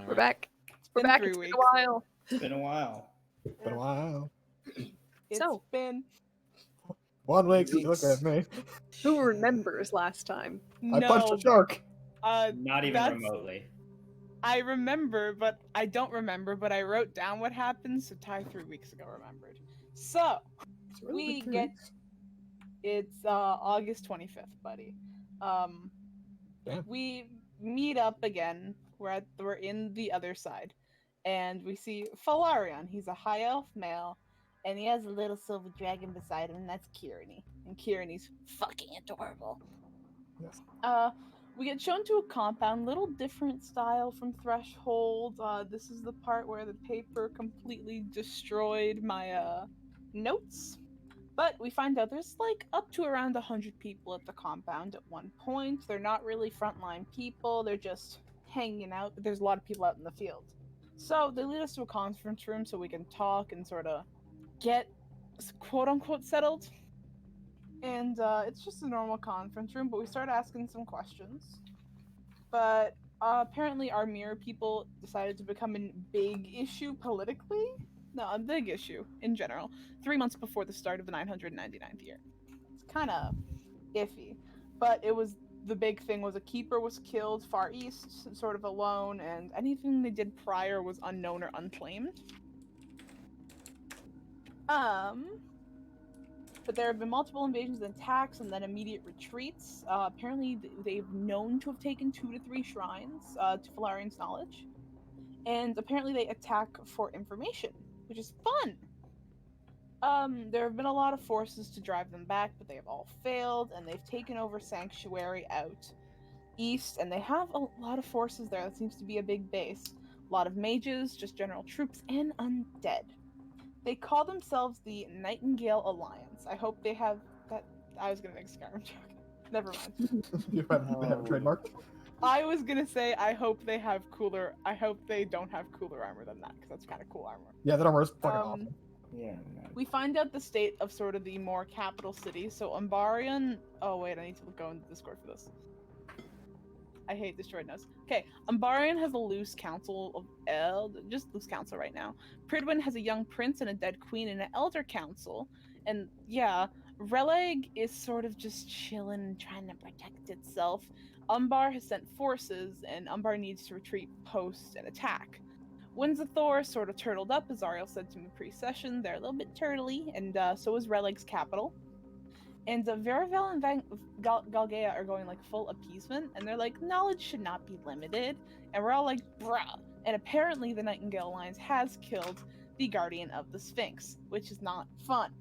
We're back. We're been back. 3 It's been weeks. a while. It's been a while. Been a while. It's So- been 1 week since you Weeks. looked at me. Who remembers last time? I punched a shark. Not even that's- remotely. I remember, but I don't remember. But I wrote down what happened, so Ty 3 weeks ago remembered. So It's really We been 3 get- weeks. it's August 25th, buddy. Damn. We meet up again. We're in the other side, and we see Falarion. He's a high elf male, and he has a little silver dragon beside him, and that's Kieran. And Kieran's fucking adorable. Yes. We get shown to a compound, little different style from Threshold. This is the part where the paper completely destroyed my notes. But we find out there's like up to around 100 people at the compound at one point. They're not really frontline people, they're just hanging out, but there's a lot of people out in the field. So they lead us to a conference room so we can talk and sort of get quote unquote settled. And it's just a normal conference room, but we start asking some questions. But apparently our mirror people decided to become a big issue politically. No, a big issue in general. 3 months before the start of the 999th year. It's kind of iffy. But it was the big thing was a keeper was killed far east, sort of alone, and anything they did prior was unknown or unclaimed. But there have been multiple invasions and attacks and then immediate retreats. Apparently, they've known to have taken 2 to 3 shrines, to Falarion's knowledge. And apparently they attack for information, which is fun. There have been a lot of forces to drive them back, but they have all failed, and they've taken over Sanctuary out east, and they have a lot of forces there. That seems to be a big base. A lot of mages, just general troops, and undead. They call themselves the Nightingale Alliance. I hope they have that. I was gonna make a Skyrim joke. Never mind. You have a trademark. I was gonna say I hope they have cooler. I hope they don't have cooler armor than that because that's kind of cool armor. Yeah, that armor's fucking awesome. Yeah. No. We find out the state of sort of the more capital cities. So Umbarian. Oh wait, I need to go into Discord for this. I hate destroyed notes. Okay, Umbarian has a loose council of just loose council right now. Pridwin has a young prince and a dead queen and an elder council. And yeah, Releg is sort of just chilling and trying to protect itself. Umbar has sent forces, and Umbar needs to retreat post and attack. Winzathor sort of turtled up, as Ariel said to me pre-session. They're a little bit turtly, and so is Releg's capital. And Veravel and Galgea are going like full appeasement, and they're like, knowledge should not be limited. And we're all like, bruh. And apparently the Nightingale Alliance has killed the Guardian of the Sphinx, which is not fun.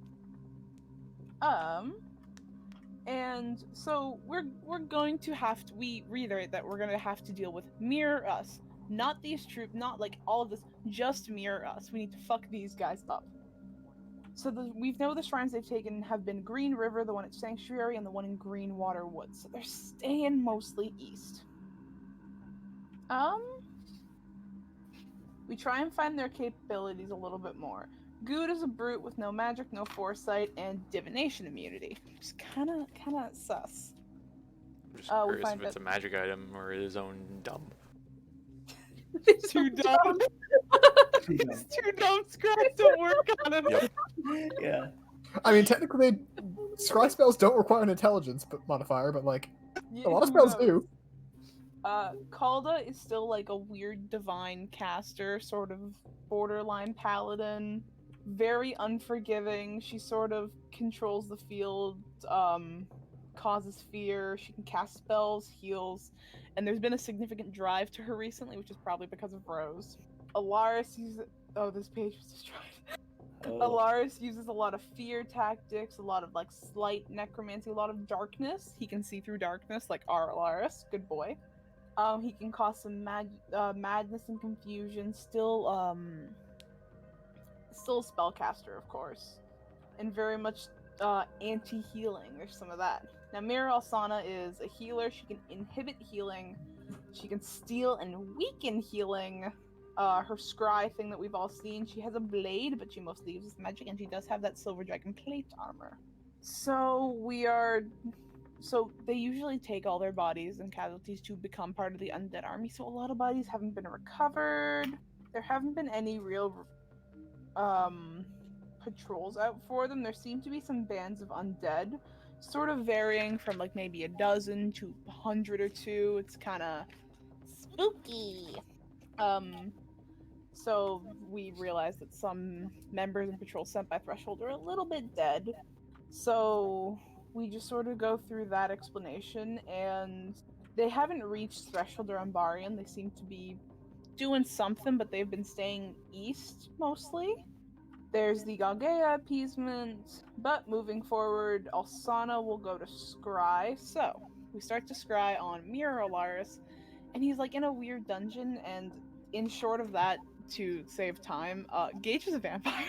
And so we're going to have to, we reiterate that we're going to have to deal with Mirror Us. Not these troops, not like all of this, just Mirror Us. We need to fuck these guys up. So we know the shrines they've taken have been Green River, the one at Sanctuary, and the one in Greenwater Woods. So they're staying mostly east. We try and find their capabilities a little bit more. Good is a brute with no magic, no foresight, and divination immunity. It's kind of sus. I'm just we curious find if it's that- a magic item or his own dumb. Too dumb. It's too dumb. Scribes don't work on it. Yep. Yeah. I mean, technically, scry spells don't require an intelligence modifier, but like a lot of Who spells knows? do. Kalda is still like a weird divine caster, sort of borderline paladin, very unforgiving. She sort of controls the field, causes fear. She can cast spells, heals, and there's been a significant drive to her recently, which is probably because of Rose. Alaris uses. Oh, this page was destroyed. Alaris uses a lot of fear tactics, a lot of like slight necromancy, a lot of darkness. He can see through darkness, like our Alaris. Good boy. He can cause some madness and confusion. Still a spellcaster, of course, and very much anti-healing. There's some of that. Now, Mira Alsana is a healer. She can inhibit healing. She can steal and weaken healing. Her scry thing that we've all seen. She has a blade, but she mostly uses magic, and she does have that silver dragon plate armor. So we are so they usually take all their bodies and casualties to become part of the undead army. So a lot of bodies haven't been recovered. There haven't been any real patrols out for them. There seem to be some bands of undead, sort of varying from like maybe a dozen to 100 or two. It's kind of spooky. So we realized that some members in patrol sent by Threshold are a little bit dead. So we just sort of go through that explanation, and they haven't reached Threshold or Umbarian. They seem to be doing something, but they've been staying east mostly. There's the Galgea appeasement, but moving forward, Alsana will go to Scry. So we start to Scry on Mirror Alaris, and he's like in a weird dungeon, and in short of that, to save time, Gage is a vampire.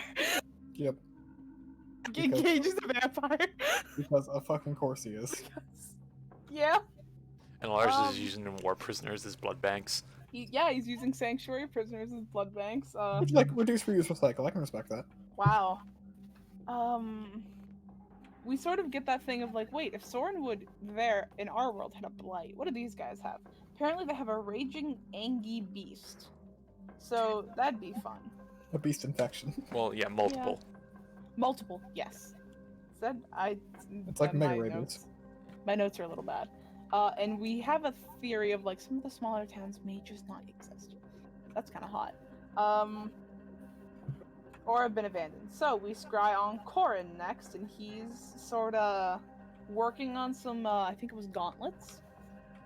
Yep. Gage is a vampire. Because of fucking course he is. Yeah. And Lars is using war prisoners as blood banks. He's using sanctuary prisoners as blood banks. Would you like reduce, reuse, recycle? I can respect that. Wow. We sort of get that thing of like, wait, if Sorenwood there in our world had a blight, what do these guys have? Apparently they have a raging Angie beast. So that'd be fun. A beast infection. Well, yeah, multiple. Multiple, yes. It's like mega my rabies. notes- My notes are a little bad. And we have a theory of like some of the smaller towns may just not exist. That's kind of hot. Or have been abandoned. So we scry on Corin next, and he's sort of working on some, I think it was gauntlets.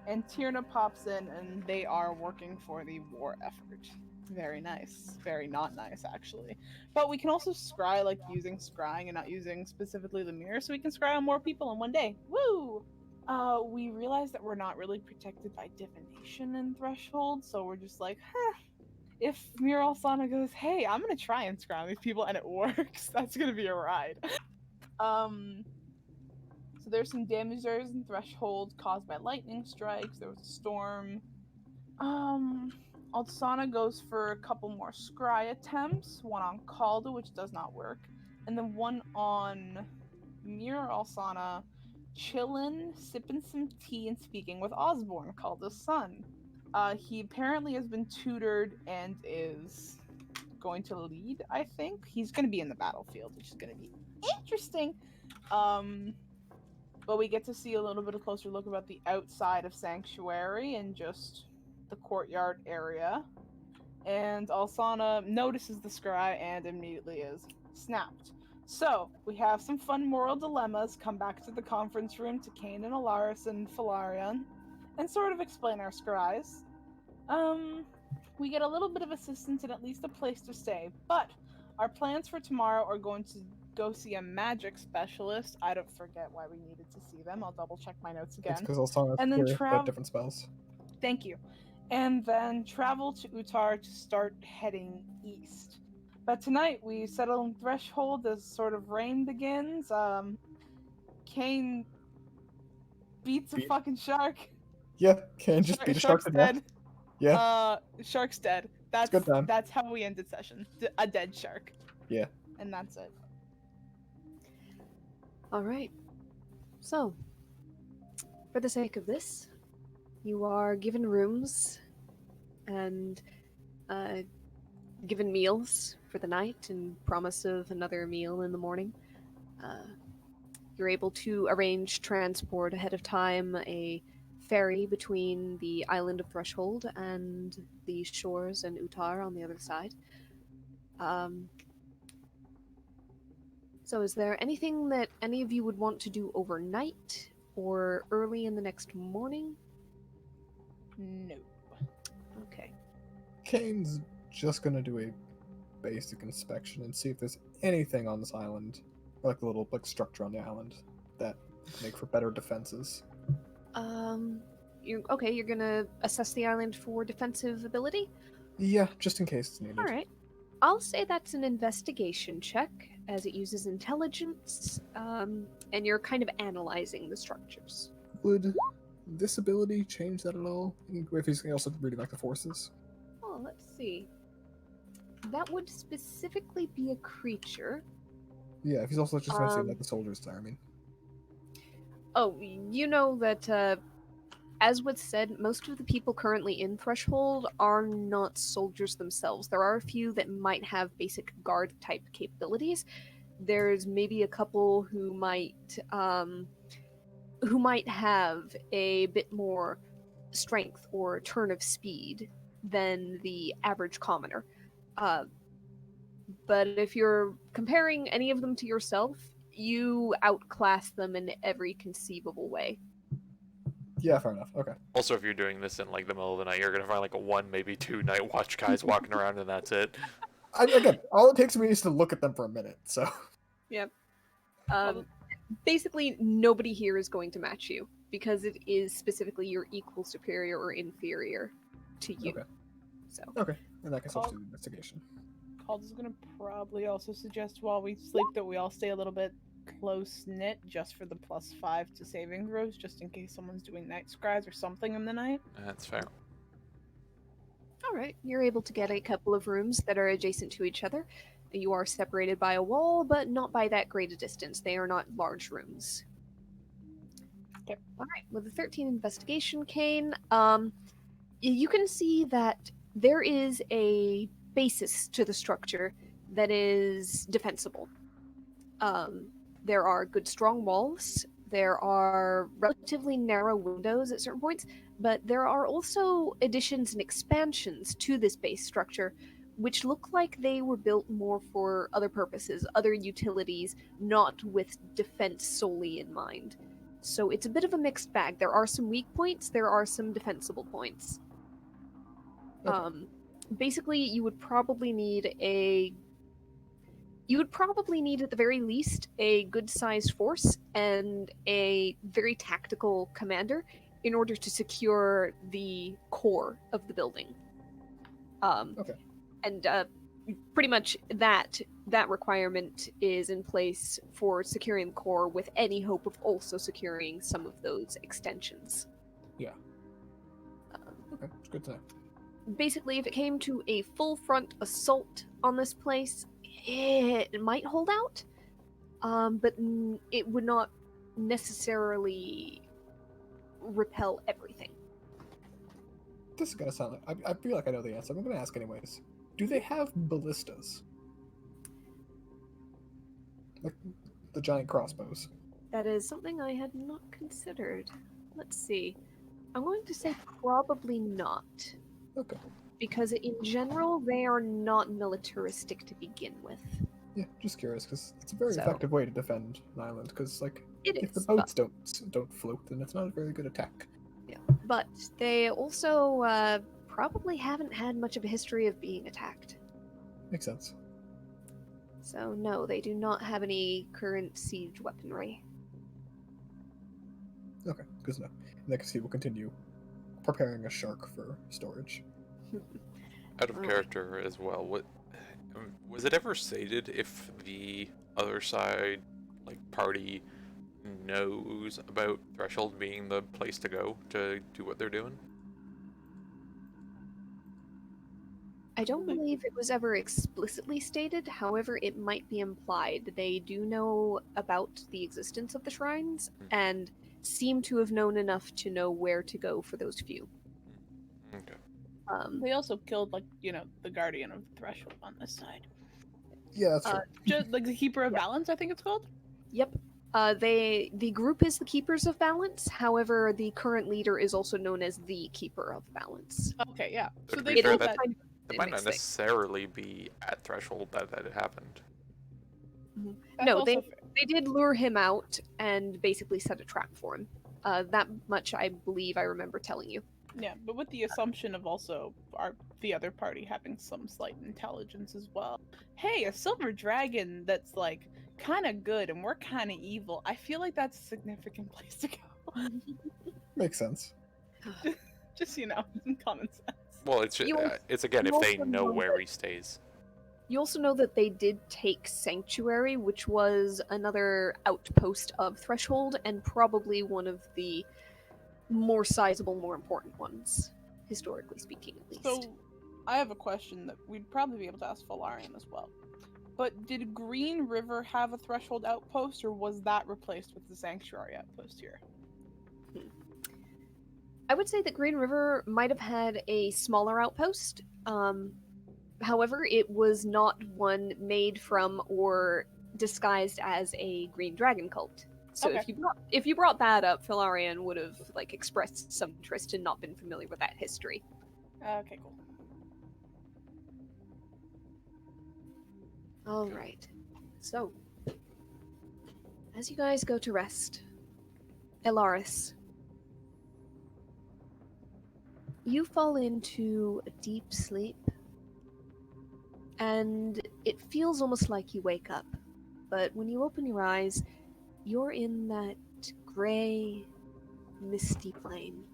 And Tierna pops in, and they are working for the war effort. Very nice. Very not nice, actually. But we can also scry, like, using scrying and not using specifically the mirror, so we can scry on more people in one day. Woo! We realize that we're not really protected by divination in Threshold, so we're just like, if Mirror Alsana goes, hey, I'm gonna try and scry on these people, and it works, that's gonna be a ride. So there's some damages in Threshold caused by lightning strikes. There was a storm. Alsana goes for a couple more scry attempts. One on Calda, which does not work. And then one on Mirror Alsana, chillin', sipping some tea, and speaking with Osborne, Calda's son. He apparently has been tutored and is going to lead, I think. He's going to be in the battlefield, which is going to be interesting. But we get to see a little bit of closer look about the outside of Sanctuary and just the courtyard area. And Alsana notices the scry and immediately is snapped. So, we have some fun moral dilemmas, come back to the conference room to Kane and Alaris and Falarion, and sort of explain our scries. We get a little bit of assistance and at least a place to stay, but our plans for tomorrow are going to go see a magic specialist. I don't forget why we needed to see them. I'll double check my notes again. It's because Alsana And then has different spells. Thank you. And then travel to Utar to start heading east. But tonight we settle in Threshold as sort of rain begins. Kane beats a fucking shark. Yeah, Kane just beat a shark Shark's to death. dead. Yeah. Shark's dead. That's good time. That's how we ended session. A dead shark. Yeah. And that's it. All right. So, for the sake of this, you are given rooms and given meals for the night and promise of another meal in the morning. You're able to arrange transport ahead of time, a ferry between the island of Threshold and the shores and Utar on the other side. So is there anything that any of you would want to do overnight or early in the next morning? No. Okay. Kane's just gonna do a basic inspection and see if there's anything on this island, like a little structure on the island that make for better defenses. You're gonna assess the island for defensive ability? Yeah, just in case it's needed. Alright. I'll say that's an investigation check, as it uses intelligence, and you're kind of analyzing the structures. Would this ability change that at all? If he's also reading like the forces? Oh, let's see. That would specifically be a creature. Yeah, if he's also just gonna see like the soldiers there, I mean. Oh, you know that, as was said, most of the people currently in Threshold are not soldiers themselves. There are a few that might have basic guard type capabilities. There's maybe a couple who might have a bit more strength or turn of speed than the average commoner. Uh, but if you're comparing any of them to yourself, you outclass them in every conceivable way. Yeah, fair enough. Okay. Also, if you're doing this in like the middle of the night, you're gonna find like a 1, maybe 2 night watch guys walking around, and that's it. Again, all it takes me is to look at them for a minute. So. Basically, nobody here is going to match you because it is specifically your equal, superior, or inferior to you. Okay. So Okay. In that case, I'll Cool. do the investigation. Calder's gonna probably also suggest while we sleep that we all stay a little bit close knit just for the +5 to saving throws, just in case someone's doing night scries or something in the night. That's fair. all right, you're able to get a couple of rooms that are adjacent to each other. You are separated by a wall, but not by that great a distance. They are not large rooms. Okay. All right, with the 13 investigation, Kane, you can see that there is a basis to the structure that is defensible. There are good strong walls. There are relatively narrow windows at certain points, but there are also additions and expansions to this base structure which look like they were built more for other purposes, other utilities, not with defense solely in mind. So it's a bit of a mixed bag. There are some weak points, there are some defensible points. Okay. Basically, you would probably need at the very least a good-sized force and a very tactical commander in order to secure the core of the building. Okay. And pretty much that requirement is in place for securing the core with any hope of also securing some of those extensions. Yeah. Okay, it's good to know. Basically, if it came to a full front assault on this place, it might hold out, but it would not necessarily repel everything. This is gonna sound like I feel like I know the answer. I'm gonna ask anyways. Do they have ballistas? Like the giant crossbows? That is something I had not considered. Let's see. I'm going to say probably not. Okay. Because in general, they are not militaristic to begin with. Yeah, just curious because it's a very So- effective way to defend an island. Because like, It if the is, boats don't float, then it's not a very good attack. but they also probably haven't had much of a history of being attacked. Makes sense. So no, they do not have any current siege weaponry. Okay, good to know. In that case, he will continue preparing a shark for storage. Out of Alright. character as well. What was it ever stated if the other side, like party, knows about Threshold being the place to go to do what they're doing? I don't believe it was ever explicitly stated, however, it might be implied. They do know about the existence of the shrines, and seem to have known enough to know where to go for those few. Okay. They also killed, like, the Guardian of the Threshold on this side. Yeah, that's true. Just like the Keeper of Yeah. Balance, I think it's called. Yep. The group is the Keepers of Balance, however, the current leader is also known as the Keeper of Balance. Okay, yeah. But So to they be fair, killed that- that. It It might makes not sense. necessarily be at Threshold that it happened. That's No, also fair. They did lure him out and basically set a trap for him. That much I believe I remember telling you. Yeah, but with the assumption of also the other party having some slight intelligence as well. Hey, a silver dragon that's like kind of good and we're kind of evil. I feel like that's a significant place to go. Makes sense. Just some common sense. Well, it's You al- it's again you if they also know know where that- he stays. You also know that they did take Sanctuary, which was another outpost of Threshold, and probably one of the more sizable, more important ones, historically speaking, at least. So, I have a question that we'd probably be able to ask Folarian as well. But did Green River have a threshold outpost, or was that replaced with the sanctuary outpost here? I would say that Green River might have had a smaller outpost. However, it was not one made from or disguised as a green dragon cult. So Okay. if you brought that up, Filarian would have like expressed some interest and not been familiar with that history. Okay, cool. All right. So, as you guys go to rest, Elaris, you fall into a deep sleep, and it feels almost like you wake up. But when you open your eyes, you're in that gray, misty plain.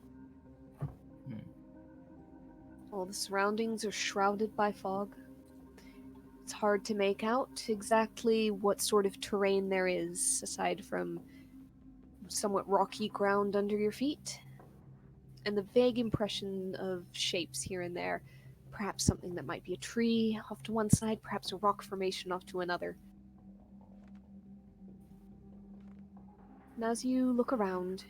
All the surroundings are shrouded by fog. It's hard to make out exactly what sort of terrain there is, aside from somewhat rocky ground under your feet, and the vague impression of shapes here and there. Perhaps something that might be a tree off to one side, perhaps a rock formation off to another. And as you look around,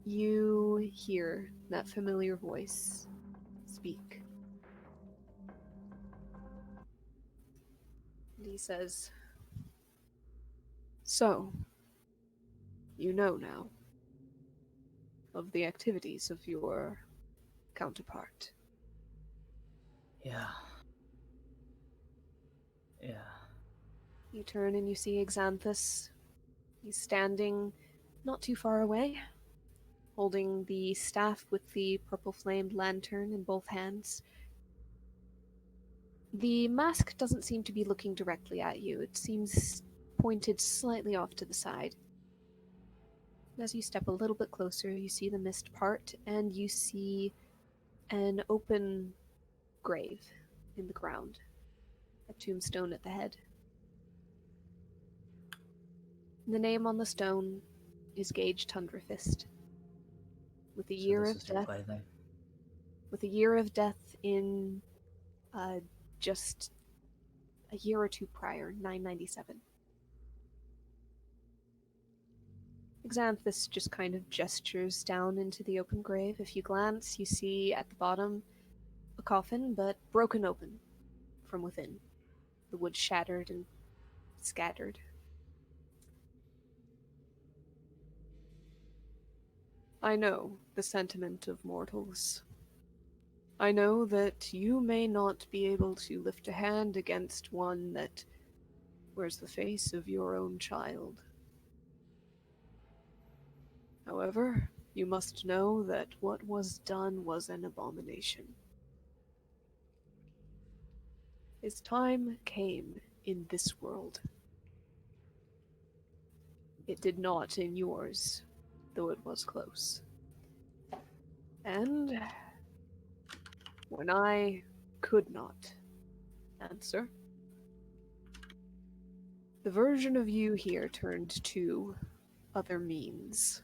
you hear that familiar voice speak. And he says, "So, you know now of the activities of your counterpart." Yeah. Yeah. You turn and you see Xanthus. He's standing not too far away, holding the staff with the purple-flamed lantern in both hands. The mask doesn't seem to be looking directly at you. It seems pointed slightly off to the side. As you step a little bit closer, you see the mist part, and you see an open grave in the ground, a tombstone at the head. The name on the stone is Gage Tundrafist. With a year this of is your death, plaything. with a year of death in just a year or two prior, 997. Xanthus just kind of gestures down into the open grave. If you glance, you see at the bottom a coffin, but broken open from within. The wood shattered and scattered. I know the sentiment of mortals. I know that you may not be able to lift a hand against one that wears the face of your own child. However, you must know that what was done was an abomination. His time came in this world. It did not in yours, though it was close. And when I could not answer, the version of you here turned to other means.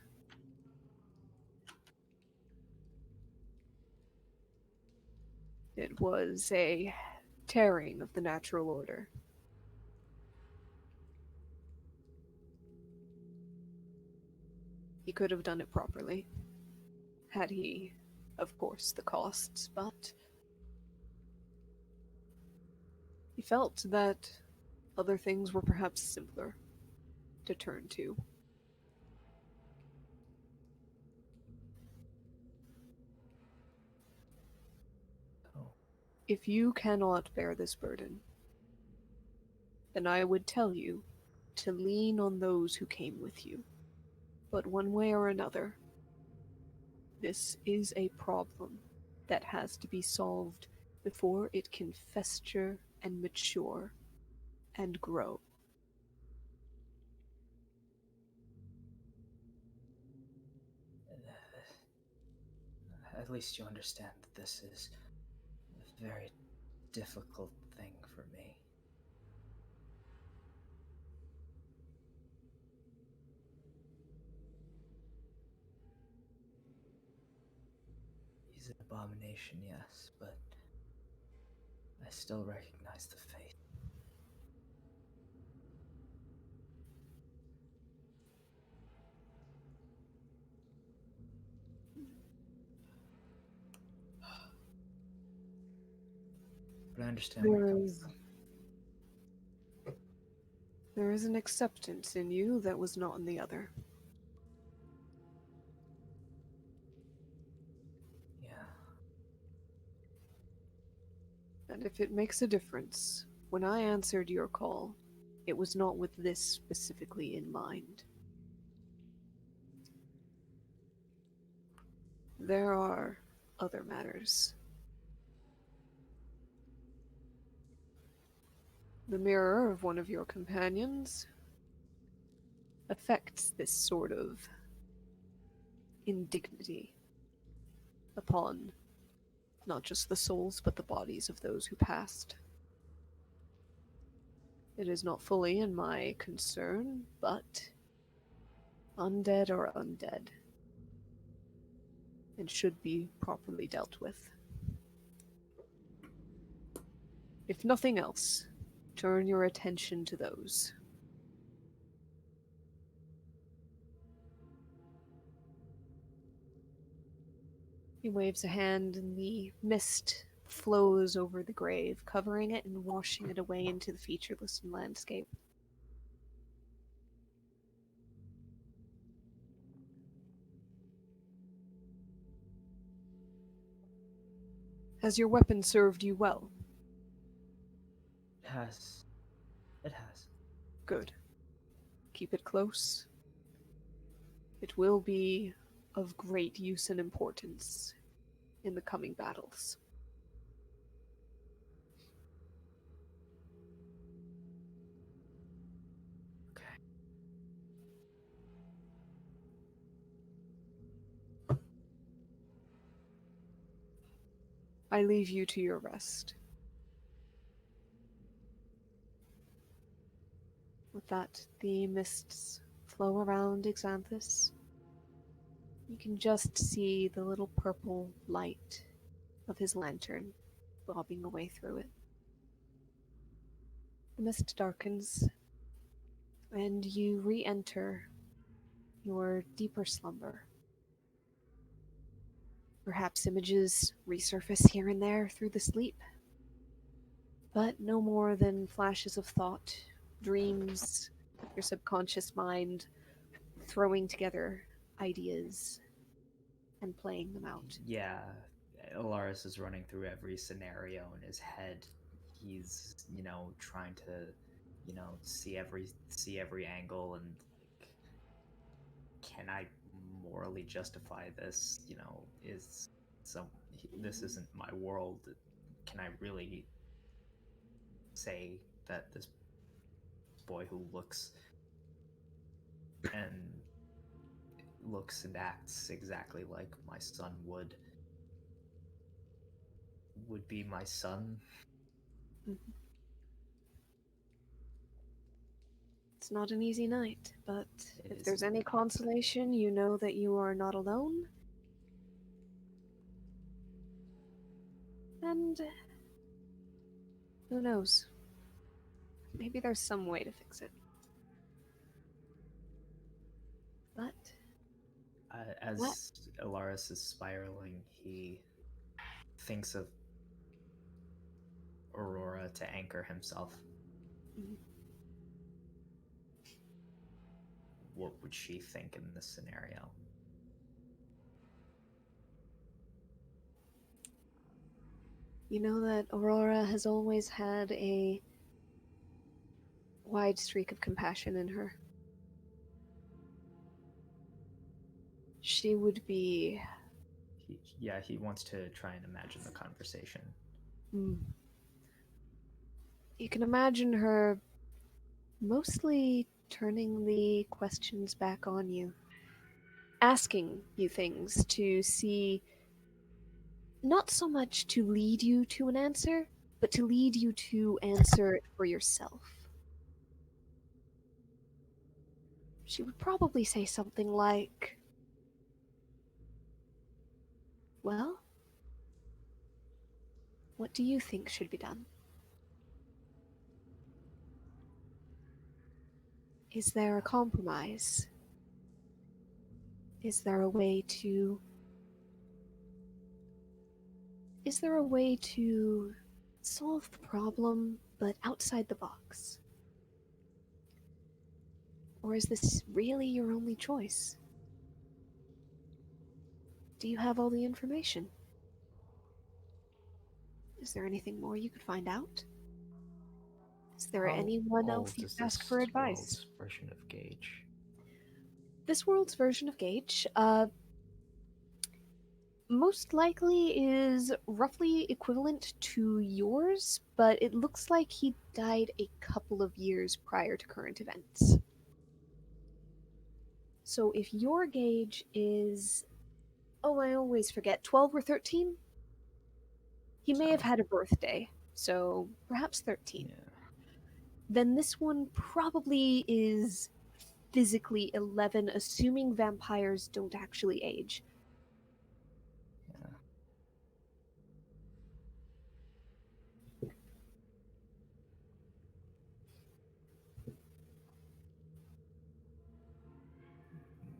It was a tearing of the natural order. He could have done it properly, had he, of course, the costs, but he felt that other things were perhaps simpler to turn to. Oh. If you cannot bear this burden, then I would tell you to lean on those who came with you. But one way or another, this is a problem that has to be solved before it can fester and mature and grow. At least you understand that this is a very difficult thing for me. He's an abomination, yes, but I still recognize the faith. But I understand where There you're coming is, from. there is an acceptance in you that was not in the other. Yeah. And if it makes a difference, when I answered your call, it was not with this specifically in mind. There are other matters. The mirror of one of your companions affects this sort of indignity upon not just the souls but the bodies of those who passed. It is not fully in my concern, but undead are undead and should be properly dealt with. If nothing else, turn your attention to those. He waves a hand, and the mist flows over the grave, covering it and washing it away into the featureless landscape. Has your weapon served you well? It has. It has. Good. Keep it close. It will be of great use and importance in the coming battles. Okay. I leave you to your rest. With that, the mists flow around Xanthus. You can just see the little purple light of his lantern bobbing away through it. The mist darkens, and you re-enter your deeper slumber. Perhaps images resurface here and there through the sleep, but no more than flashes of thought, dreams, your subconscious mind throwing together ideas and playing them out. Yeah. Alaris is running through every scenario in his head. He's, trying to, see every angle and like, can I morally justify this? Is this isn't my world. Can I really say that this boy who and looks and acts exactly like my son would be my son? Mhm. It's not an easy night, but It if is there's any indeed. consolation, you know that you are not alone. And who knows? Maybe there's some way to fix it. But As what? Alaris is spiraling, he thinks of Aurora to anchor himself. Mhm. What would she think in this scenario? You know that Aurora has always had a wide streak of compassion in her. She would be. He wants to try and imagine the conversation. You can imagine her mostly turning the questions back on you, asking you things to see, not so much to lead you to an answer, but to lead you to answer it for yourself. She would probably say something like, well, what do you think should be done? Is there a compromise? Is there a way to solve the problem, but outside the box? Or is this really your only choice? Do you have all the information? Is there anything more you could find out? Is there How anyone else old you is could ask this for advice? world's version of Gage? This world's version of Gage, most likely is roughly equivalent to yours, but it looks like he died a couple of years prior to current events. So if your Gage is, oh, I always forget, 12 or 13? He may have So- had a birthday, so perhaps 13. Yeah. Then this one probably is physically 11, assuming vampires don't actually age. Yeah.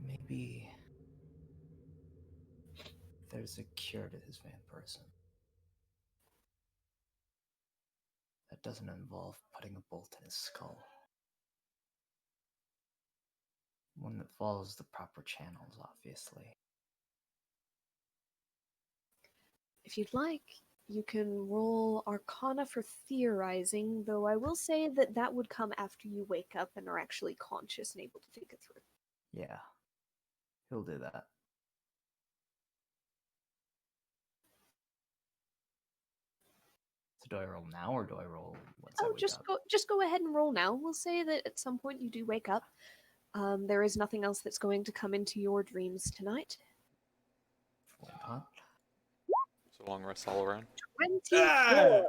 Maybe there's a cure to his vampirism. That doesn't involve putting a bolt in his skull. One that follows the proper channels, obviously. If you'd like, you can roll Arcana for theorizing, though I will say that that would come after you wake up and are actually conscious and able to think it through. Yeah. He'll do that. So do I roll now or do I roll once I Oh, wake just up? go ahead and roll now. We'll say that at some point you do wake up. There is nothing else that's going to come into your dreams tonight. Why not? So long rest all around. 24.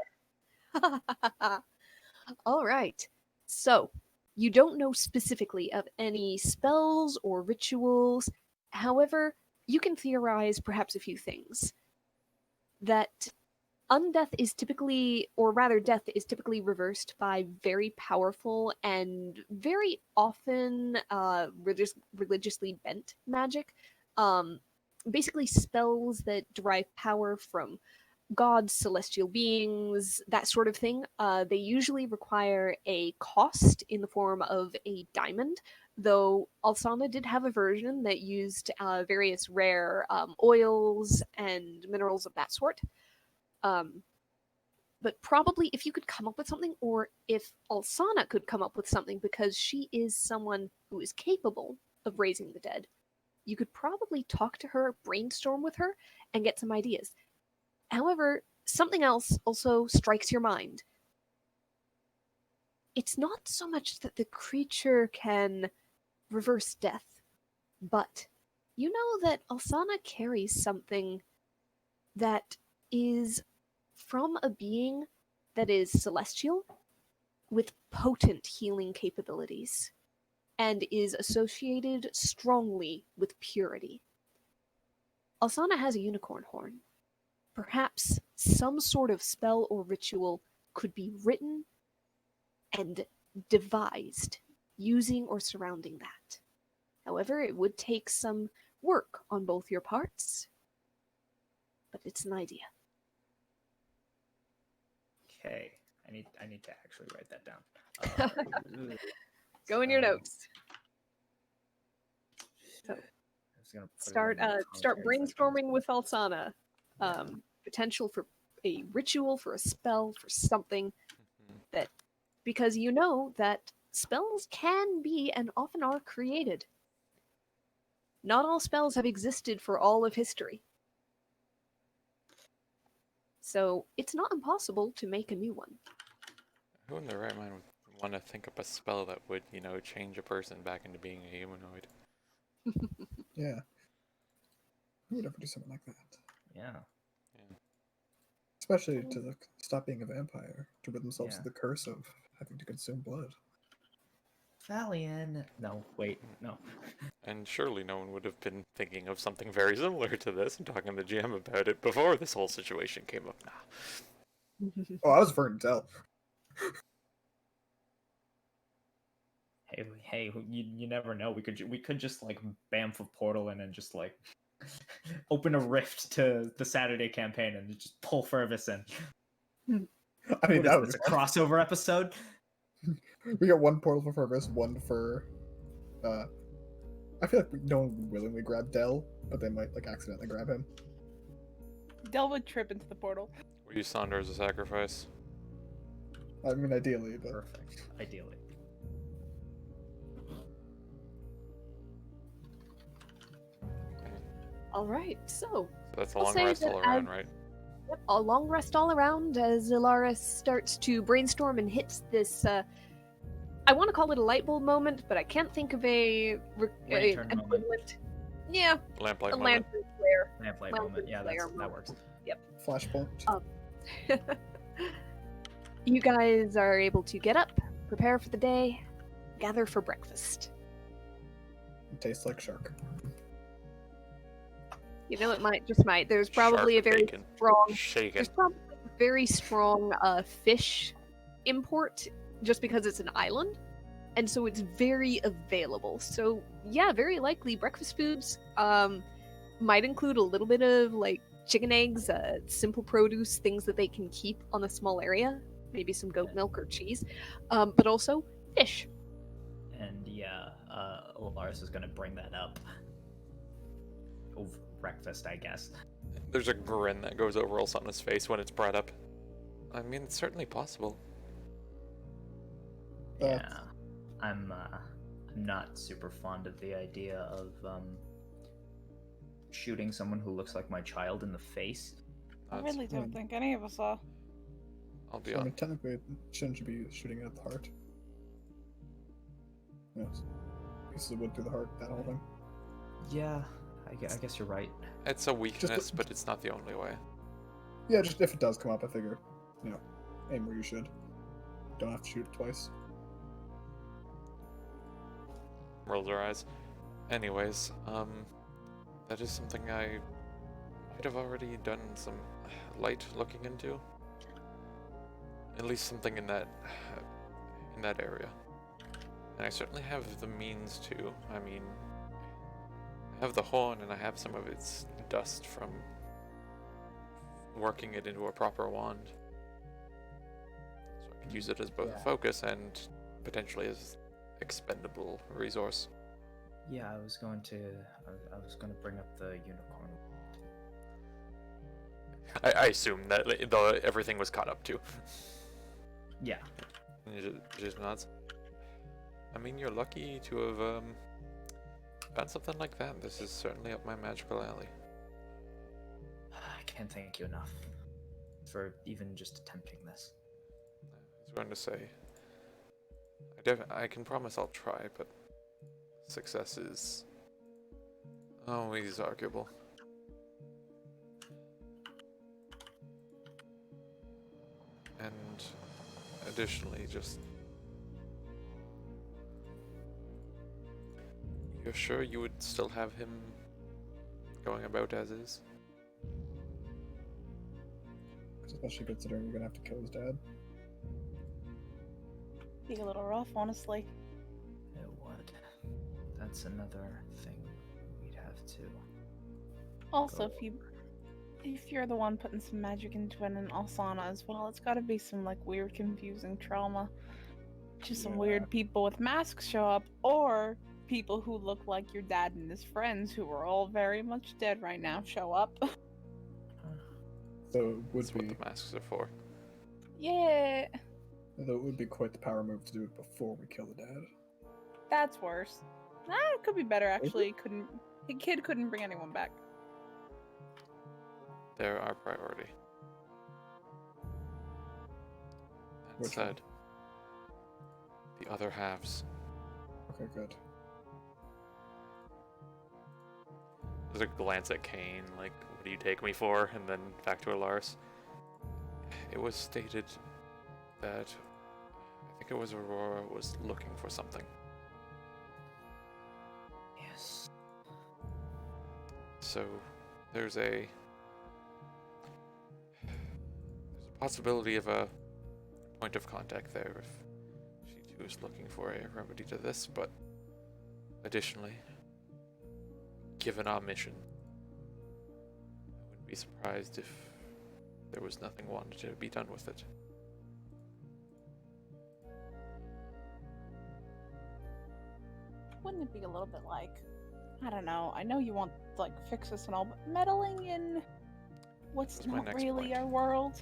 All right. So, you don't know specifically of any spells or rituals. However, you can theorize perhaps a few things. That undeath is typically, or rather, death is typically reversed by very powerful and very often religiously bent magic. Basically, spells that derive power from gods, celestial beings, that sort of thing. They usually require a cost in the form of a diamond, though Alsana did have a version that used various rare oils and minerals of that sort. But probably if you could come up with something, or if Alsana could come up with something, because she is someone who is capable of raising the dead, you could probably talk to her, brainstorm with her, and get some ideas. However, something else also strikes your mind. It's not so much that the creature can reverse death, but you know that Alsana carries something that is from a being that is celestial with potent healing capabilities and is associated strongly with purity. Alsana has a unicorn horn. Perhaps some sort of spell or ritual could be written and devised using or surrounding that. However, it would take some work on both your parts, but it's an idea. Okay. I need to actually write that down. Go in your So, notes. So, I was gonna put it start in the start commentary section. brainstorming with Alsana. Potential for a ritual, for a spell, for something that, because you know that spells can be and often are created. Not all spells have existed for all of history. So it's not impossible to make a new one. Who in their right mind would want to think up a spell that would, change a person back into being a humanoid? Yeah. Who would ever do something like that? Yeah. Especially to stop being a vampire, to rid themselves Yeah. of the curse of having to consume blood. Valian. No, wait, no. And surely no one would have been thinking of something very similar to this and talking to GM about it before this whole situation came up. Nah. Oh, I was Vernon Tell. Hey, you never know. We could just like bamf a portal in and just like open a rift to the Saturday campaign and just pull Fervus in. I mean, What that is would this, be a fun. crossover episode? We got one portal for Fergus, one for. I feel like no one would willingly grab Dell, but they might like accidentally grab him. Del would trip into the portal. We use Sonder as a sacrifice. I mean, ideally, but Perfect. Ideally. All right, so So that's a I'll long say rest that all around, right? yep, a long rest all around as Ilaris starts to brainstorm and hits this. I want to call it a light bulb moment, but I can't think of Lantern moment. equivalent. Yeah, Lamplight a moment. lantern flare. Lamplight Lantern moment. Yeah, flare that works. Flashpoint. You guys are able to get up, prepare for the day, gather for breakfast. It tastes like shark. You know, it might. There's probably Shark a very bacon. strong. Shaken. There's probably a very strong fish import, just because it's an island, and so it's very available. So yeah, very likely breakfast foods might include a little bit of like chicken eggs, simple produce, things that they can keep on a small area, maybe some goat milk or cheese, but also fish. And yeah, Lars is gonna bring that up. Over breakfast, I guess. There's a grin that goes over Olsana's face when it's brought up. I mean, it's certainly possible. Yeah, I'm not super fond of the idea of shooting someone who looks like my child in the face. I That's- really don't think any of us are. I'll be So, I mean, on. technically, it shouldn't be shooting at the heart. Yes. Pieces of wood through the heart, that whole thing. Yeah, I guess you're right. It's a weakness, Just- but it's not the only way. Yeah, just if it does come up, I figure, aim where you should. Don't have to shoot it twice. Rolls her eyes. Anyways, that is something I might have already done some light looking into. At least something in that area. And I certainly have the means to. I mean, I have the horn and I have some of its dust from working it into a proper wand. So I could use it as both Yeah. a focus and potentially as expendable resource. Yeah, I was going to bring up the unicorn. I assume that everything was caught up to. Yeah, And he just nods. I mean, you're lucky to have found something like that. This is certainly up my magical alley. I can't thank you enough for even just attempting this. I was going to say, I can promise I'll try, but success is always arguable. And additionally, just you're sure you would still have him going about as is? Especially considering you're gonna have to kill his dad. Be a little rough, honestly. It would. That's another thing we'd have to. Also, go if you're the one putting some magic into it and Alsana as well, it's got to be some like weird, confusing trauma. Just some Yeah. weird people with masks show up, or people who look like your dad and his friends, who are all very much dead right now, show up. So it would That's what be the masks are for. Yeah, though it would be quite the power move to do it before we kill the dad. that's worse. It could be better actually. The kid couldn't bring anyone back. They're our priority. That Which one? said, the other halves. Okay, good. There's a glance at Kane, like, what do you take me for? And then back to Alaris. It was stated that, I think it was Aurora was looking for something. Yes. So, there's a possibility of a point of contact there if she too is looking for a remedy to this, but additionally, given our mission, I wouldn't be surprised if there was nothing wanted to be done with it. wouldn't it be a little bit like, I don't know, I know you want like fixes and all, but meddling in what's That's my not next really point. our world?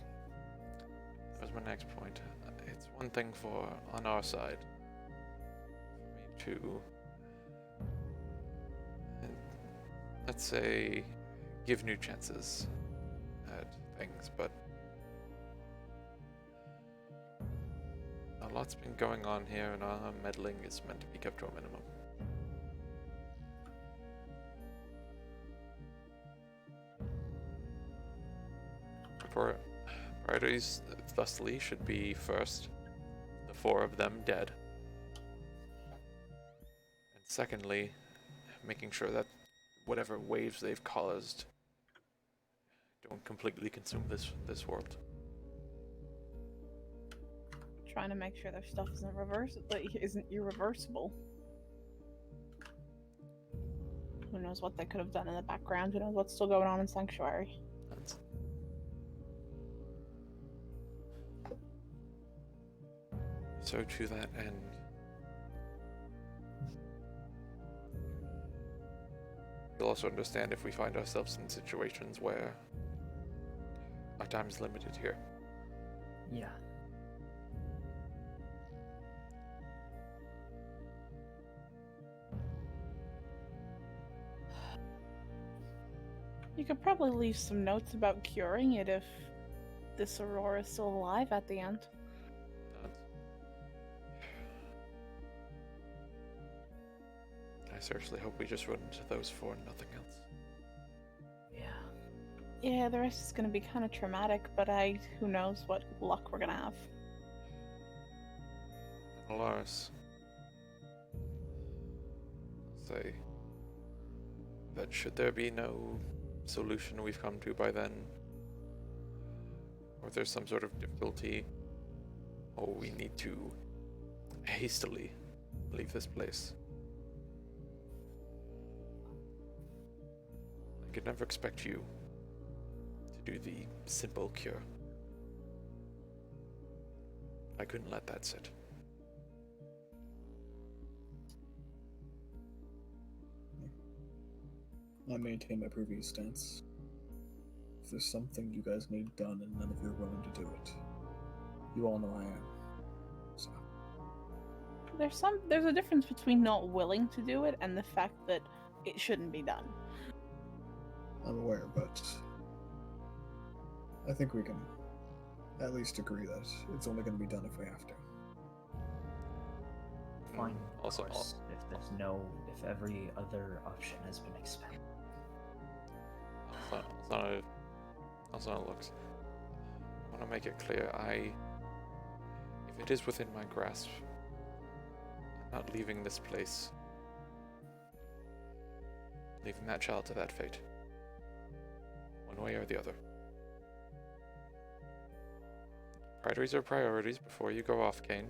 That was my next point. It's one thing for on our side for me to, let's say, give new chances at things, but a lot's been going on here, and our meddling is meant to be kept to a minimum. Priorities thusly should be first, the 4 of them dead. And secondly, making sure that whatever waves they've caused don't completely consume this world. Trying to make sure their stuff isn't irreversible. Who knows what they could have done in the background? Who knows what's still going on in Sanctuary? That's... So to that end, you'll also understand if we find ourselves in situations where our time is limited here. Yeah. You could probably leave some notes about curing it if this Aurora is still alive at the end. I seriously hope we just run into those 4 and nothing else. Yeah. Yeah, the rest is gonna be kind of traumatic, but who knows what luck we're gonna have. Alaris, I'll say that should there be no solution we've come to by then, or there's some sort of difficulty, or we need to hastily leave this place, I could never expect you to do the simple cure. I couldn't let that sit. I maintain my previous stance. If there's something you guys need done and none of you are willing to do it, you all know I am. So, There's a difference between not willing to do it and the fact that it shouldn't be done. I'm aware, but I think we can at least agree that it's only going to be done if we have to. Fine. Also, of course, if every other option has been expended. Also, it looks. I want to make it clear. If it is within my grasp, I'm not leaving this place. Leaving that child to that fate. One way or the other. Priorities are priorities before you go off, Kane.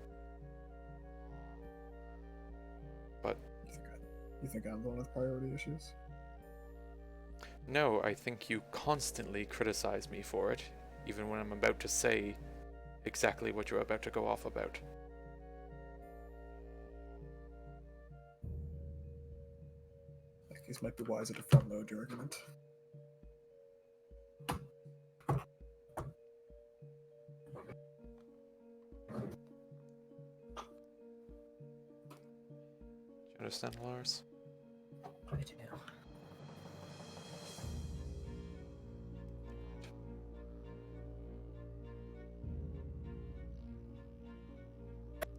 But You think I'm the one with priority issues? no, I think you constantly criticize me for it, even when I'm about to say exactly what you're about to go off about. I think these might be wiser to front load your argument. Do you understand, Lars? I do.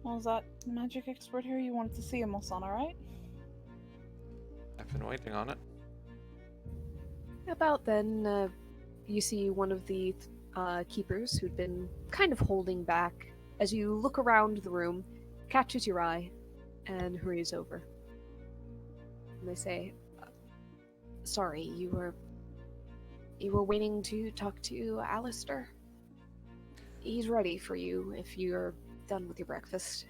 Was that magic expert here? You wanted to see him, Osana, right? I've been waiting on it. About then, you see one of the keepers who'd been kind of holding back. As you look around the room, catches your eye, and hurries over. And they say, "Sorry, you were waiting to talk to Alistair? He's ready for you if you're done with your breakfast."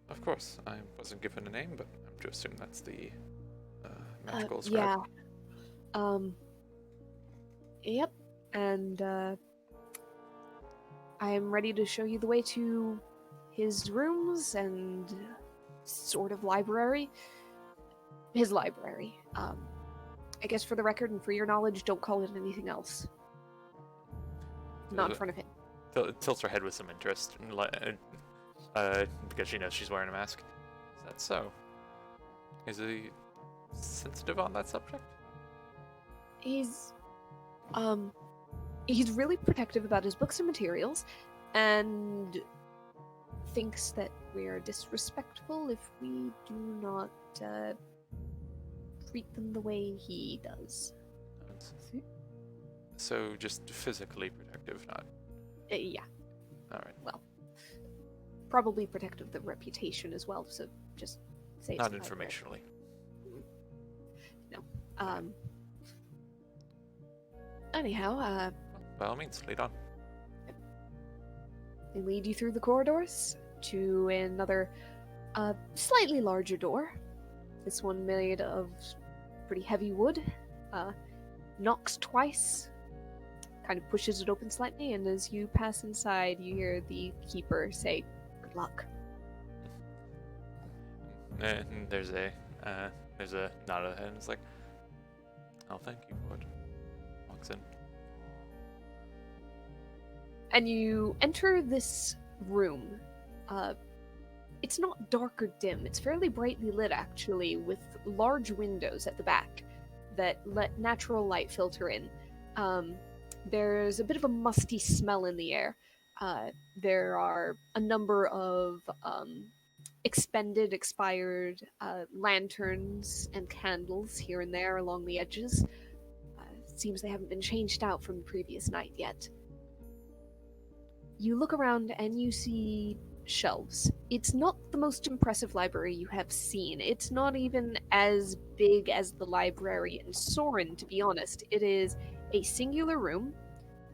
Of course, I wasn't given a name, but I'm to assume that's the magical Yeah. scribe. Yep. And I'm ready to show you the way to his rooms and sort of library. his library. I guess for the record and for your knowledge, don't call it anything else. Not in front of him. Tilts her head with some interest, because she knows she's wearing a mask. Is that so? Is he sensitive on that subject? He's really protective about his books and materials, and thinks that we are disrespectful if we do not treat them the way he does. So just physically protective, not... Yeah, Alright. probably protective of the reputation as well, so just say it's Not a library. informationally. Anyhow, By all means, lead on. they lead you through the corridors to another, slightly larger door. This one made of pretty heavy wood. Knocks twice, kind of pushes it open slightly, and as you pass inside, you hear the keeper say, "Good luck." And there's a nod of the head, and it's like, "Oh, thank you, Lord." Walks in. And you enter this room. It's not dark or dim. It's fairly brightly lit, actually, with large windows at the back that let natural light filter in. There's a bit of a musty smell in the air. There are a number of expired lanterns and candles here and there along the edges. Seems they haven't been changed out from the previous night yet. You look around and you see shelves. It's not the most impressive library you have seen. It's not even as big as the library in Soren, to be honest. It is a singular room,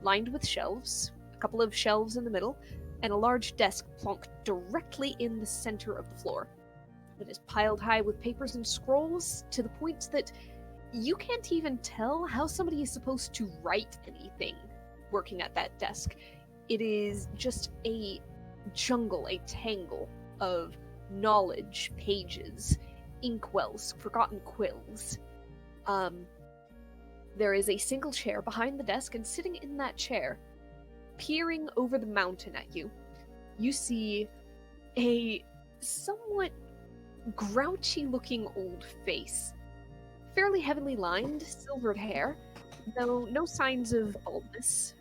lined with shelves, a couple of shelves in the middle, and a large desk plonked directly in the center of the floor. It is piled high with papers and scrolls, to the point that you can't even tell how somebody is supposed to write anything working at that desk. It is just a jungle, a tangle of knowledge pages, inkwells, forgotten quills. There is a single chair behind the desk, and sitting in that chair, peering over the mountain at you, you see a somewhat grouchy-looking old face. Fairly heavily lined, silvered hair, though no signs of baldness.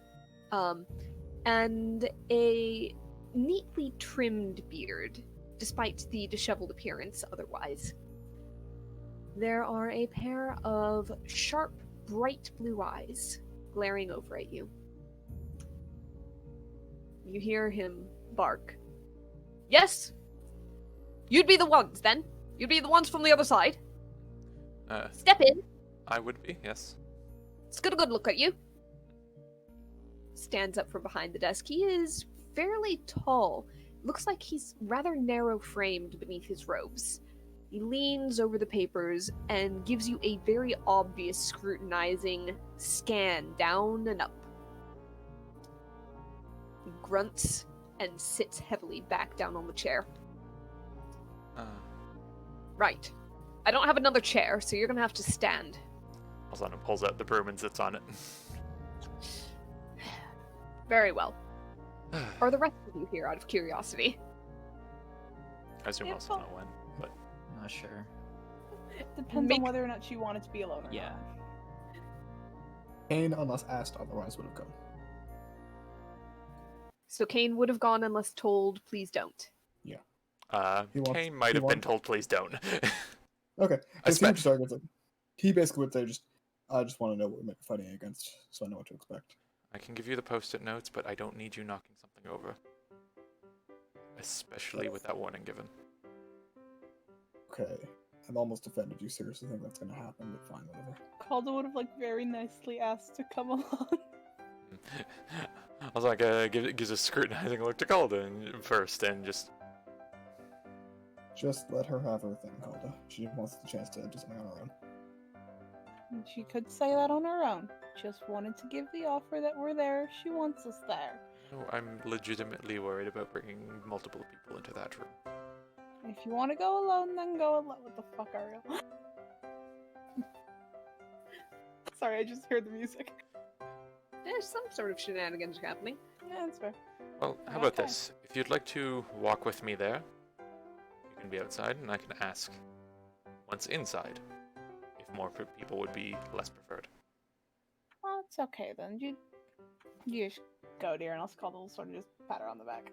And a neatly trimmed beard, despite the disheveled appearance otherwise. There are a pair of sharp, bright blue eyes glaring over at you. You hear him bark. "Yes? You'd be the ones, then? You'd be the ones from the other side? Step in. I would be, yes. Let's get a good look at you." Stands up from behind the desk. He is fairly tall. Looks like he's rather narrow-framed beneath his robes. He leans over the papers and gives you a very obvious scrutinizing scan down and up. He grunts and sits heavily back down on the chair. Right. I don't have another chair, so you're gonna have to stand. Alzana pulls out the broom and sits on it. Very well. Are the rest of you here out of curiosity? I assume Yeah, also know when, but Not sure. Depends Make- on whether or not she wanted to be alone or Yeah. not. Kane, unless asked otherwise, would have gone. So Kane would have gone unless told, please don't. He wants- Kane might he have been wants- told, please don't. Okay. I Because spent- he basically would say, I just want to know what we're fighting against, so I know what to expect. I can give you the post-it notes, but I don't need you knocking something over. Especially with that warning given. Okay. I'm almost offended. You seriously think that's going to happen? But fine, whatever. Calder would have very nicely asked to come along. I was like, gives a scrutinizing look to Calden first, and just... Just let her have her thing, Calda. She wants the chance to do something on her own. And she could say that on her own. Just wanted to give the offer that we're there. She wants us there. No, I'm legitimately worried about bringing multiple people into that room. If you want to go alone, then go alone. What the fuck are you? Sorry, I just heard the music. There's some sort of shenanigans happening. Yeah, that's fair. Well, how about Okay. this? If you'd like to walk with me there, you can be outside, and I can ask once inside if more people would be less preferred. Well, it's okay then. You just go, dear, and I'll call the little sword and just pat her on the back.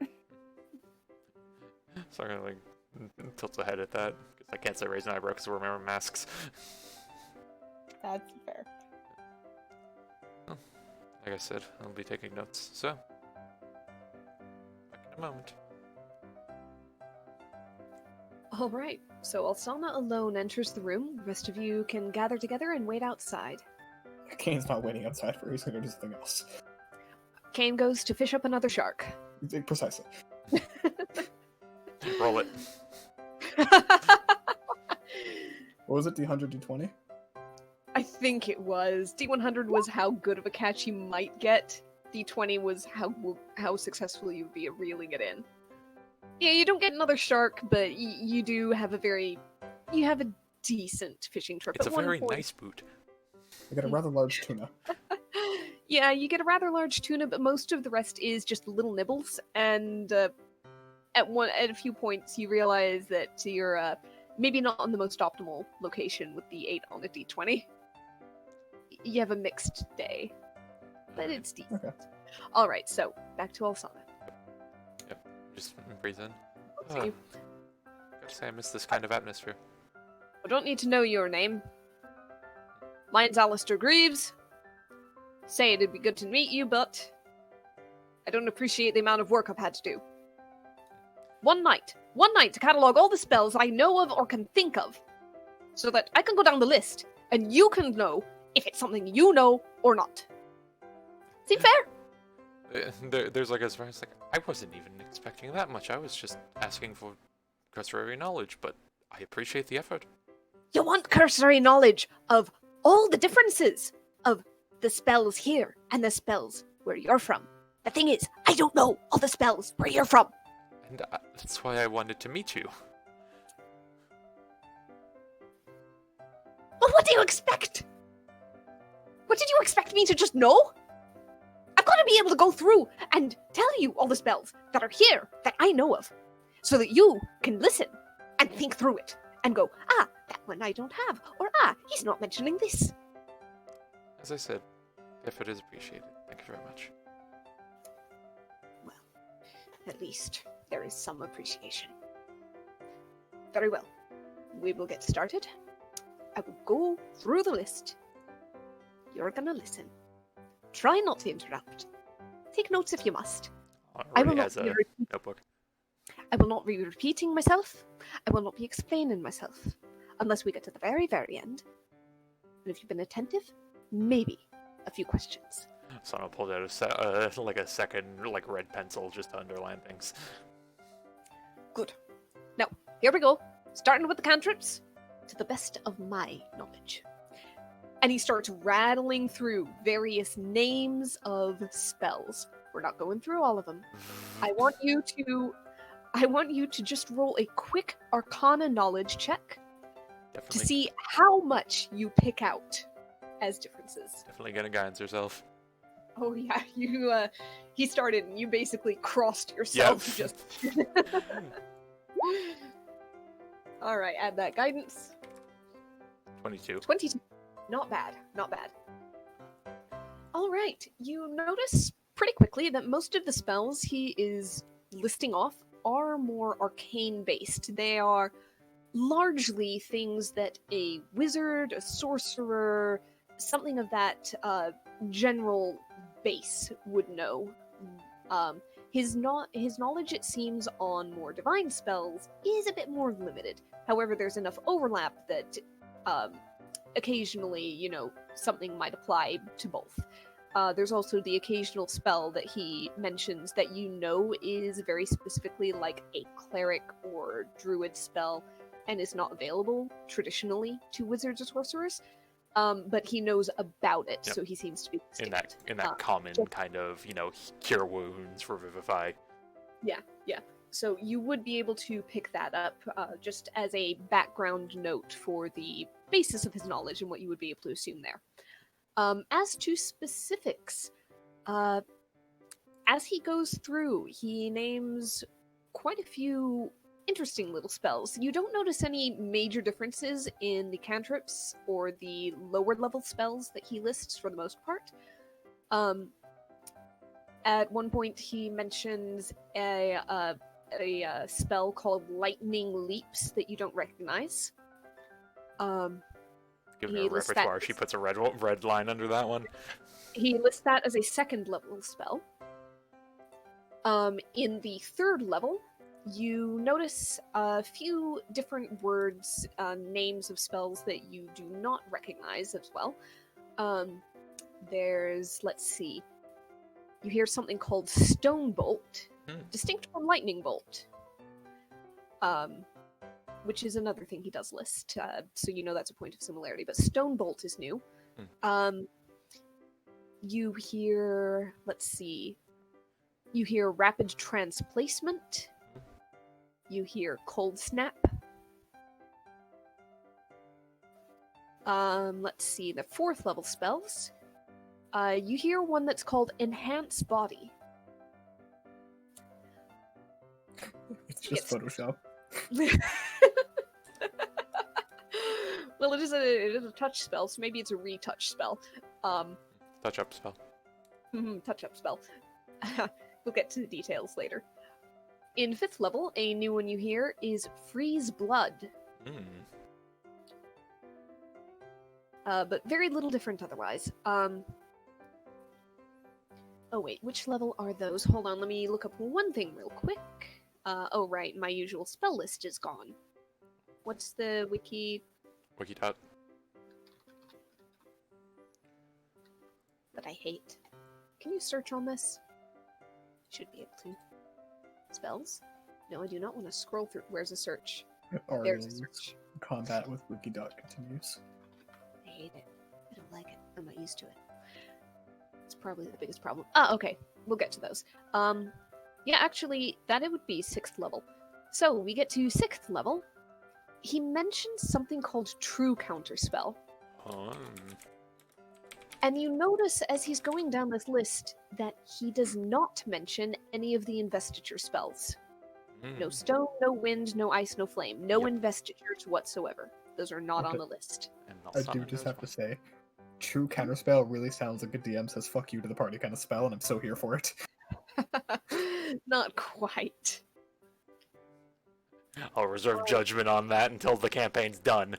So I'm gonna like tilt the head at that because I can't say raise an eyebrow because we're wearing masks. That's fair. Like I said, I'll be taking notes. So, back in a moment. All right, so Alsana alone enters the room. The rest of you can gather together and wait outside. Kane's not waiting outside for her, he's gonna do something else. Kane goes to fish up another shark. Precisely. Roll it. What was it, D100, D20? I think it was. D100 was how good of a catch you might get. D20 was how successful you would be at reeling it in. Yeah, you don't get another shark, but you do have you have a decent fishing trip. It's a at one very point. nice boot. I got a rather large tuna. Yeah, you get a rather large tuna, but most of the rest is just little nibbles. And at a few points, you realize that you're maybe not on the most optimal location with the 8 on a D20. You have a mixed day, but it's decent. Okay. All right, so back to Alsana. Just breathe in. See. Gotta say, I miss this kind of atmosphere. I don't need to know your name. Mine's Alistair Greaves. Say it'd be good to meet you, but I don't appreciate the amount of work I've had to do. One night to catalog all the spells I know of or can think of, so that I can go down the list, and you can know if it's something you know or not. Seem fair? There's like as far as like I wasn't even expecting that much. I was just asking for cursory knowledge, but I appreciate the effort. You want cursory knowledge of all the differences of the spells here and the spells where you're from. The thing is, I don't know all the spells where you're from. And that's why I wanted to meet you. Well, what do you expect? What did you expect me to just know? I've got to be able to go through and tell you all the spells that are here that I know of, so that you can listen and think through it and go, ah, that one I don't have, or ah, he's not mentioning this. As I said, the effort is appreciated. Thank you very much. At least there is some appreciation. Very well. We will get started. I will go through the list. You're gonna listen. Try not to interrupt. Take notes if you must. I will Already not has be a notebook. I will not be repeating myself. I will not be explaining myself. Unless we get to the very, very end. And if you've been attentive, maybe a few questions. Someone pulled out like a second like red pencil just to underline things. Good. Now, here we go. Starting with the cantrips, to the best of my knowledge. And he starts rattling through various names of spells. We're not going through all of them. I want you to just roll a quick Arcana knowledge check to Definitely, see how much you pick out as differences. definitely gonna guidance yourself. Oh yeah, he started and you basically crossed yourself. Yep. Just. All right, add that guidance. 22. 22. Not bad, not bad. All right, you notice pretty quickly that most of the spells he is listing off are more arcane based. They are largely things that a wizard, a sorcerer, something of that general base would know. His knowledge, it seems, on more divine spells is a bit more limited. However, there's enough overlap that occasionally, something might apply to both. There's also the occasional spell that he mentions that is very specifically like a cleric or druid spell and is not available traditionally to wizards or sorcerers. But he knows about it, Yep. so he seems to be In distinct. that common kind of, cure wounds, revivify. So you would be able to pick that up just as a background note for the basis of his knowledge and what you would be able to assume there. As to specifics, as he goes through, he names quite a few interesting little spells. You don't notice any major differences in the cantrips or the lower level spells that he lists for the most part. At one point, he mentions a spell called Lightning Leaps that you don't recognize. Given He her lists that repertoire, as- she puts a red line under that one. He lists that as a second level spell. In the third level, you notice a few different words, names of spells that you do not recognize as well. Let's see, you hear something called Stone Bolt, distinct from Lightning Bolt, which is another thing he does list, so you know that's a point of similarity, but Stone Bolt is new. You hear, let's see, you hear Rapid Transplacement. You hear Cold Snap. Let's see, the fourth level spells. You hear one that's called Enhance Body. It's just Photoshop. Well, it is a touch spell, so maybe it's a retouch spell. Touch up spell. Touch up spell. We'll get to the details later. In fifth level, a new one you hear is Freeze Blood. But very little different otherwise. Oh wait, which level are those? Hold on, let me look up one thing real quick. Oh right, my usual spell list is gone. What's the wiki? Wikidot. That I hate. Can you search on this? Should be able to. Spells? No, I do not want to scroll through. Where's the search? There's a Ariel's search. combat with Wikidot continues. I hate it. I don't like it. I'm not used to it. It's probably the biggest problem. Ah, okay. We'll get to those. Yeah, actually, that it would be 6th level. So, we get to 6th level. He mentions something called True Counterspell. And you notice as he's going down this list that he does not mention any of the investiture spells. No stone, no wind, no ice, no flame. No Yep. investitures whatsoever. Those are not on Okay. the list. And I also do not just as have to well. say, True Counterspell really sounds like a DM says fuck you to the party kind of spell, and I'm so here for it. Not quite. I'll reserve judgment on that until the campaign's done.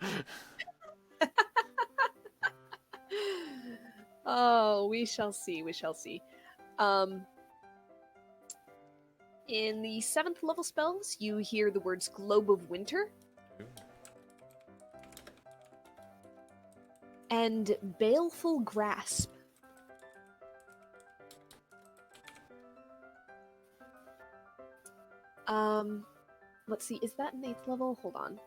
Oh, we shall see, we shall see. In the 7th level spells, you hear the words Globe of Winter and Baleful Grasp. Let's see, is that an 8th level? Hold on.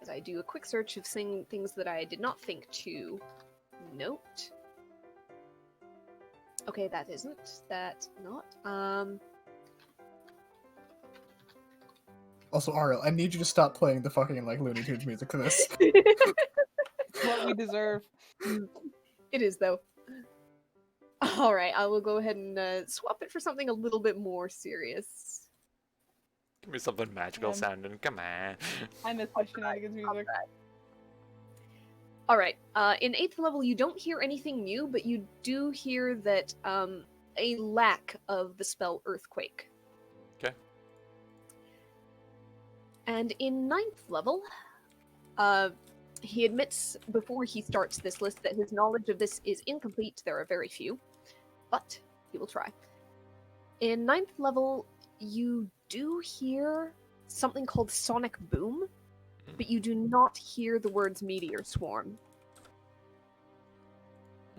As I do a quick search of things that I did not think to note. Okay, that isn't. That's not. Also, Ariel, I need you to stop playing the fucking like Looney Tunes music to this. What we deserve. It is, though. Alright, I will go ahead and swap it for something a little bit more serious. Give me something magical sounding. Come on. I miss my shenanigans music. Alright, in 8th level, you don't hear anything new, but you do hear that a lack of the spell Earthquake. Okay. And in 9th level, he admits before he starts this list that his knowledge of this is incomplete. There are very few, but he will try. In 9th level, you do hear something called Sonic Boom, but you do not hear the words Meteor Swarm.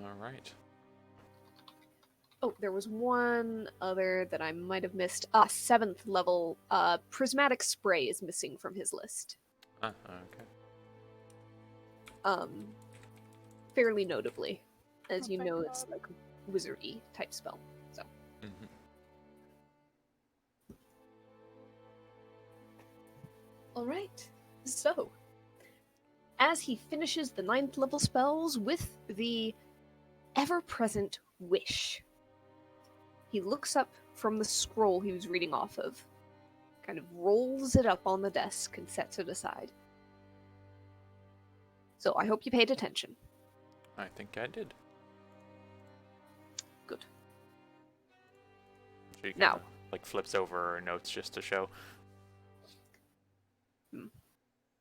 Alright. Oh, there was one other that I might have missed. 7th level, Prismatic Spray is missing from his list. Okay. Fairly notably. As Oh, you thank know, God. it's like a wizardy type spell. So, Mhm. alright. So, as he finishes the 9th level spells with the ever-present wish. He looks up from the scroll he was reading off of, kind of rolls it up on the desk and sets it aside. So I hope you paid attention. I think I did. Good. She Now- kinda, like flips over her notes just to show.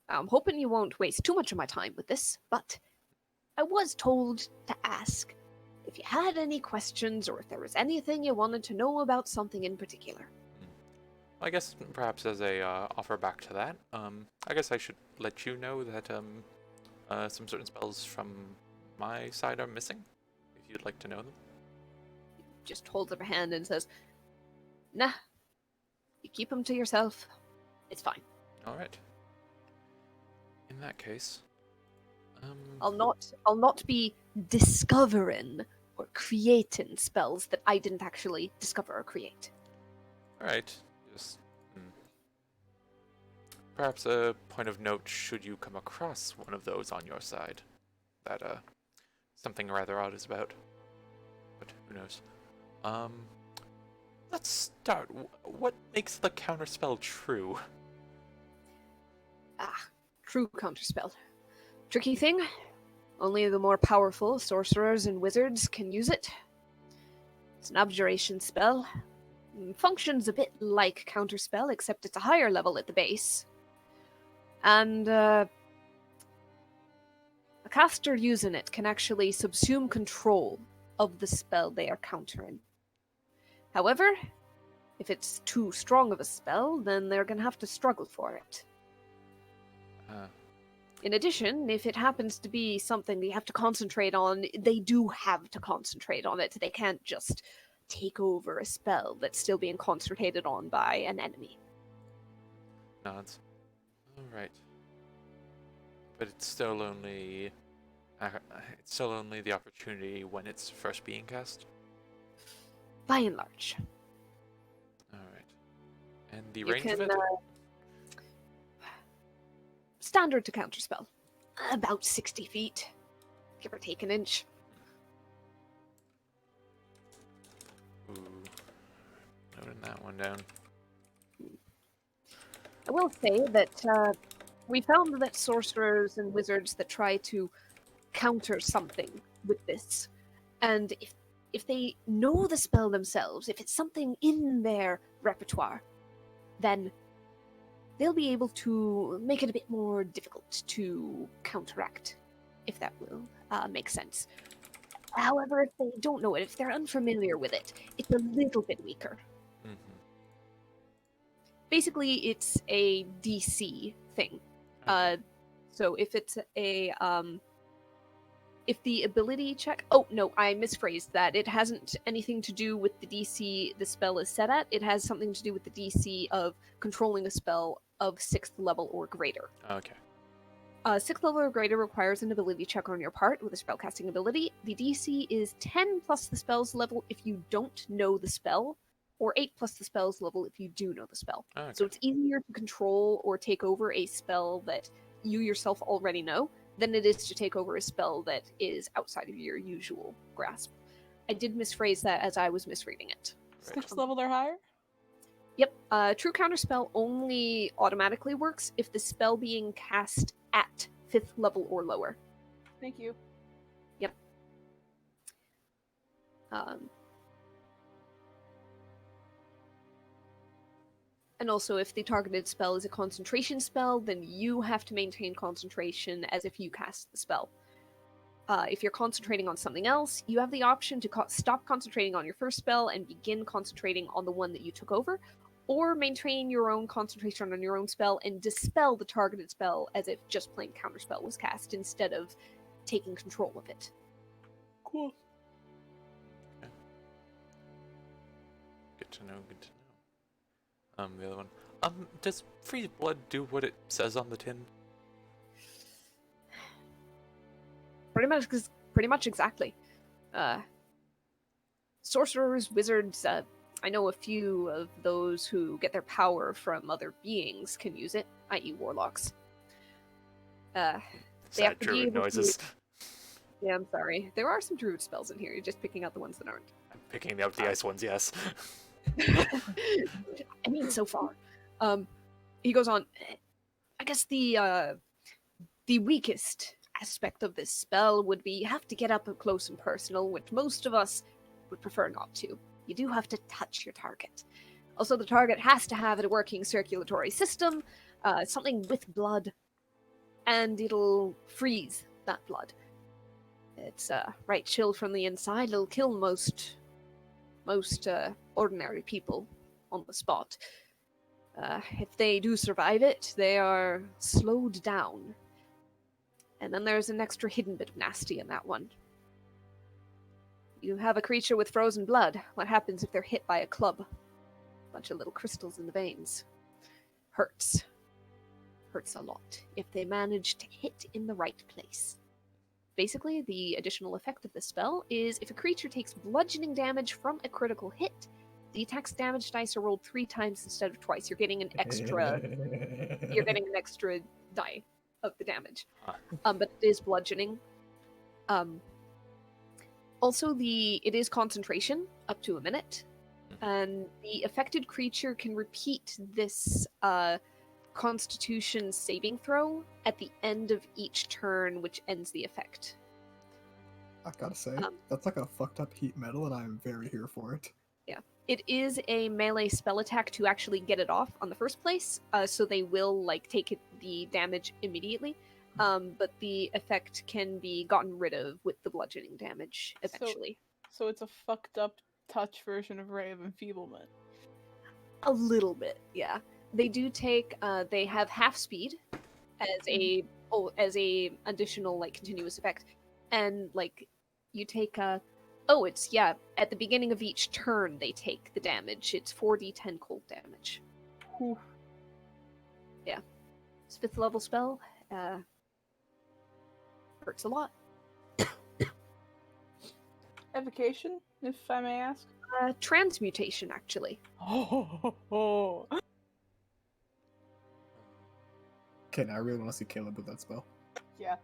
I'm hoping you won't waste too much of my time with this, but I was told to ask if you had any questions or if there was anything you wanted to know about something in particular. I guess perhaps as a offer back to that, I guess I should let you know that some certain spells from my side are missing, if you'd like to know them. Just holds up a hand and says, "Nah, you keep them to yourself. It's fine. All right. In that case, I'll not be discovering or creating spells that I didn't actually discover or create." all right. Just perhaps a point of note: should you come across one of those on your side, that something rather odd is about. But who knows? Let's start. What makes the counterspell true? True counterspell. Tricky thing. Only the more powerful sorcerers and wizards can use it. It's an abjuration spell. Functions a bit like counterspell, except it's a higher level at the base. And a caster using it can actually subsume control of the spell they are countering. However, if it's too strong of a spell, then they're going to have to struggle for it. In addition, if it happens to be something they have to concentrate on, they do have to concentrate on it. They can't just take over a spell that's still being concentrated on by an enemy. Nods. All right. But it's still only the opportunity when it's first being cast. By and large. All right. And the You range of can, it? Standard to counterspell. About 60 feet. Give or take an inch. Ooh. Noting that one down. I will say that we found that sorcerers and wizards that try to counter something with this, and if they know the spell themselves, if it's something in their repertoire, then they'll be able to make it a bit more difficult to counteract, if that will make sense. However, if they don't know it, if they're unfamiliar with it, it's a little bit weaker. Mm-hmm. Basically, it's a DC thing. So if it's a if the ability check, oh no, I misphrased that. It hasn't anything to do with the DC the spell is set at. It has something to do with the DC of controlling a spell of 6th level or greater. Okay. 6th level or greater requires an ability check on your part with a spellcasting ability. The DC is 10 plus the spell's level if you don't know the spell, or 8 plus the spell's level if you do know the spell. Okay. So it's easier to control or take over a spell that you yourself already know than it is to take over a spell that is outside of your usual grasp. I did misphrase that as I was misreading it. Right. 6th level or higher? Yep, True Counterspell only automatically works if the spell being cast at 5th level or lower. Thank you. And also, if the targeted spell is a concentration spell, then you have to maintain concentration as if you cast the spell. If you're concentrating on something else, you have the option to stop concentrating on your first spell and begin concentrating on the one that you took over, or maintain your own concentration on your own spell and dispel the targeted spell as if just plain counterspell was cast instead of taking control of it. Cool. Good to know. Good to know. The other one. Does freeze blood do what it says on the tin? Pretty much exactly. Sorcerers, wizards, I know a few of those who get their power from other beings can use it, i.e. warlocks. They have Sad to be druid able to- noises. Yeah, I'm sorry. There are some druid spells in here. You're just picking out the ones that aren't. I'm picking up the ice ones, yes. I mean, so far. He goes on. I guess the weakest aspect of this spell would be you have to get up close and personal, which most of us would prefer not to. You do have to touch your target. Also, the target has to have a working circulatory system, something with blood, and it'll freeze that blood. It's right chill from the inside. It'll kill most ordinary people on the spot. If they do survive it, they are slowed down. And then there's an extra hidden bit of nasty in that one. You have a creature with frozen blood. What happens if they're hit by a club? Bunch of little crystals in the veins. Hurts. Hurts a lot if they manage to hit in the right place. Basically, the additional effect of the spell is if a creature takes bludgeoning damage from a critical hit, the attack's damage dice are rolled 3 times instead of twice. You're getting an extra die of the damage. But it is bludgeoning. Also, it is concentration up to a minute, and the affected creature can repeat this Constitution saving throw at the end of each turn, which ends the effect. I gotta say, that's like a fucked up heat metal, and I'm very here for it. It is a melee spell attack to actually get it off on the first place, so they will take the damage immediately. But the effect can be gotten rid of with the bludgeoning damage eventually. So it's a fucked up touch version of Ray of Enfeeblement. A little bit, yeah. They do take. They have half speed as a additional continuous effect, and you take at the beginning of each turn they take the damage. It's 4d10 cold damage. Oof. Yeah, it's 5th level spell. Hurts a lot. Evocation, if I may ask. Transmutation, actually. Oh. Okay, now I really want to see Caleb with that spell. Yeah.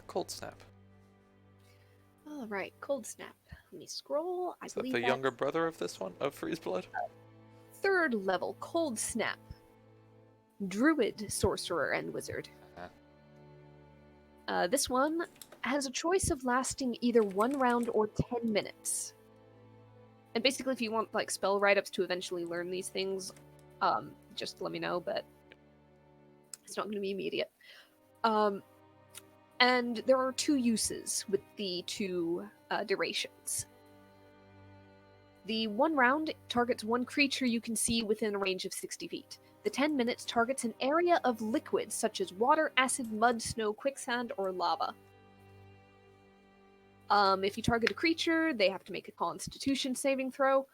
Cold Snap. All right, cold snap. Let me scroll. I Is that believe the that's younger brother of this one, of Freeze Blood? 3rd level cold snap. Druid, sorcerer, and wizard. This one has a choice of lasting either 1 round or 10 minutes. And basically, if you want spell write-ups to eventually learn these things, just let me know. But it's not going to be immediate. And there are 2 uses with the 2 durations. The 1 round targets 1 creature you can see within a range of 60 feet. The 10 minutes targets an area of liquids such as water, acid, mud, snow, quicksand, or lava. If you target a creature, they have to make a Constitution saving throw.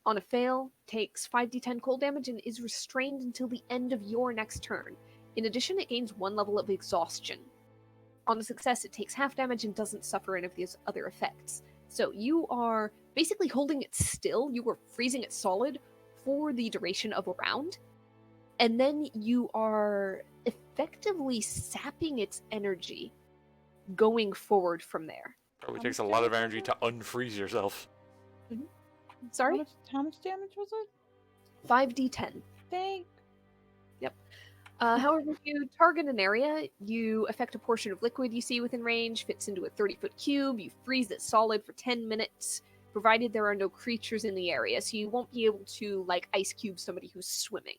On a fail, takes 5d10 cold damage and is restrained until the end of your next turn. In addition, it gains 1 level of exhaustion. On a success, it takes half damage and doesn't suffer any of these other effects. So you are basically holding it still, you are freezing it solid for the duration of a round, and then you are effectively sapping its energy going forward from there. Probably takes a lot of energy to unfreeze yourself. Sorry? How much damage was it? 5d10. Thank. However, if you target an area, you affect a portion of liquid you see within range, fits into a 30-foot cube, you freeze it solid for 10 minutes, provided there are no creatures in the area, so you won't be able to, ice cube somebody who's swimming.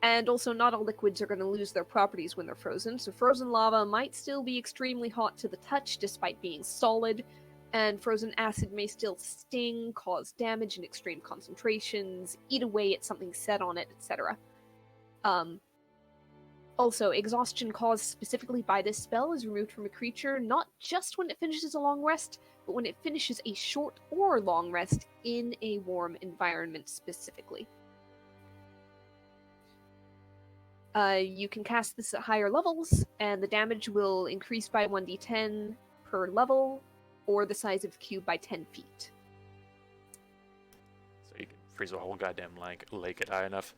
And also, not all liquids are going to lose their properties when they're frozen, so frozen lava might still be extremely hot to the touch despite being solid, and frozen acid may still sting, cause damage in extreme concentrations, eat away at something set on it, etc. Also, exhaustion caused specifically by this spell is removed from a creature not just when it finishes a long rest, but when it finishes a short or long rest in a warm environment specifically. You can cast this at higher levels, and the damage will increase by 1d10 per level, or the size of the cube by 10 feet. So you can freeze a whole goddamn lake at high enough.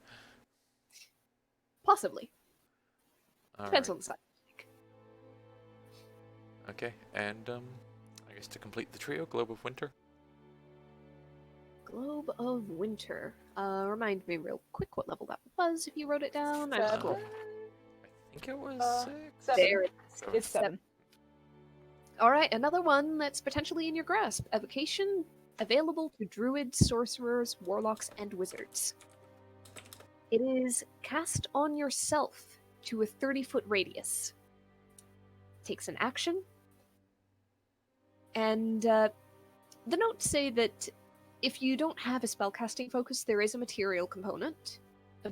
Possibly. Depends Alright. on the side. Okay, and I guess to complete the trio, Globe of Winter. Globe of Winter. Remind me real quick what level that was if you wrote it down. I Seven? I think it was Uh, 6. seven. There it is. It's 7. Alright, another one that's potentially in your grasp. Evocation available to druids, sorcerers, warlocks, and wizards. It is cast on yourself to a 30-foot radius. Takes an action. And the notes say that if you don't have a spellcasting focus, there is a material component,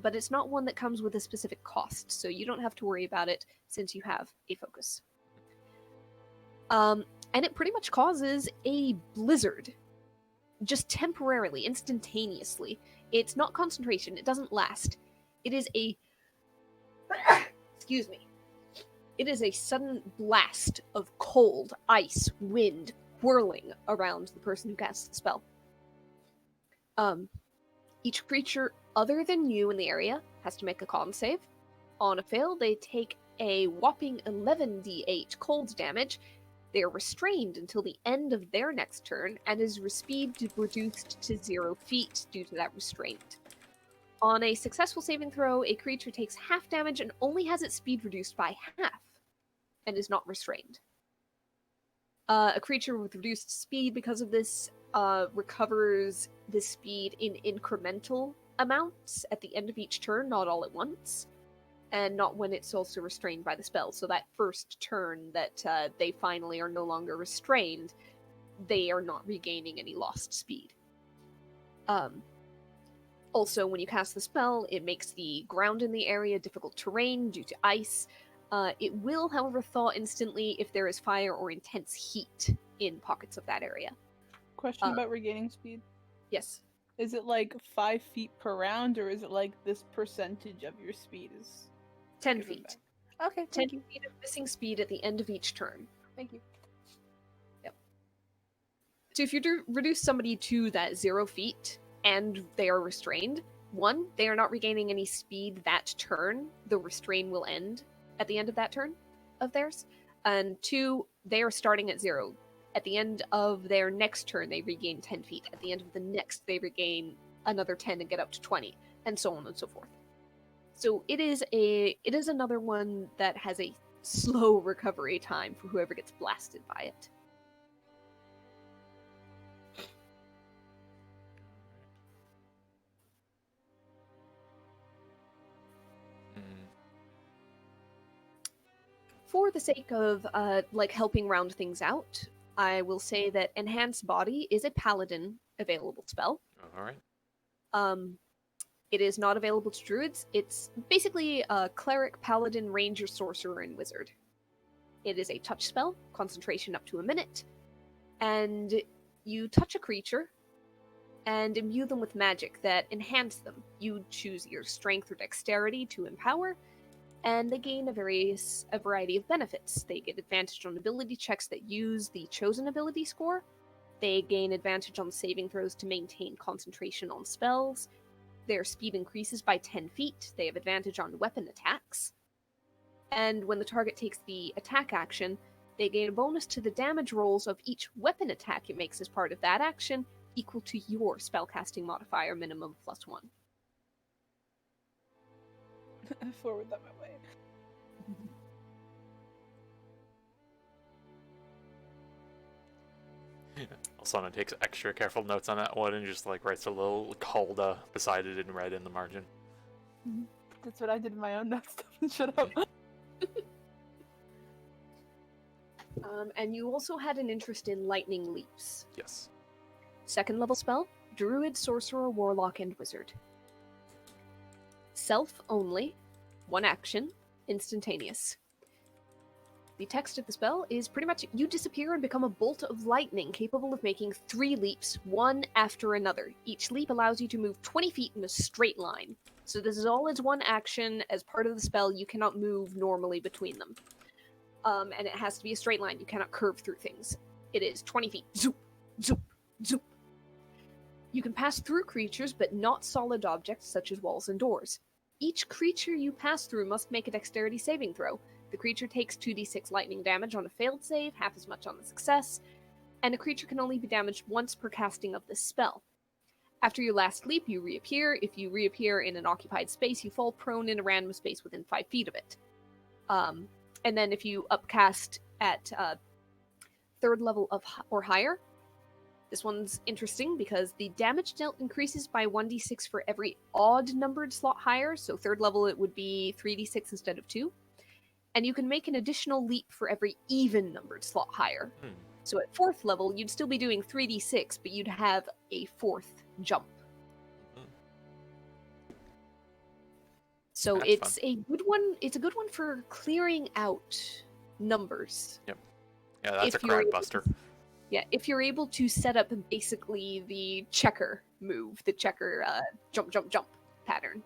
but it's not one that comes with a specific cost, so you don't have to worry about it since you have a focus. And it pretty much causes a blizzard. Just temporarily, instantaneously. It's not concentration, it doesn't last. It is a... Excuse me. It is a sudden blast of cold, ice, wind, whirling around the person who casts the spell. Each creature other than you in the area has to make a con save. On a fail, they take a whopping 11d8 cold damage. They are restrained until the end of their next turn, and is speed reduced to 0 feet due to that restraint. On a successful saving throw, a creature takes half damage and only has its speed reduced by half, and is not restrained. A creature with reduced speed because of this recovers the speed in incremental amounts at the end of each turn, not all at once, and not when it's also restrained by the spell. So that first turn that they finally are no longer restrained, they are not regaining any lost speed. Also, when you cast the spell, it makes the ground in the area difficult terrain due to ice. It will, however, thaw instantly if there is fire or intense heat in pockets of that area. Question about regaining speed. Yes. Is it like 5 feet per round, or is it like this percentage of your speed is 10 given feet. back? Okay, 10 feet of missing speed at the end of each turn. Thank you. So if you reduce somebody to that 0 feet and they are restrained, 1, they are not regaining any speed that turn. The restrain will end at the end of that turn of theirs. And 2, they are starting at 0. At the end of their next turn, they regain 10 feet. At the end of the next, they regain another 10 and get up to 20, and so on and so forth. So it is another one that has a slow recovery time for whoever gets blasted by it. For the sake of helping round things out, I will say that Enhanced Body is a paladin available spell. Alright. It is not available to druids. It's basically a cleric, paladin, ranger, sorcerer, and wizard. It is a touch spell, concentration up to a minute, and you touch a creature and imbue them with magic that enhance them. You choose your strength or dexterity to empower, and they gain a variety of benefits. They get advantage on ability checks that use the chosen ability score. They gain advantage on saving throws to maintain concentration on spells. Their speed increases by 10 feet. They have advantage on weapon attacks. And when the target takes the attack action, they gain a bonus to the damage rolls of each weapon attack it makes as part of that action, equal to your spellcasting modifier minimum +1. Forward that my way. Alsana takes extra careful notes on that one and just writes a little Calda beside it in red in the margin. That's what I did in my own notes. Shut up. And you also had an interest in lightning leaps. Yes. 2nd level spell, druid, sorcerer, warlock, and wizard. Self only, 1 action, instantaneous. The text of the spell is pretty much you disappear and become a bolt of lightning capable of making 3 leaps, one after another. Each leap allows you to move 20 feet in a straight line. So this is all as 1 action. As part of the spell, you cannot move normally between them. And it has to be a straight line. You cannot curve through things. It is 20 feet. Zoop, zoop, zoop. You can pass through creatures, but not solid objects such as walls and doors. Each creature you pass through must make a dexterity saving throw. The creature takes 2d6 lightning damage on a failed save, half as much on a success, and the creature can only be damaged once per casting of this spell. After your last leap, you reappear. If you reappear in an occupied space, you fall prone in a random space within 5 feet of it. And then if you upcast at 3rd level or higher, this one's interesting because the damage dealt increases by 1d6 for every odd numbered slot higher, so 3rd level it would be 3d6 instead of 2. And you can make an additional leap for every even numbered slot higher. So at 4th level, you'd still be doing 3d6, but you'd have a 4th jump. So That's it's a good one. It's a good one for clearing out numbers. Yeah, that's a If you're crowd able buster. Yeah, if you're able to set up basically the checker move, the checker jump, jump, jump pattern.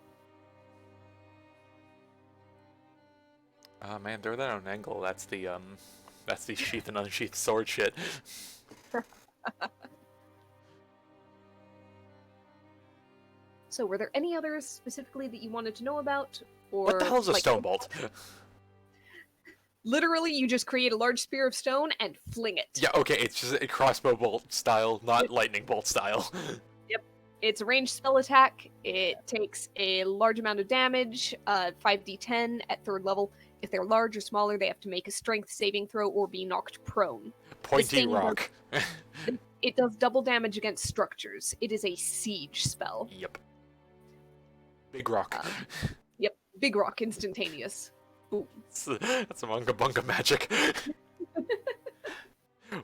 Man, throw that on an angle. That's the sheath and unsheath sword shit. So, were there any others specifically that you wanted to know about? Or What the hell's a like, stone bolt? Literally, you just create a large spear of stone and fling it. Yeah, okay, it's just a crossbow bolt style, not lightning bolt style. It's a ranged spell attack. It takes a large amount of damage, 5d10 at 3rd level. If they're large or smaller, they have to make a strength saving throw or be knocked prone. Pointy thing does- rock. It does double damage against structures. It is a siege spell. Yep. Big rock. Yep, big rock instantaneous. Boom. That's some unga bunga magic.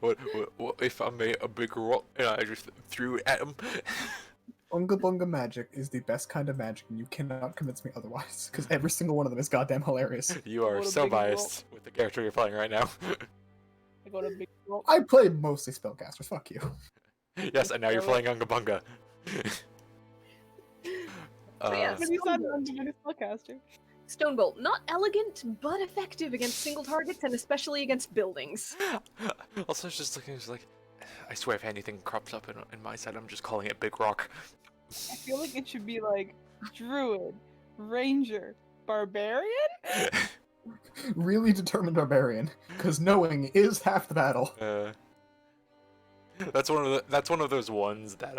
what if I made a big rock and I just threw it at him? Unga Bunga magic is the best kind of magic, and you cannot convince me otherwise, because every single one of them is goddamn hilarious. You are What a so big rock. biased with the character you're playing right now. I got a big rock. I play mostly spellcasters, fuck you. Yes, and now you're playing unga bunga. yeah, But he's not an individual spellcaster. Stonebolt, not elegant, but effective against single targets and especially against buildings. Also, it's just looking, it's like, I swear if anything crops up in my side, I'm just calling it Big Rock. I feel like it should be like druid, ranger, barbarian. Really determined barbarian, because knowing is half the battle. That's one of those ones that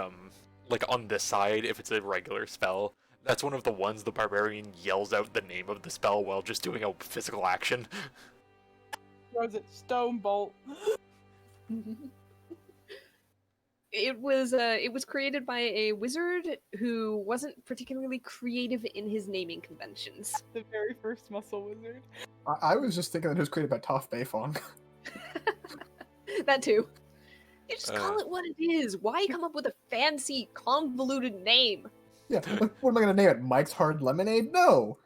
like on this side, if it's a regular spell, that's one of the ones the barbarian yells out the name of the spell while just doing a physical action. Throws it stone bolt. It was created by a wizard who wasn't particularly creative in his naming conventions. The very first muscle wizard. I was just thinking that it was created by Toph Beifong. That too. You just call Uh. it what it is. Why come up with a fancy, convoluted name? Yeah, like, what am I gonna name it? Mike's Hard Lemonade? No!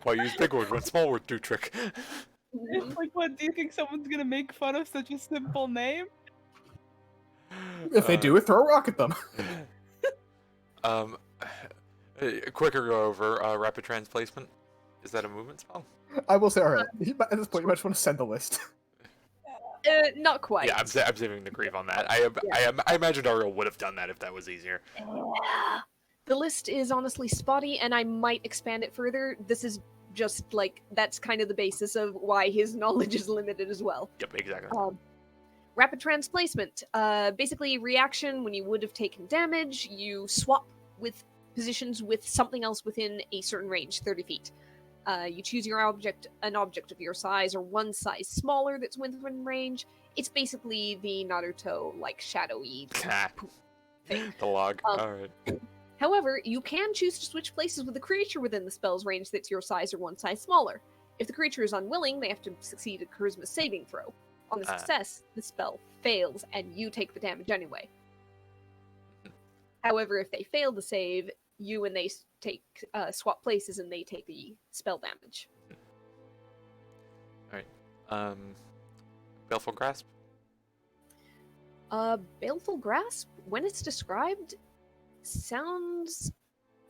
Why use big word when small word do trick? It's like, what? Do you think someone's gonna make fun of such a simple name? If they do, throw a rock at them. A quicker go over rapid transplacement. Is that a movement spell? I will say, alright, at this point, you might just want to send a list. Not quite. Yeah, I'm saving the grieve on that. I imagined Ariel would have done that if that was easier. The list is honestly spotty, and I might expand it further. This is just like that's kind of the basis of why his knowledge is limited as well. Yep, exactly. Rapid transplacement. Basically, reaction when you would have taken damage, you swap with positions with something else within a certain range, 30 feet. You choose an object of your size or one size smaller that's within range. It's basically the Naruto like shadowy thing. The log. Alright. However, you can choose to switch places with a creature within the spell's range that's your size or one size smaller. If the creature is unwilling, they have to succeed a charisma saving throw. On the success, the spell fails and you take the damage anyway. However, if they fail to save, you and they take swap places and they take the spell damage. Baleful Grasp? Baleful Grasp, when it's described, sounds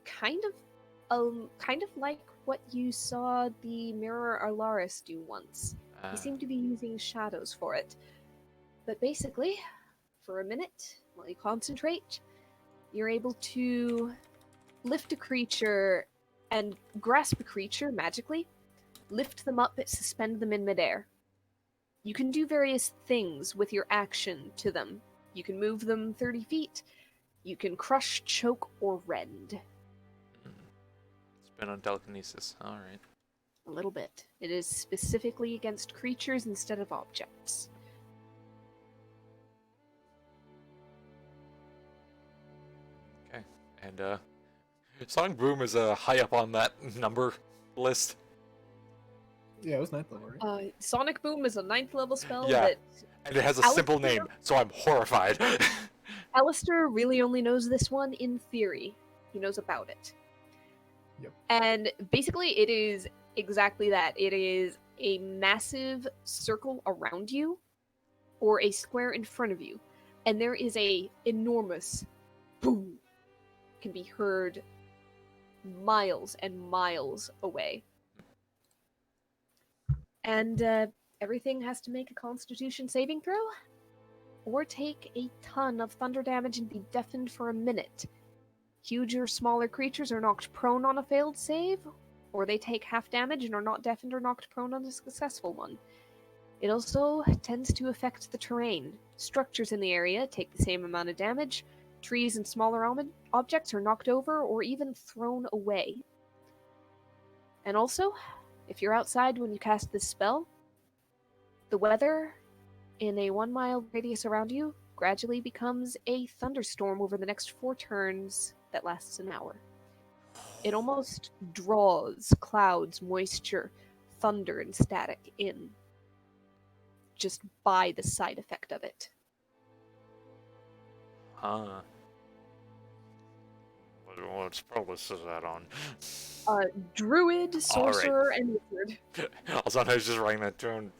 kind of like what you saw the Mirror Alaris do once. He seemed to be using shadows for it. But basically, for a minute, while you concentrate, you're able to lift a creature and grasp a creature magically, lift them up, suspend them in midair. You can do various things with your action to them. You can move them 30 feet. You can crush, choke, or rend. Spin on telekinesis. Alright. A little bit. It is specifically against creatures instead of objects. And, Sonic Boom is high up on that number list. Yeah, it was 9th level, right? Sonic Boom is a 9th level spell Yeah. that And it has a simple name, so I'm horrified. Alistair really only knows this one in theory. He knows about it. Yep. And basically, it is exactly that. It is a massive circle around you, or a square in front of you, and there is a enormous boom. Can be heard miles and miles away. And everything has to make a Constitution saving throw, or take a ton of thunder damage and be deafened for a minute. Huge or smaller creatures are knocked prone on a failed save, or they take half damage and are not deafened or knocked prone on a successful one. It also tends to affect the terrain. Structures in the area take the same amount of damage. Trees and smaller objects are knocked over or even thrown away. And also, if you're outside when you cast this spell, the weather in a 1 mile radius around you gradually becomes a thunderstorm over the next 4 turns that lasts an hour. It almost draws clouds, moisture, thunder, and static in just by the side effect of it. What spell list is that on? Druid, sorcerer, and wizard. Also, I was just writing that down.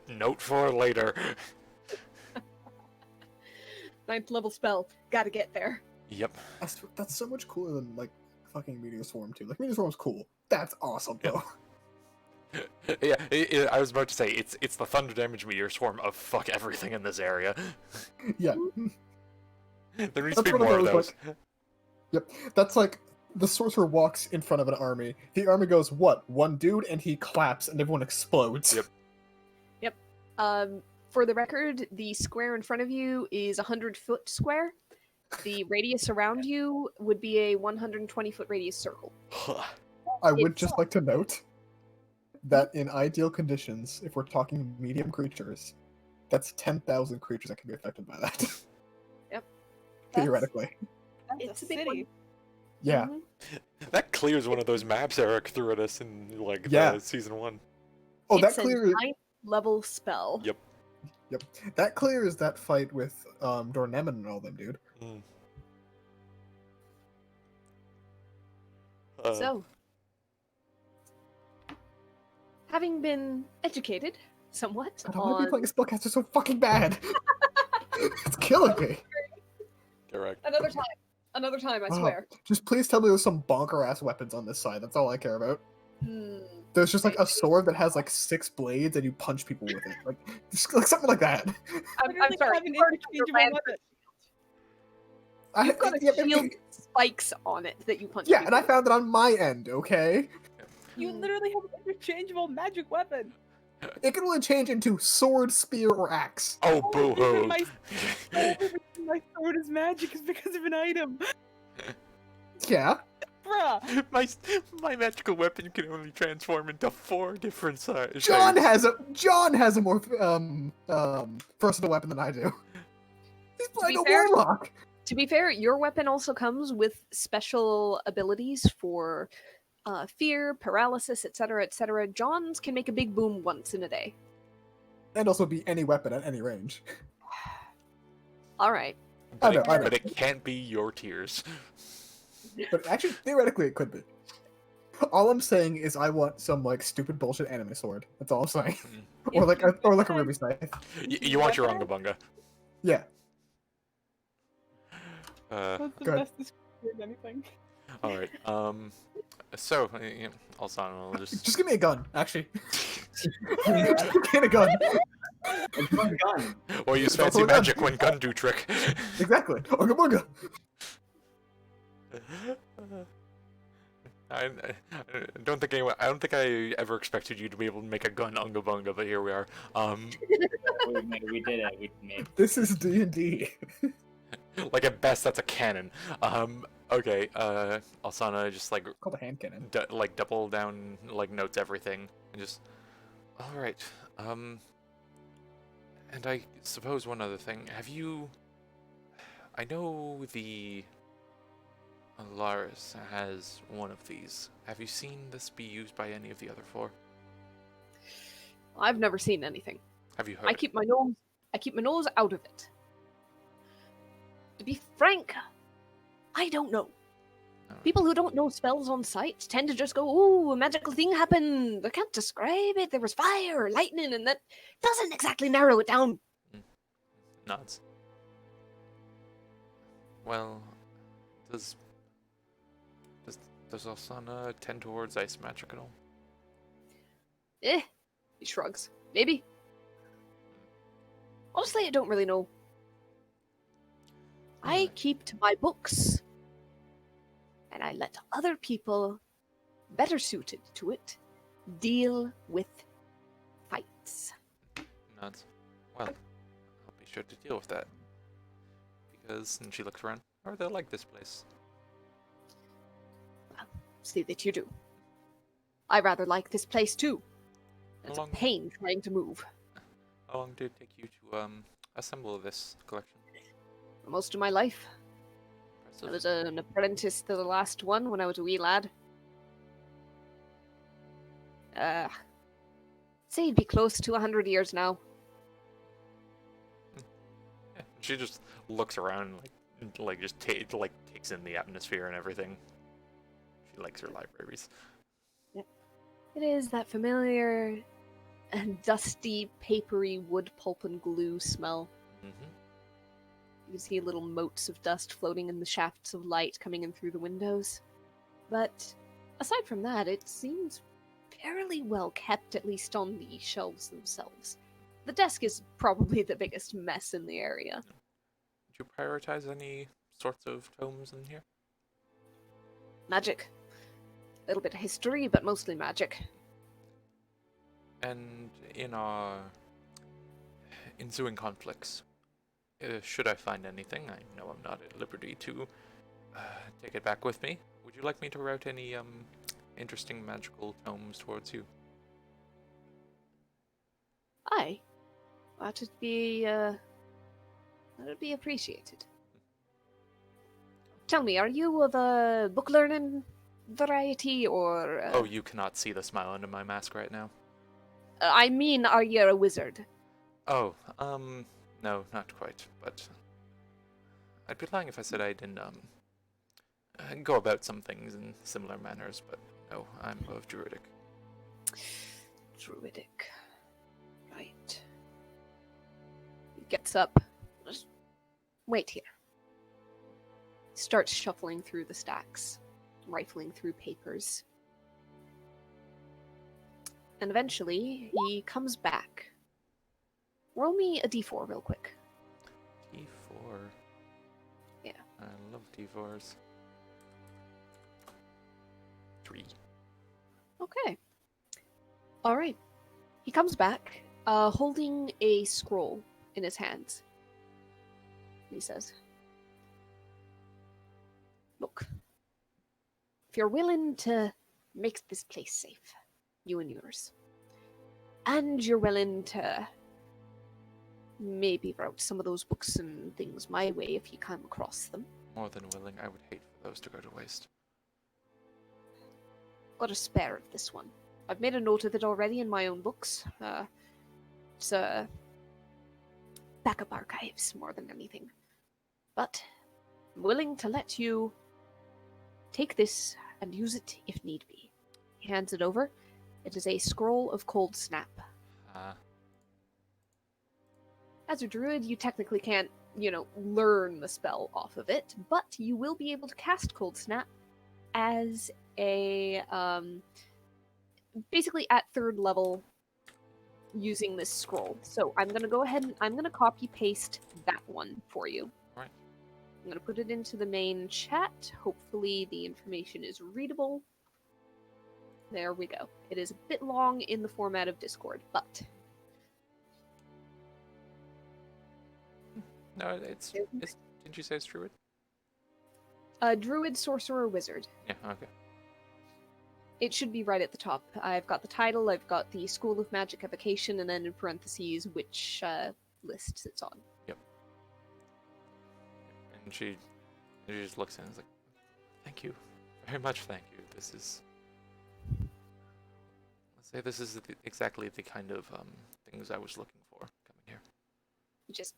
Note for later. 9th level spell. Gotta get there. Yep. That's so much cooler than, like, fucking Meteor Swarm, too. Like, Meteor Swarm's cool. That's awesome, though. Yeah, I was about to say, it's the thunder damage meteor swarm of fuck everything in this area. Yeah. There needs to That's be one of more of those, those. like- Yep. That's like, the sorcerer walks in front of an army. The army goes, what? One dude? And he claps, and everyone explodes. Yep. For the record, the square in front of you is 100-foot square. The radius around you would be a 120-foot radius circle. I would It's- just like to note that in ideal conditions, if we're talking medium creatures, that's 10,000 creatures that can be affected by that. Yep. Theoretically. That's It's a a big city. Yeah. Mhm. That clears one of those maps Eric threw at us in like Yeah. season 1. Oh, that It's a clears. 9th level spell. Yep. Yep. That clears that fight with Dorneman and all them, dude. So, having been educated somewhat God, I want to be on playing Spellcaster so fucking bad. It's killing me. correct. another time, I Oh, swear. Just please tell me there's some bonker ass weapons on this side. That's all I care about. Hmm. There's just like a sword that has like 6 blades and you punch people with it. Like, just, like something like that. I'm Literally sorry. have an you've already got your interchangeable land- I, You've got a yeah, shield with spikes on it that you punch. yeah, and I people found it on my end, okay? You with. literally have an interchangeable magic weapon. It can only change into sword, spear, or axe. Oh, boo hoo. My- The only reason my sword is magic is because of an item. Yeah. Bruh. my magical weapon can only transform into 4 different sizes. John has a more versatile weapon than I do. He's playing be a fair- warlock. To be fair, your weapon also comes with special abilities for fear, paralysis, etc., etc. John's can make a big boom once in a day. And also be any weapon at any range. All right. But, I know. but it can't be your tears. But actually, theoretically, it could be. All I'm saying is I want some like stupid bullshit anime sword. That's all I'm saying. or like a ruby scythe. You want your Unga Bunga. Yeah. That's the Good. best description of anything. Alright, so, yeah, also, I'll Just give me a gun, actually. Just give me a gun. One gun. Or use That's fancy all I got. magic when gun do trick. Exactly. Ooga booga. I don't think anyone. I don't think I ever expected you to be able to make a gun unga bunga, but here we are. We did it. We made. This is D&D. Like at best, that's a cannon. Okay. Alsana just like Called a hand cannon. like double down, like notes everything, and just. All right. And I suppose one other thing. Have you? I know the. Laris has one of these. Have you seen this be used by any of the other four? I've never seen anything. Have you heard? I keep my nose out of it. To be frank, I don't know. Alright. People who don't know spells on sight tend to just go, "Ooh, a magical thing happened. I can't describe it. There was fire or lightning," and that doesn't exactly narrow it down. Nods. Well, does Alsana tend towards ice magic at all? He shrugs. Maybe. Honestly, I don't really know. I Alright. keep to my books, and I let other people, better suited to it, deal with fights. Nods. Well, I'll be sure to deal with that. Because, and she looks around. Are they like this place? See that you do. I rather like this place too. It's a Along- pain trying to move. How long did it take you to assemble this collection? Most of my life. I Impressive. was an apprentice to the last one when I was a wee lad. Say it'd be close to 100 years now. Yeah, she just looks around, like just takes in the atmosphere and everything. She likes her libraries. It is that familiar, dusty, papery wood pulp and glue smell. Mm-hmm. You can see little motes of dust floating in the shafts of light coming in through the windows. But aside from that, it seems fairly well kept, at least on the shelves themselves. The desk is probably the biggest mess in the area. Did you prioritize any sorts of tomes in here? Magic. A little bit of history, but mostly magic. And in our ensuing conflicts, should I find anything, I know I'm not at liberty to take it back with me. Would you like me to route any interesting magical tomes towards you? Aye. That'd be appreciated. Tell me, are you of a book learning variety, or Oh, you cannot see the smile under my mask right now. I mean, are you a wizard? Oh, no, not quite, but I'd be lying if I said I didn't, go about some things in similar manners, but no, I'm of Druidic. Druidic. Right. He gets up. Just wait here. Starts shuffling through the stacks, rifling through papers. And eventually, he comes back. Roll me a d4 real quick. D4. Yeah. I love D4s. 3. Okay. Alright. He comes back, holding a scroll in his hands. He says, "Look, if you're willing to make this place safe, you and yours, and you're willing to maybe route some of those books and things my way if you come across them, More than willing, I would hate for those to go to waste. got a spare of this one. I've made a note of it already in my own books. It's backup archives more than anything. But I'm willing to let you take this and use it if need be." He hands it over. It is a scroll of Cold Snap. As a druid, you technically can't, learn the spell off of it, but you will be able to cast Cold Snap as a, basically at 3rd level using this scroll. So I'm going to go ahead and I'm going to copy paste that one for you. Right. I'm going to put it into the main chat. Hopefully the information is readable. There we go. It is a bit long in the format of Discord, but No, it's didn't you say it's Druid? Druid, Sorcerer, Wizard. Yeah, okay. It should be right at the top. I've got the title, I've got the School of Magic Evocation, and then in parentheses which list it's on. And she just looks at it and is like, thank you. Very much thank you. This is... Let's say this is exactly the kind of things I was looking for coming here. He just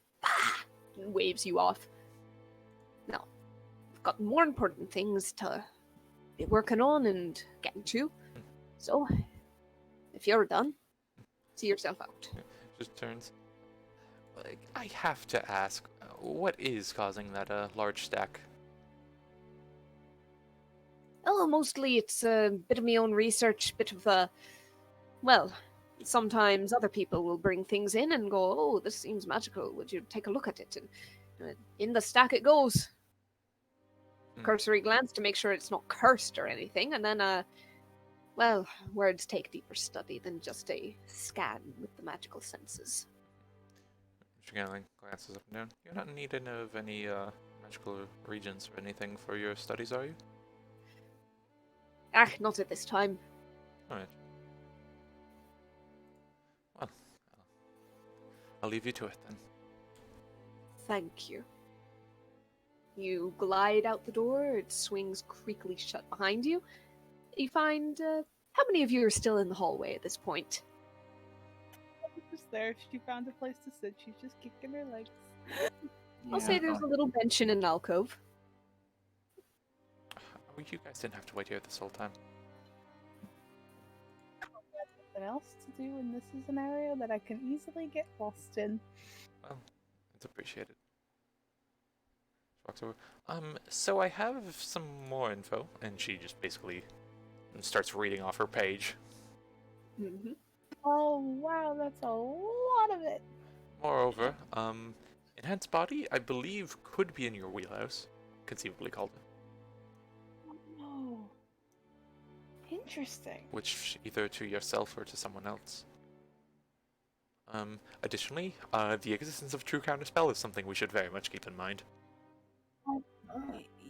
waves you off. Now, I've got more important things to be working on and getting to. So, if you're done, see yourself out. Just turns. Like, I have to ask, what is causing that large stack? Oh, mostly it's a bit of my own research, bit of well, sometimes other people will bring things in and go, oh, this seems magical, would you take a look at it? And in the stack it goes. Cursory glance to make sure it's not cursed or anything, and then, well, words take deeper study than just a scan with the magical senses. She kind of like glances up and down. You're not in need of any magical regions or anything for your studies, are you? Ah, not at this time. Alright. Well, I'll leave you to it then. Thank you. You glide out the door, it swings creakily shut behind you. You find, how many of you are still in the hallway at this point? Just there. She found a place to sit. She's just kicking her legs. I'll say there's a little bench in an alcove. Oh, you guys didn't have to wait here this whole time. Something else to do, and this is an area that I can easily get lost in. Well, it's appreciated. She walks over. So I have some more info, and she just basically starts reading off her page. Mm-hmm. Oh wow, that's a lot of it. Moreover, enhanced body, I believe, could be in your wheelhouse, conceivably called. Oh, interesting. Which either to yourself or to someone else. Additionally, the existence of true counterspell is something we should very much keep in mind.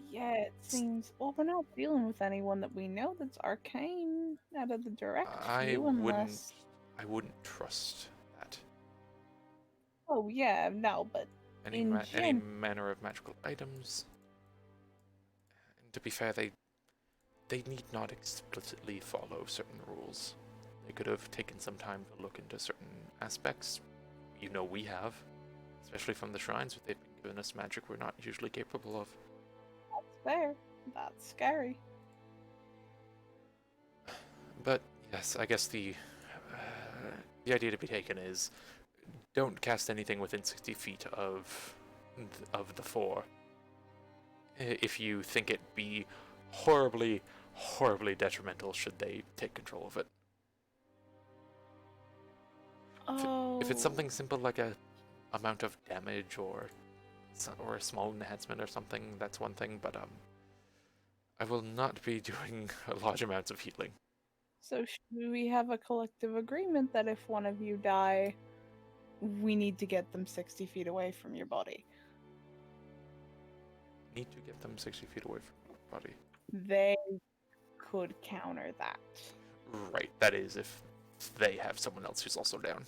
Yeah, it seems. Well, we're not dealing with anyone that we know that's arcane out of the direct view, unless. I wouldn't trust that. Oh yeah, no, but Any manner of magical items. And to be fair, they need not explicitly follow certain rules. They could have taken some time to look into certain aspects. You know we have, especially from the shrines. They've been giving us magic we're not usually capable of. that's fair. That's scary. But yes, I guess the idea to be taken is don't cast anything within 60 feet of the four. If you think it be horribly, horribly detrimental, should they take control of it. If it's something simple like a amount of damage or a small enhancement or something, that's one thing. But I will not be doing large amounts of healing. So should we have a collective agreement that if one of you die, we need to get them 60 feet away from your body? Need to get them 60 feet away from your body. They could counter that. Right, that is if they have someone else who's also down.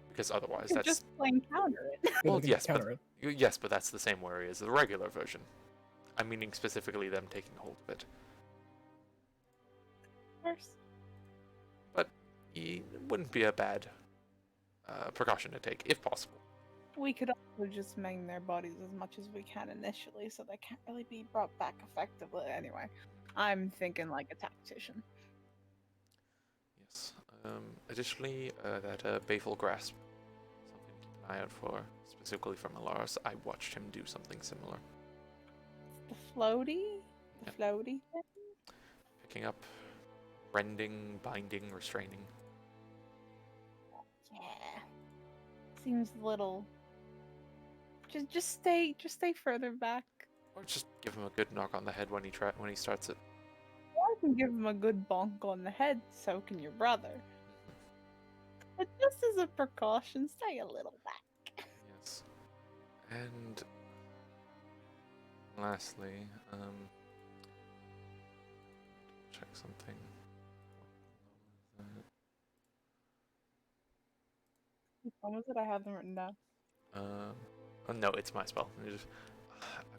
Because otherwise that's... Just plain counter it. Well, They yes, counter it. yes, but that's the same worry as the regular version. I'm meaning specifically them taking hold of it. But it wouldn't be a bad precaution to take, if possible. We could also just maim their bodies as much as we can initially, so they can't really be brought back effectively anyway. I'm thinking like a tactician. Yes. Additionally, that Baleful Grasp, something to keep an eye out for, specifically from Alaris. I watched him do something similar. The floaty? The Yeah. floaty thing? Picking up, rending, binding, restraining. Yeah. Seems a little. Just stay further back. Or just give him a good knock on the head when he starts it. Or can give him a good bonk on the head, so can your brother. But just as a precaution, stay a little back. Yes. And lastly, check something. When was it? I have them written down. Oh, no, it's my spell. I'm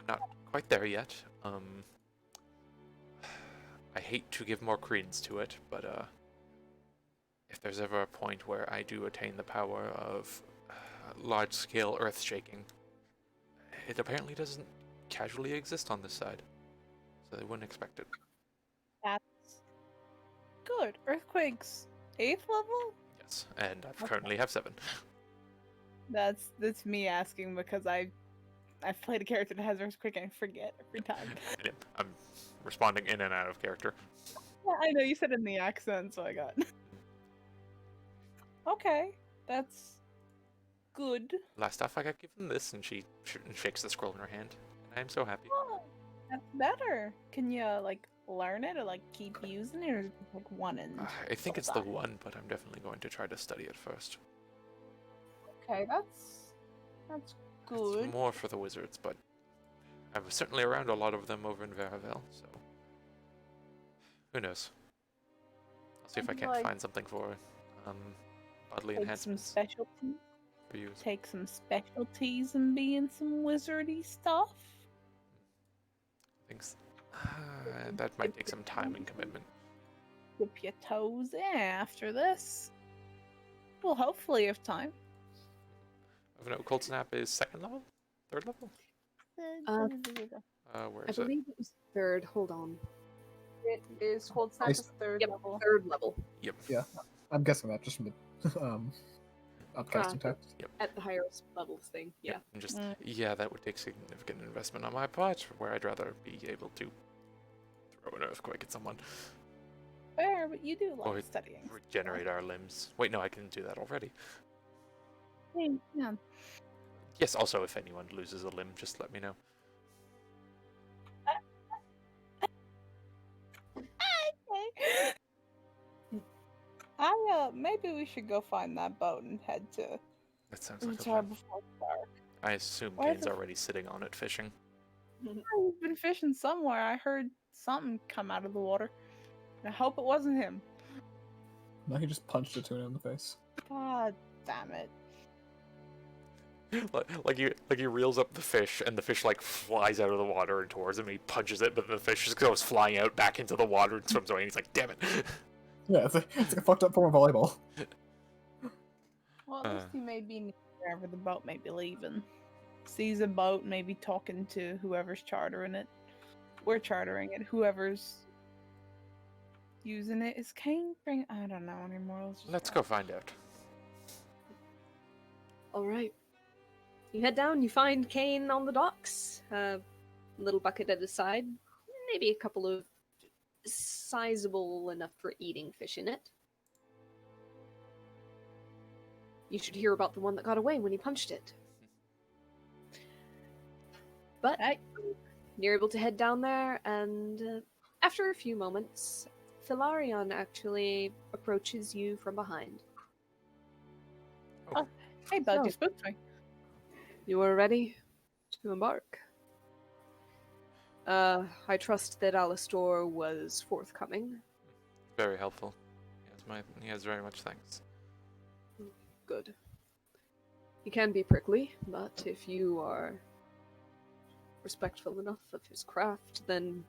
not quite there yet. I hate to give more credence to it, but if there's ever a point where I do attain the power of large-scale earth shaking, it apparently doesn't casually exist on this side, so they wouldn't expect it. That's good. Earthquakes, 8th level? Yes, and I Okay. currently have 7. That's me asking because I've played a character that has earthquake and I forget every time. And I'm responding in and out of character. Yeah, I know you said it in the accent, so I got. Okay, that's good. Last off, I got given this, and she shakes the scroll in her hand, and I'm so happy. Oh, that's better. Can you like learn it or like keep using it, or is it just, like one and? I think it's the one, but I'm definitely going to try to study it first. Okay, that's good. It's more for the wizards, but I was certainly around a lot of them over in Varavel, so who knows? I'll see if I Maybe, can't like, find something for bodily Take some enhancements specialties. for you. Take some specialties and be in some wizardy stuff. Things that might take some time and commitment. Dip your toes in after this. Well, hopefully, if time. I know Cold Snap is 2nd level, 3rd level. Where I is it? believe it was 3rd. Hold on. It is Cold Snap Nice. is 3rd Yep, level. 3rd level Yep. Yeah, I'm guessing that just from the upcasting text. at the higher levels thing. Yeah. Yep, and just Mm. yeah, that would take significant investment on my part, where I'd rather be able to throw an earthquake at someone, Fair, but you do like Or studying. regenerate our limbs. Wait, no, I can do that already. Yeah. Yes, also, if anyone loses a limb, just let me know. Okay. Maybe we should go find that boat and head to That sounds like a Utah plan. before dark. I assume Why Kane's the- already sitting on it fishing. We've been fishing somewhere. I heard something come out of the water. I hope it wasn't him. No, he just punched a tuna in the face. God damn it. like he reels up the fish, and the fish like flies out of the water and towards him. And he punches it, but the fish just goes flying out back into the water and swims away. And he's like, "Damn it!" Yeah, it's like a fucked up form of volleyball. Well, at least he may be near wherever the boat may be leaving. Sees a boat, maybe talking to whoever's chartering it. We're chartering it. Whoever's using it. Is Kane bring? I don't know anymore. Let's go find out. All right. You head down. You find Kane on the docks. Little bucket at his side. Maybe a couple of sizable enough for eating fish in it. You should hear about the one that got away when he punched it. But you're able to head down there, and after a few moments, Philarion actually approaches you from behind. Hey, bud, So- you spooked me. You are ready to embark. I trust that Alastor was forthcoming. Very helpful. He has very much thanks. Good. He can be prickly, but if you are respectful enough of his craft, then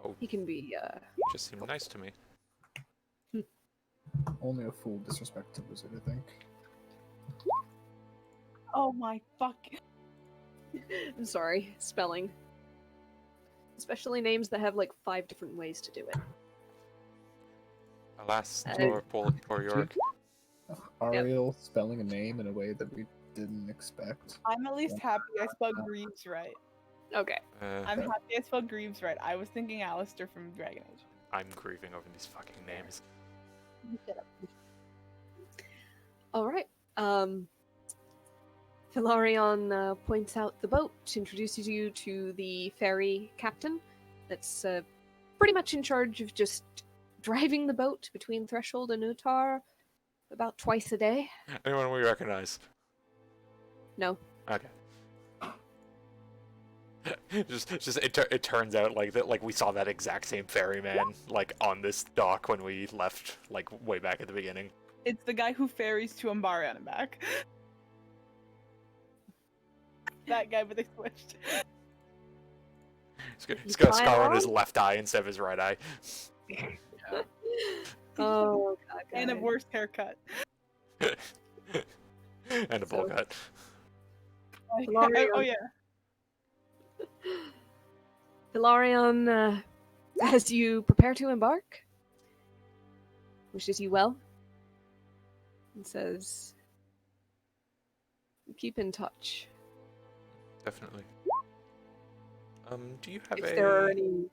Oh, he can be, he just seemed nice to me. Only a fool disrespects a wizard, I think. Oh my fuck. I'm sorry, spelling. Especially names that have like 5 different ways to do it. Alas, Uh, poor York. Ariel spelling a name in a way that we didn't expect. I'm at least happy I spelled Greaves right. Okay. I'm happy I spelled Greaves right. I was thinking Alistair from Dragon Age. I'm grieving over these fucking names. Shut up. Alright. Hilarion points out the boat, introduces you to the ferry captain. That's pretty much in charge of just driving the boat between Threshold and Utar about twice a day. Anyone we recognize? No. Okay. It turns out like that, like we saw that exact same ferryman like on this dock when we left, like way back at the beginning. It's the guy who ferries to Umbarian and back. That guy, but they switched. He's got a try scar on his on? left eye instead of his right eye. Oh, God. And a worse haircut. And a bowl So- cut. Oh yeah. Hilarion, as you prepare to embark, wishes you well and says, keep in touch. Definitely. Do you have If there are any...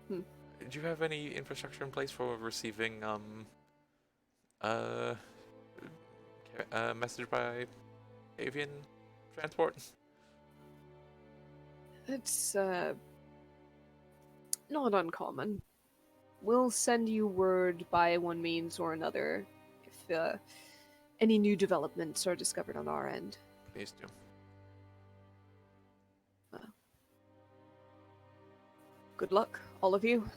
do you have any infrastructure in place for receiving message by avian transport? It's, not uncommon. We'll send you word by one means or another if, any new developments are discovered on our end. Please do. Good luck, all of you.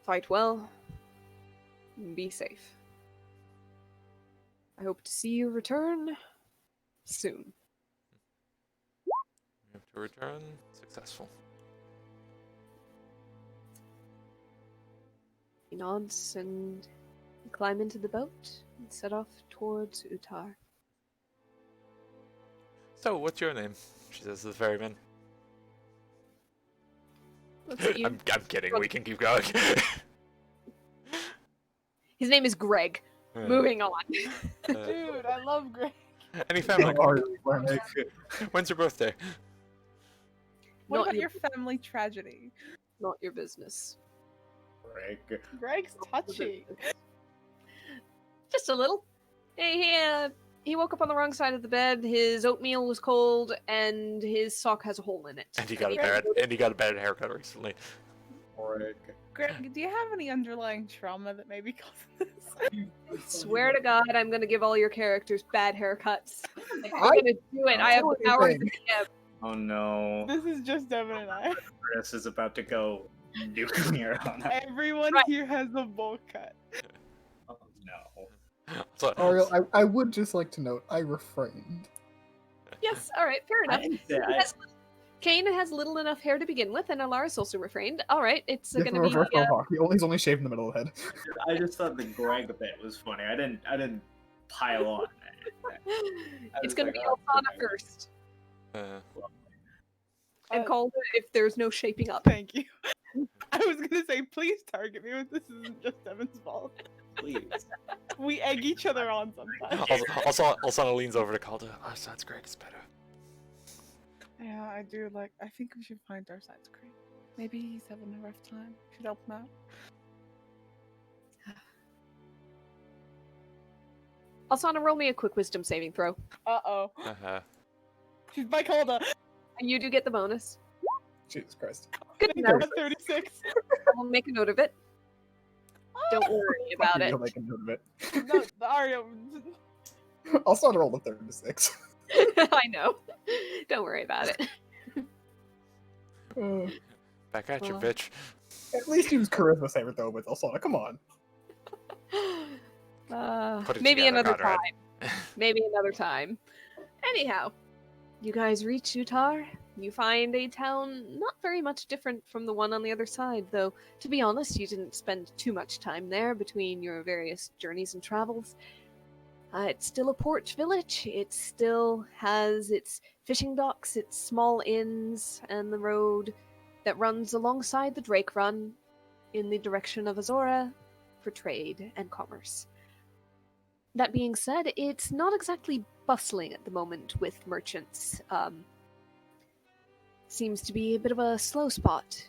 Fight well. And be safe. I hope to see you return soon. We have to return successful. He nods and you climb into the boat and set off towards Utar. So, what's your name? She says to the ferryman. Looks at you. I'm kidding. We can keep going. His name is Greg. Moving on. Dude, I love Greg. Any family? When's your birthday? What Not about your- your family tragedy? Not your business. Greg. Greg's touchy. Just a little. He woke up on the wrong side of the bed. His oatmeal was cold, and his sock has a hole in it. And he got a Greg- bad haircut recently. Greg. Greg, do you have any underlying trauma that maybe caused this? Swear to God, I'm gonna give all your characters bad haircuts. Like, I'm I- gonna do it. I have the power to Anything. DM. Oh no. This is just Devin and I. Chris is about to go nuclear on us. Everyone Right. here has a bowl cut. Oh no. So, Ariel, I would just like to note, I refrained. Yes, alright, fair I enough. didn't say Kane has little enough hair to begin with, and Alaris also refrained. Alright, it's Yeah, gonna from be. reverse mohawk. He's only shaved in the middle of the head. I just thought the Greg bit was funny. I didn't pile on. It's was gonna like, be oh, Altana okay. first. uh, And call it if there's no shaping up. Thank you. I was gonna say, please target me, but this isn't just Devin's fault. Please. We egg each other on sometimes. also leans over to Calder. Oh, that's Greg. It's better. Yeah, I do. Like, I think we should find our side's great. Maybe he's having a rough time. Should help him out. Alsana, roll me a quick wisdom saving throw. Uh-oh. Uh-huh. She's by Calda. And you do get the bonus. Jesus Christ. Good to know. 36. I'll make a note of it. Don't worry about it. You'll make a note of it. No, the Aria. I'll start to roll a 36. I know. Don't worry about it. Uh, Back at you, Well. bitch. at least use charisma saver though with Alsana. Come on. Put it Maybe together, another Conrad. time. Maybe another time. Anyhow, you guys reach Utar. You find a town not very much different from the one on the other side, though, to be honest, you didn't spend too much time there between your various journeys and travels. It's still a port village. It still has its fishing docks, its small inns, and the road that runs alongside the Drake Run in the direction of Azora for trade and commerce. That being said, it's not exactly bustling at the moment with merchants. Seems to be a bit of a slow spot.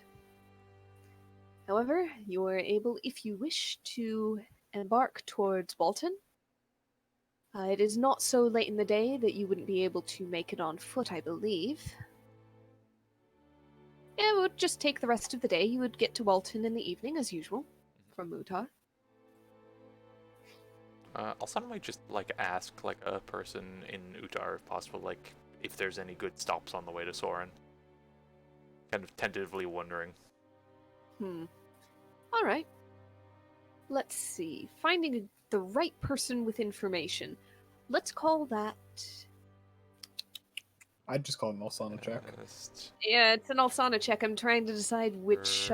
However, you are able, if you wish, to embark towards Bolton. It is not so late in the day that you wouldn't be able to make it on foot, I believe. It would just take the rest of the day. You would get to Walton in the evening, as usual, from Mutar. Alsana might just like ask like a person in Utar if possible, like if there's any good stops on the way to Soren. Kind of tentatively wondering. All right. Let's see. Finding the right person with information. Let's call that. I'd just call it an Alsana check. Yeah, it's an Alsana check. I'm trying to decide which.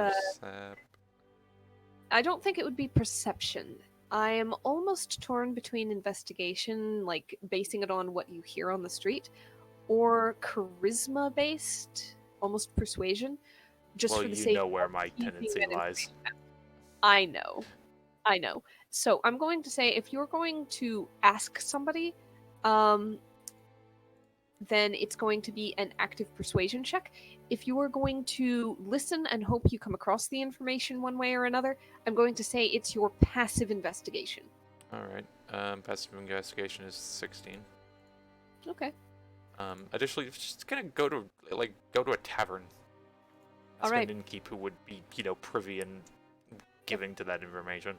I don't think it would be perception. I am almost torn between investigation, like basing it on what you hear on the street, or charisma based, almost persuasion. Just well, for the you sake know of where my keeping tendency that lies. information. I know. So I'm going to say if you're going to ask somebody, then it's going to be an active persuasion check. If you are going to listen and hope you come across the information one way or another, I'm going to say it's your passive investigation. Alright. Passive investigation is 16. Okay. Additionally, just gonna go to a tavern. Ask Alright. an innkeep who would be, privy and giving to that information.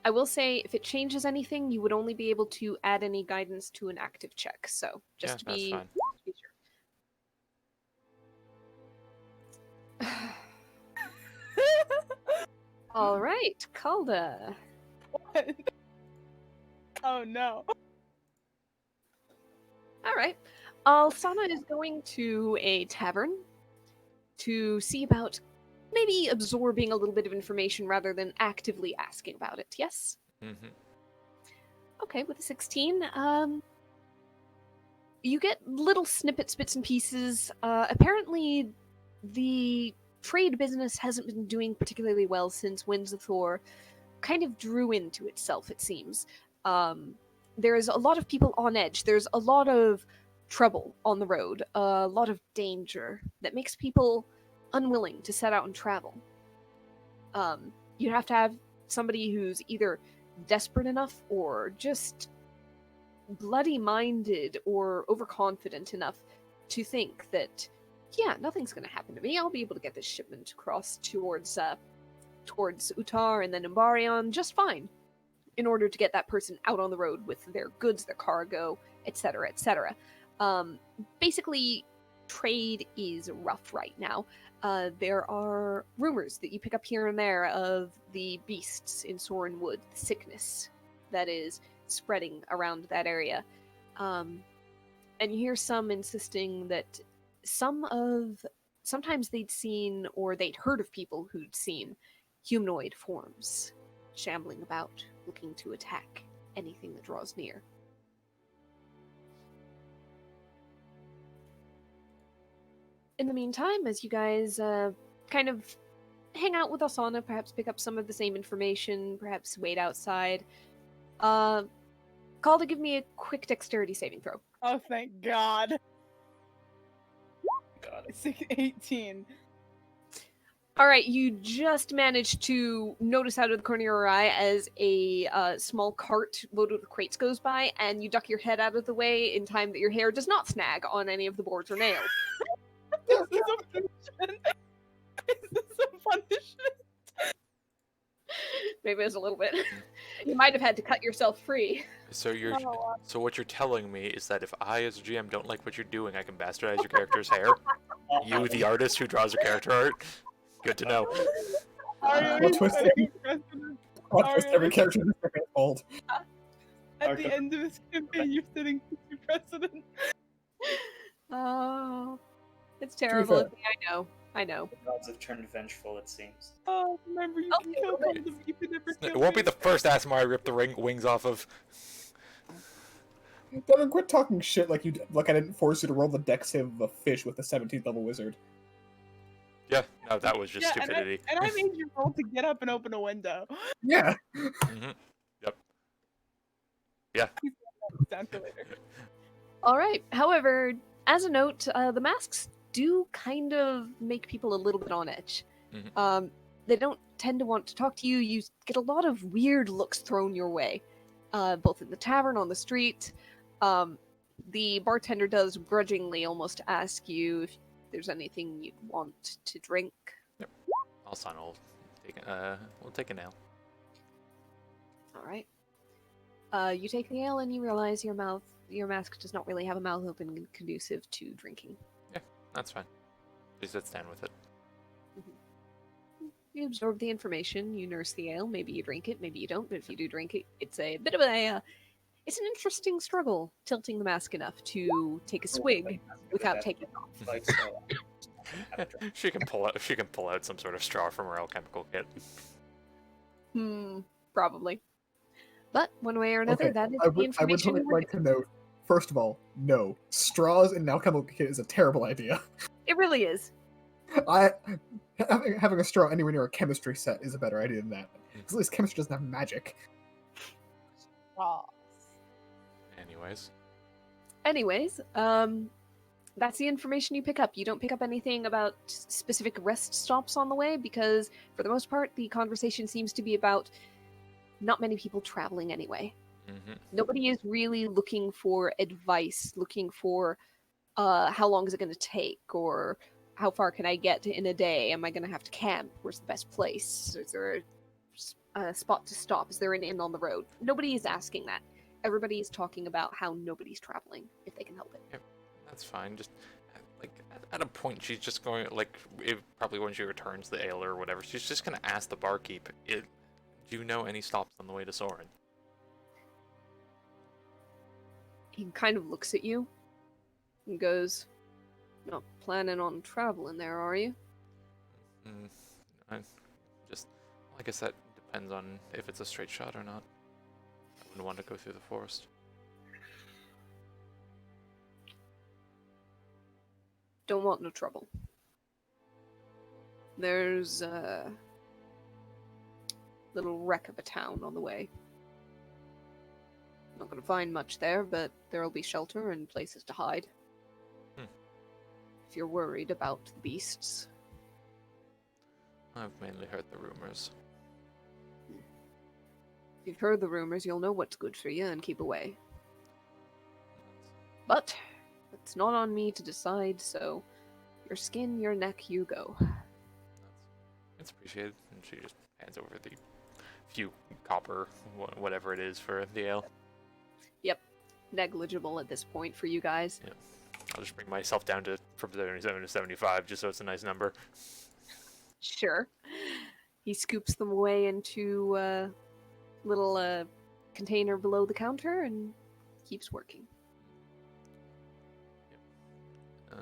I will say, if it changes anything, you would only be able to add any guidance to an active check. So, just to that's be, fine. be sure. All right, Calda. What? Oh no. All right. Alsana is going to a tavern to see about maybe absorbing a little bit of information rather than actively asking about it. Yes? Mm-hmm. Okay, with a 16, you get little snippets, bits and pieces. Apparently, the trade business hasn't been doing particularly well since Winds of Thor kind of drew into itself, it seems. There's a lot of people on edge. There's a lot of trouble on the road, a lot of danger that makes people unwilling to set out and travel. You have to have somebody who's either desperate enough or just bloody-minded or overconfident enough to think that, yeah, nothing's going to happen to me. I'll be able to get this shipment across towards Utar and then Umbarion just fine, in order to get that person out on the road with their goods, their cargo, etc., etc. Basically, trade is rough right now. There are rumors that you pick up here and there of the beasts in Soren Wood, the sickness that is spreading around that area. And you hear some insisting that sometimes they'd seen or they'd heard of people who'd seen humanoid forms shambling about, looking to attack anything that draws near. In the meantime, as you guys kind of hang out with Alsana, perhaps pick up some of the same information, perhaps wait outside, call to give me a quick dexterity saving throw. Oh, thank God. God. 18. Alright, you just managed to notice out of the corner of your eye as a small cart loaded with crates goes by, and you duck your head out of the way in time that your hair does not snag on any of the boards or nails. Is this a punishment? Is this a punishment? Maybe it was a little bit. You might have had to cut yourself free. So Oh, so what you're telling me is that if I, as a GM, don't like what you're doing, I can bastardize your character's hair? You, the artist who draws your character art? Good to know. Aria What is twist setting precedent. Every character in this game is old. At Okay. the end of this campaign, you're setting precedent. Oh, it's terrible. fair. of me, I know. The gods have turned vengeful, it seems. Oh, remember you Oh, can kill yeah. them, you can never kill It won't be me. the first Asmar I rip the wings off of. Devin, quit talking shit like I didn't force you to roll the dex save of a fish with a 17th level wizard. Yeah, no, that was just Yeah, stupidity. And I made you roll to get up and open a window. Yeah. Mhm. Yep. Down to later. All right. However, as a note, the masks do kind of make people a little bit on edge. Mhm. They don't tend to want to talk to you. You get a lot of weird looks thrown your way, both in the tavern, on the street. The bartender does grudgingly almost ask you there's anything you'd want to drink. Alsan will take an ale. All right. You take the ale and you realize your mask does not really have a mouth open conducive to drinking. That's fine. Just let's stand with it. You absorb the information, you nurse the ale, maybe you drink it, maybe you don't, but if you do drink it, it's a bit of it's an interesting struggle, tilting the mask enough to take a swig without taking it off. Like, so, She can pull out some sort of straw from her alchemical kit. Probably. But one way or another, Okay, that is I the would information you like to note, first of all, no. Straws in an alchemical kit is a terrible idea. It really is. Having a straw anywhere near a chemistry set is a better idea than that. Because at least chemistry doesn't have magic. Ah. Anyways, That's the information you pick up. You don't pick up anything about specific rest stops on the way because, for the most part, the conversation seems to be about not many people traveling anyway. Nobody is really looking for advice, looking for how long is it going to take, or how far can I get in a day? Am I going to have to camp? Where's the best place? Is there a spot to stop? Is there an inn on the road? Nobody is asking that. Everybody is talking about how nobody's traveling, if they can help it. that's fine. Just like at a point, she's just going probably when she returns the ale or whatever, she's just gonna ask the barkeep, "Do you know any stops on the way to Soren?" He kind of looks at you and goes, "Not planning on traveling there, are you?" I guess that depends on if it's a straight shot or not. I wouldn't want to go through the forest. Don't want no trouble. There's a little wreck of a town on the way. Not gonna find much there, but there'll be shelter and places to hide. If you're worried about the beasts. I've mainly heard the rumors. If you've heard the rumors, you'll know what's good for you and keep away. But it's not on me to decide, so your skin, your neck, you go. It's appreciated, and she just hands over the few copper, whatever it is, for the ale. Yep, negligible at this point for you guys. Yeah. I'll just bring myself down from 77 to 75, just so it's a nice number. Sure. He scoops them away into a little container below the counter and keeps working. At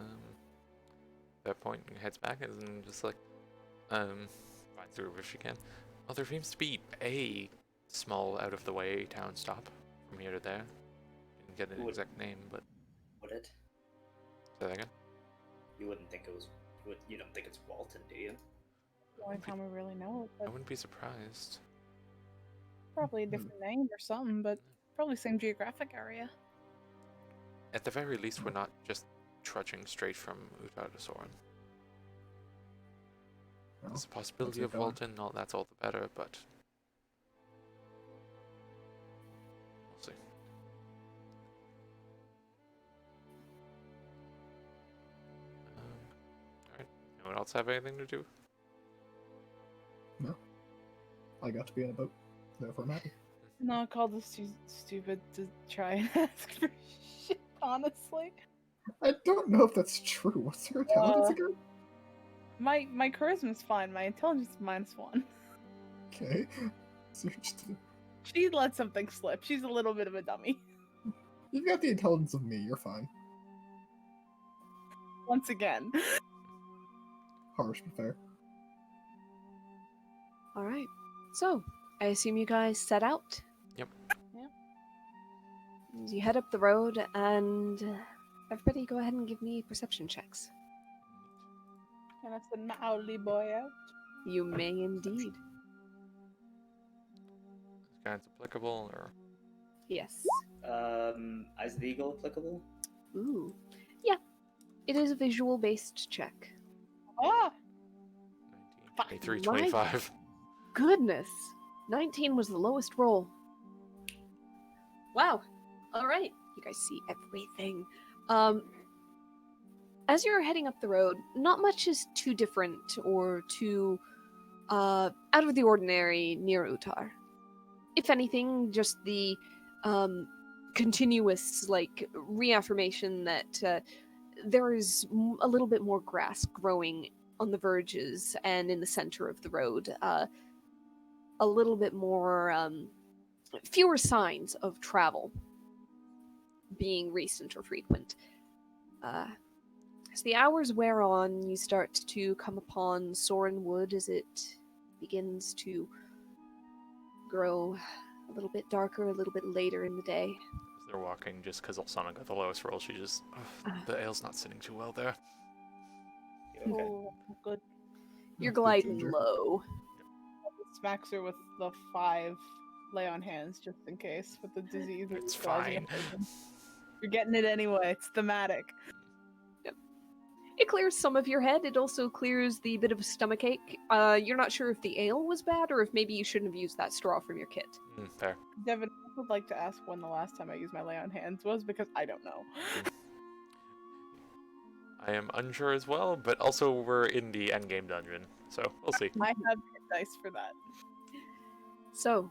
that point, heads back and just like, finds the river if she can. Well, there seems to be a small out-of-the-way town stop from here to there. Didn't get an exact name, but... Would it? Say that again? You wouldn't think it was... You don't think it's Walton, do you? The only time we really know it, I but wouldn't be surprised. probably a different name or something, but probably same geographic area. At the very least, we're not just trudging straight from Utah to Soren. Well, There's a possibility it of going? Walton, that's all the better, but... we'll see. Alright, anyone else have anything to do? No. I got to be in a boat. Therefore I'm happy. No, I called this too stupid to try and ask for shit, honestly. I don't know if that's true. What's her intelligence again? My charisma's fine, my intelligence is -1. Okay. So you're just, She let something slip. She's a little bit of a dummy. you've got the intelligence of me. You're fine. Once again. Harsh but fair. Alright. So, I assume you guys set out? Yep. Yep. You head up the road, and everybody go ahead and give me perception checks. And that's the Maoli boy out. You may indeed. Is guidance applicable, or... Yes. Is the eagle applicable? Ooh. Yeah. It is a visual-based check. Ah! 19, 23, My- 25. Goodness. 19 was the lowest roll. Wow. Alright. You guys see everything. as you're heading up the road, not much is too different or too out of the ordinary near Utar. If anything, just the continuous reaffirmation that there is a little bit more grass growing on the verges and in the center of the road. A little bit more fewer signs of travel being recent or frequent. As the hours wear on, you start to come upon Soren Wood as it begins to grow a little bit darker, a little bit later in the day. As they're walking, just because Alsana got the lowest roll, she just... the ale's not sitting too well there. You okay? Oh, good. You're That's good, gliding Ginger. low. Smacks her with the 5 lay on hands just in case with the disease. It's causing fine. a poison. You're getting it anyway. It's thematic. It clears some of your head. It also clears the bit of a stomachache. You're not sure if the ale was bad or if maybe you shouldn't have used that straw from your kit. Fair. Devin, I would like to ask when the last time I used my lay on hands was because I don't know. I am unsure as well, but also we're in the endgame dungeon, so we'll see. I have hit dice for that. So,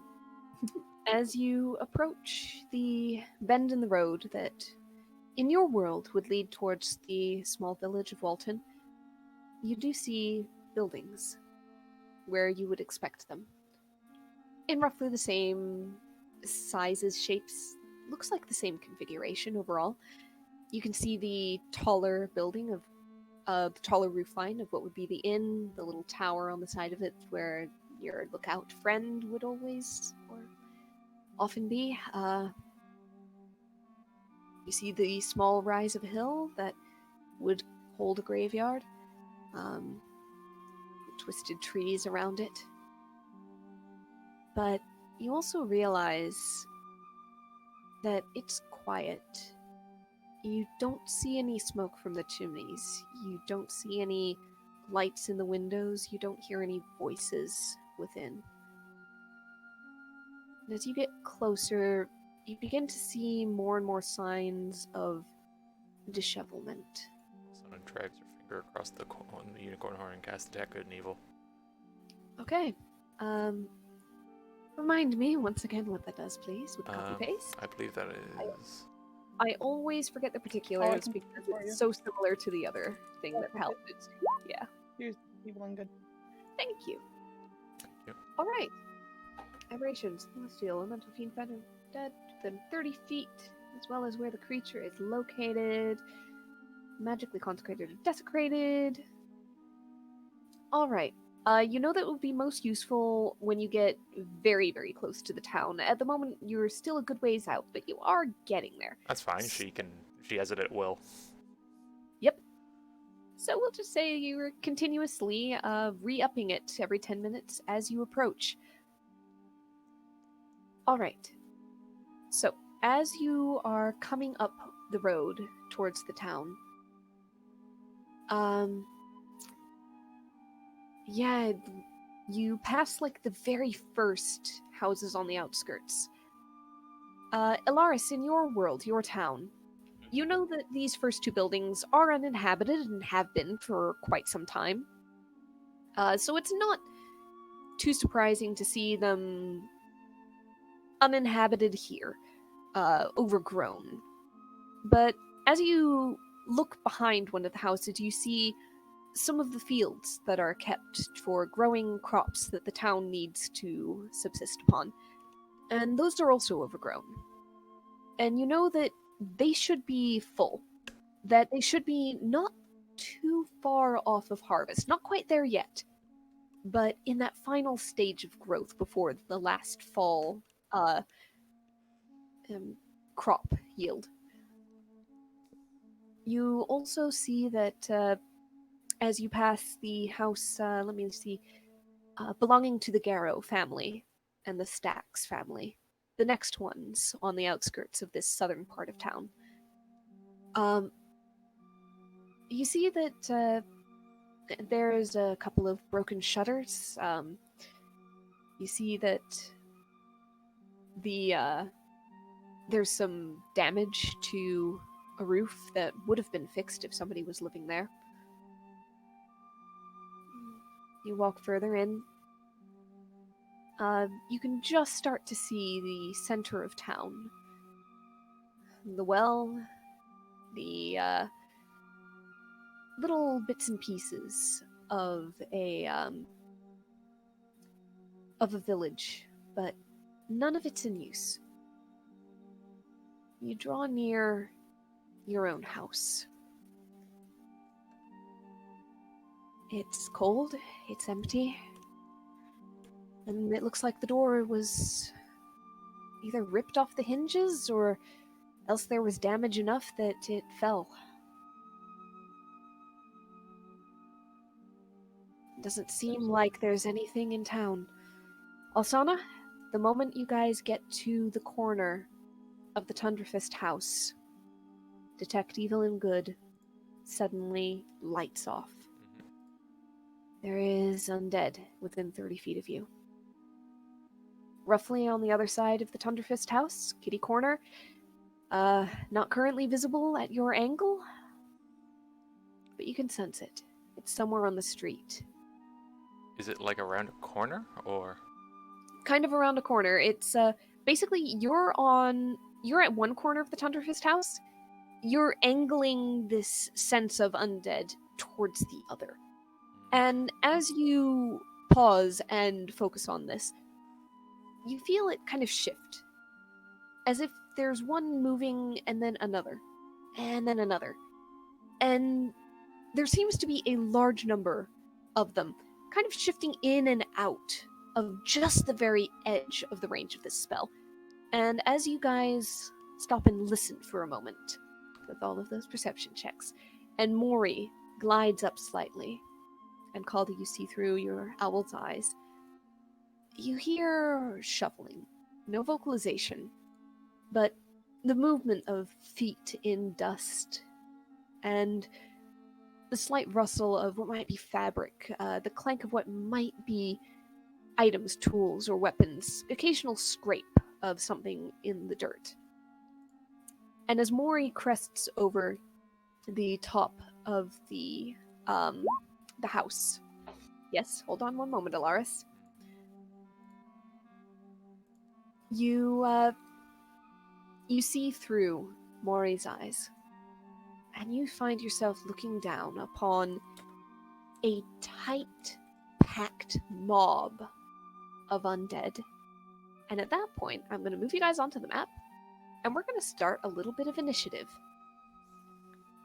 as you approach the bend in the road that, in your world, would lead towards the small village of Walton, you do see buildings where you would expect them. In roughly the same sizes, shapes, looks like the same configuration overall. You can see the taller building of the taller roofline of what would be the inn, the little tower on the side of it where your lookout friend would always or often be. You see the small rise of a hill that would hold a graveyard. Twisted trees around it. But you also realize that it's quiet. You don't see any smoke from the chimneys. You don't see any lights in the windows. You don't hear any voices within. And as you get closer, you begin to see more and more signs of dishevelment. Someone drags her finger across the unicorn horn and casts Detect Good and Evil. Okay. Remind me once again what that does, please, with copy paste. I believe that is... I always forget the particulars can because for you. it's so similar to the other thing Oh, that okay. Pal did. Yeah. Here's evil and good. Thank you. Yep. All right. Aberrations, celestial, elemental fiend, phantom, dead within 30 feet, as well as where the creature is located. Magically consecrated or desecrated. All right. You know that would be most useful when you get very, very close to the town. At the moment, you're still a good ways out, but you are getting there. That's fine, she has it at will. Yep. So we'll just say you're continuously re-upping it every 10 minutes as you approach. All right. So as you are coming up the road towards the town, yeah, you pass like the very first houses on the outskirts. Ilaris, in your world, your town, you know that these first 2 buildings are uninhabited and have been for quite some time. So it's not too surprising to see them uninhabited here, overgrown. But as you look behind one of the houses, you see some of the fields that are kept for growing crops that the town needs to subsist upon. And those are also overgrown. And you know that they should be full. That they should be not too far off of harvest. Not quite there yet. But in that final stage of growth before the last fall crop yield. You also see that as you pass the house, belonging to the Garrow family and the Stacks family, the next ones on the outskirts of this southern part of town. You see that there's a couple of broken shutters. You see that there's some damage to a roof that would have been fixed if somebody was living there. You walk further in. You can just start to see the center of town. The well, the little bits and pieces of a village, but none of it's in use. You draw near your own house. It's cold, it's empty, and it looks like the door was either ripped off the hinges or else there was damage enough that it fell. Doesn't seem like there's anything in town. Alsana, the moment you guys get to the corner of the Tundrafist house, detect evil and good suddenly lights off. There is undead within 30 feet of you. Roughly on the other side of the Tundrafist house, kitty corner, not currently visible at your angle, but you can sense it. It's somewhere on the street. Is it like around a corner, or? Kind of around a corner. It's basically you're at one corner of the Tundrafist house. You're angling this sense of undead towards the other. And as you pause and focus on this, you feel it kind of shift. As if there's one moving and then another. And then another. And there seems to be a large number of them, kind of shifting in and out of just the very edge of the range of this spell. And as you guys stop and listen for a moment, with all of those perception checks, and Mori glides up slightly, and Calder, you see through your owl's eyes, you hear shuffling. No vocalization, but the movement of feet in dust, and the slight rustle of what might be fabric, the clank of what might be items, tools, or weapons, occasional scrape of something in the dirt. And as Mori crests over the top of the house. Yes, hold on one moment, Alaris. You see through Mori's eyes, and you find yourself looking down upon a tight, packed mob of undead. And at that point, I'm going to move you guys onto the map, and we're going to start a little bit of initiative.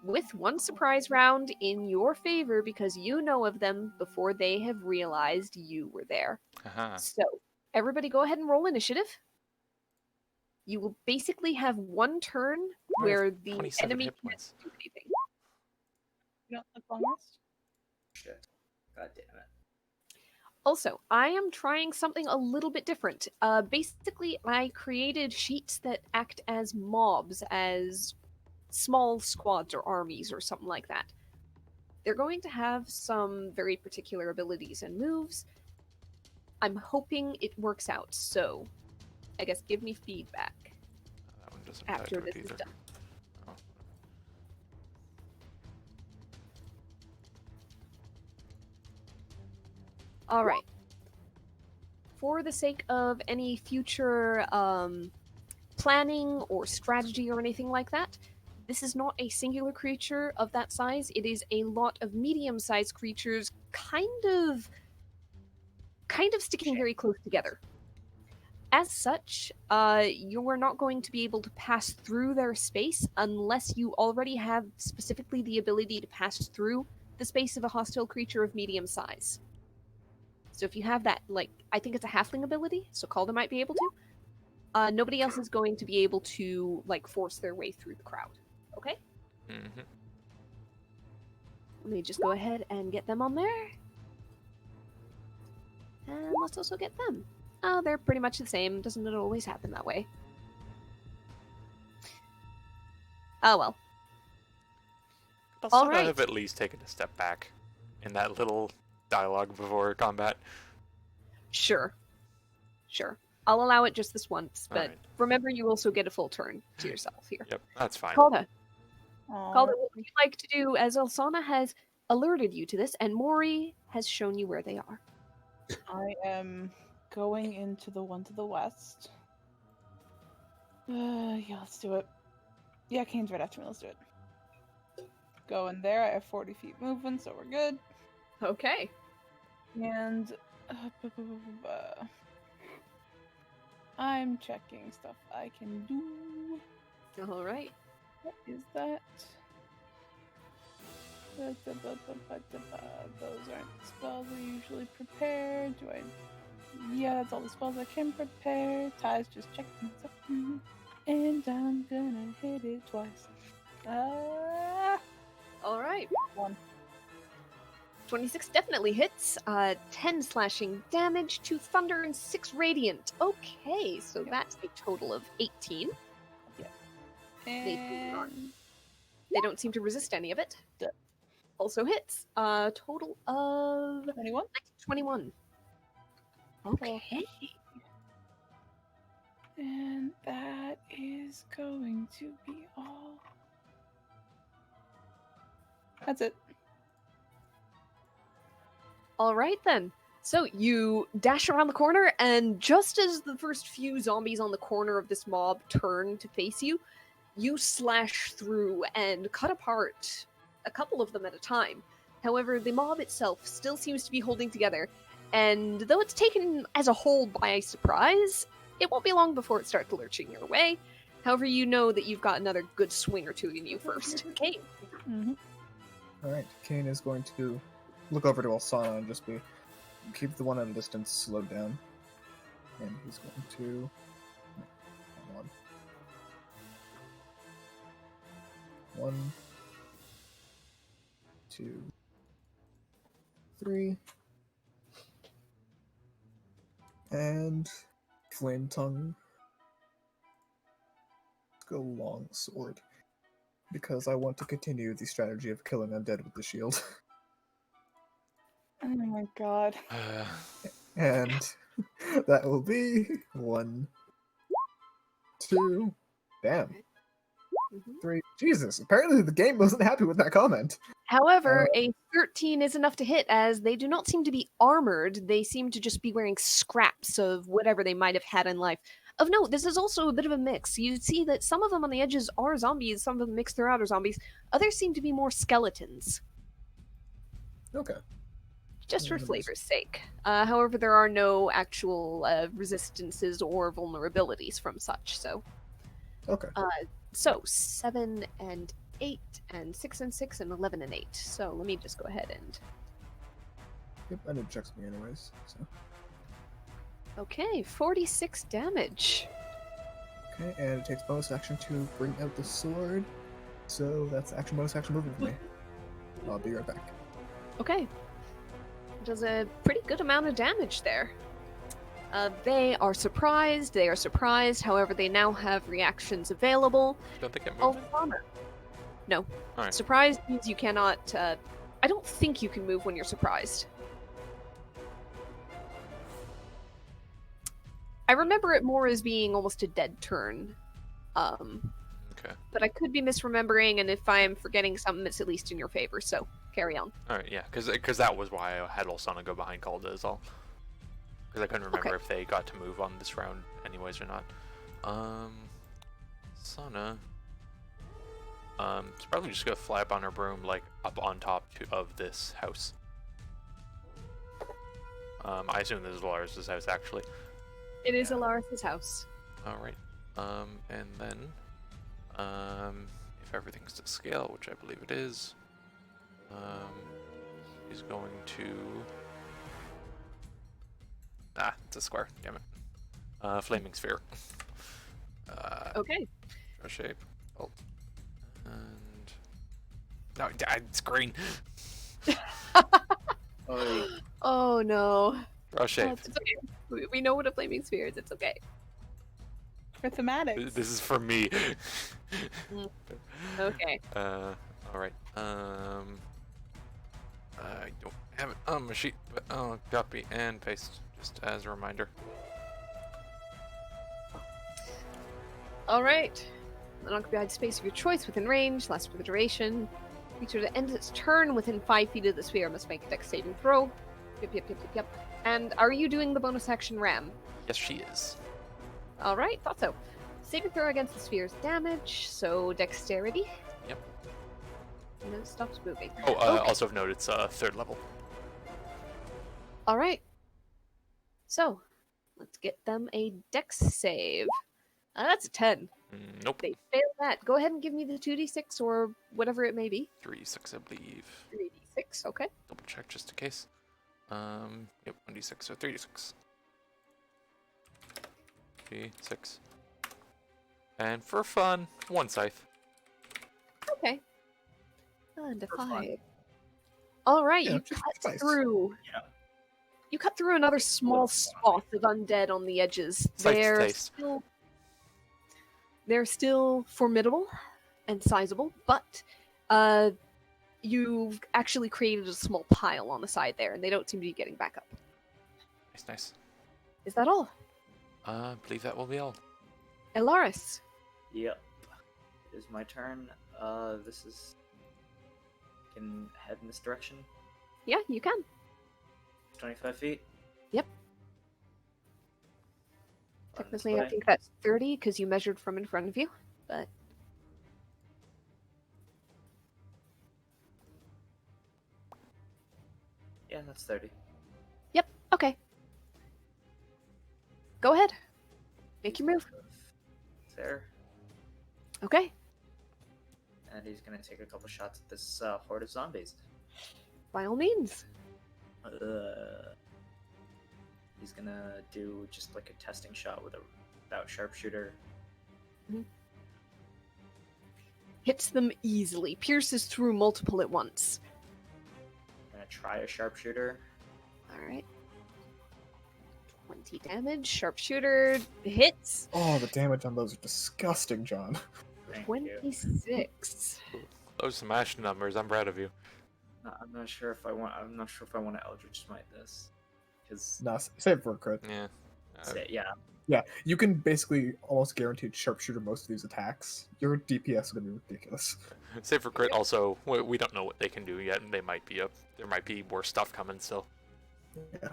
With one surprise round in your favor because you know of them before they have realized you were there. Uh-huh. So, everybody go ahead and roll initiative. You will basically have one turn I have where the 27 enemy hit can't points. do anything. You don't look long rest? Shit. God damn it. Also, I am trying something a little bit different. Basically, I created sheets that act as mobs, as small squads or armies or something like that. They're going to have some very particular abilities and moves. I'm hoping it works out, so I guess give me feedback That one doesn't apply after to it this is either. done. Oh. All right. For the sake of any future planning or strategy or anything like that, this is not a singular creature of that size. It is a lot of medium-sized creatures, kind of sticking very close together. As such, you are not going to be able to pass through their space unless you already have specifically the ability to pass through the space of a hostile creature of medium size. So if you have that, like, I think it's a halfling ability, so Calder might be able to. Nobody else is going to be able to, like, force their way through the crowd. Okay? Mm-hmm. Let me just go ahead and get them on there. And let's also get them. Oh, they're pretty much the same. Doesn't it always happen that way? Oh well. Also, All right. have at least taken a step back in that little dialogue before combat. Sure. Sure. I'll allow it just this once, but Alright. remember you also get a full turn to yourself here. Yep, that's fine. Calda, Calder, what would you like to do as Elsana has alerted you to this and Mori has shown you where they are? I am going into the one to the west. Yeah, let's do it. Yeah, Kane's right after me. Let's do it. Go in there. I have 40 feet movement, so we're good. Okay. And I'm checking stuff I can do. All right. What is that? Those aren't spells I usually prepare. Do I? Yeah, that's all the spells I can prepare. Ty's just checking something. And I'm gonna hit it twice. All right. 1. 26 definitely hits. 10 slashing damage, 2 thunder, and 6 radiant. Okay, so Yep. that's a total of 18. And They don't seem to resist any of it. Duh. Also hits. Total of 21. 21. Okay. And that is going to be all. That's it. All right then. So you dash around the corner, and just as the first few zombies on the corner of this mob turn to face you, you slash through and cut apart a couple of them at a time. However, the mob itself still seems to be holding together, and though it's taken as a whole by surprise, it won't be long before it starts lurching your way. However, you know that you've got another good swing or two in you first. Okay. Alright, Kane is going to look over to Alsana and just keep the one at a distance slowed down. And he's going to... Hold on. 1, 2, 3. And Flame Tongue. Let's go long sword. Because I want to continue the strategy of killing undead with the shield. Oh my god. And that will be 1, 2, damn, Mhm. 3. Jesus, apparently the game wasn't happy with that comment. However, a 13 is enough to hit, as they do not seem to be armored. They seem to just be wearing scraps of whatever they might have had in life. Of note, this is also a bit of a mix. You see that some of them on the edges are zombies, some of them mixed throughout are zombies. Others seem to be more skeletons, Okay. just for Nice. flavor's sake. However, there are no actual resistances or vulnerabilities from such, so... Okay. So, 7 and 8, and 6 and 6, and 11 and 8. So, let me just go ahead and... Yep, I did check something anyways. So. Okay, 46 damage. Okay, and it takes bonus action to bring out the sword. So that's action, bonus action movement for me. I'll be right back. Okay. Does a pretty good amount of damage there. They are surprised. However, they now have reactions available. Don't they get movement? Alfana. No. Alright. Surprised means you cannot... I don't think you can move when you're surprised. I remember it more as being almost a dead turn. Okay. But I could be misremembering, and if I'm forgetting something, it's at least in your favor, so carry on. Alright, yeah, because that was why I had Olsana go behind Calda as well. Because I couldn't remember Okay. if they got to move on this round anyways or not. Sana... it's probably just gonna fly up on her broom, like, up on top of this house. I assume this is Lars' house, actually. It is Alaris' house. Alright. And then, if everything's to scale, which I believe it is, he's going to... Ah, it's a square, damn it. Flaming Sphere. Okay. Draw shape. Oh. And... No, it's green. Oh, Oh no. Draw shape. It's okay. We know what a flaming sphere is. It's okay. For thematics. This is for me. Okay. Alright. I don't have it on my sheet, but I'll copy and paste just as a reminder. All right. An occupied space of your choice within range lasts for the duration. Creature that ends its turn within 5 feet of the sphere must make a dex saving throw. Yep. And are you doing the bonus action ram? Yes, she is. Alright, thought so. Saving throw against the sphere's damage, so dexterity. Yep. And then it stops moving. Oh, Okay. also of note, it's 3rd level. Alright. So, let's get them a dex save. That's a 10. Nope. They fail that. Go ahead and give me the 2d6 or whatever it may be. 3d6, I believe. 3d6, okay. Double check just in case. Yep, 1d6 or 3d6. 3d6. And for fun, 1 scythe. Okay. And a For fun. 5. Alright, Yeah, you just cut nice. through. Yeah. You cut through another small spot of undead on the edges. Scythe's They're taste. still formidable and sizable, but you've actually created a small pile on the side there, and they don't seem to be getting back up. Nice. Is that all? I believe that will be all. Elaris. Yep. It is my turn. This is. Can head in this direction. Yeah, you can. 25 feet. Yep. Run this Technically, I way. think that's 30 because you measured from in front of you, but Yeah, that's 30. yep, okay. Go ahead. Make your move. There. Okay. And he's gonna take a couple shots at this horde of zombies. By all means. He's gonna do just like a testing shot without sharpshooter. Hits them easily. Pierces through multiple at once. Gonna try a sharpshooter. Alright. 20 damage. Sharpshooter hits. Oh, the damage on those are disgusting, John. Thank you. 26. Those smash numbers, I'm proud of you. I'm not sure if I want. I'm not sure if I want to Eldritch Smite this, because Nah, save it for a crit. Yeah. yeah, Yeah, you can basically almost guaranteed sharpshooter most of these attacks. Your DPS is gonna be ridiculous. Save for crit, also, we don't know what they can do yet, and they might be there might be worse stuff coming still. Yeah.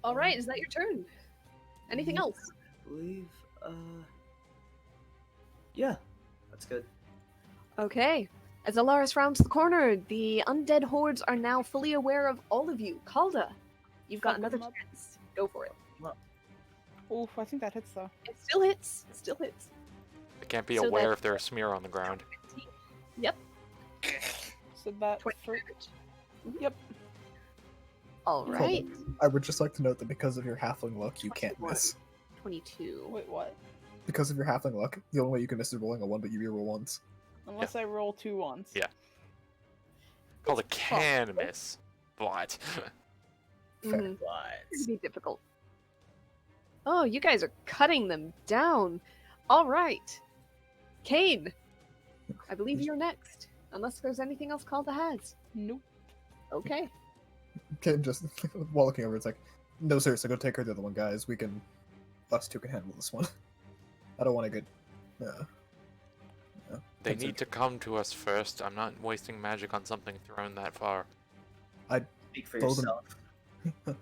Alright, is that your turn? Anything else? I believe. Yeah, that's good. Okay. As Alaris rounds the corner, the undead hordes are now fully aware of all of you. Calda, you've got Fuck another 'em up. chance. Go for it. Oof, I think that hits though. It still hits. It still hits. They can't be So aware that- if there's a smear on the ground. Yep. So that 20 for, damage. yep. Alright. I would just like to note that because of your halfling luck, you can't 21. miss. 22. Wait, what? Because of your halfling luck, the only way you can miss is rolling a 1, but you reroll once. Unless I roll 2 ones. Yeah. Called a can miss. But Fair. Mhm. But It's gonna be difficult. Oh, you guys are cutting them down. Alright. Kane, I believe you're next. Unless there's anything else Calda has. Nope. Okay. Okay, just while looking over, it's like, no, seriously, go take her the other one, guys. Us two can handle this one. I don't want to get. they That's need it. to come to us first. I'm not wasting magic on something thrown that far. speak for Throw them- yourself.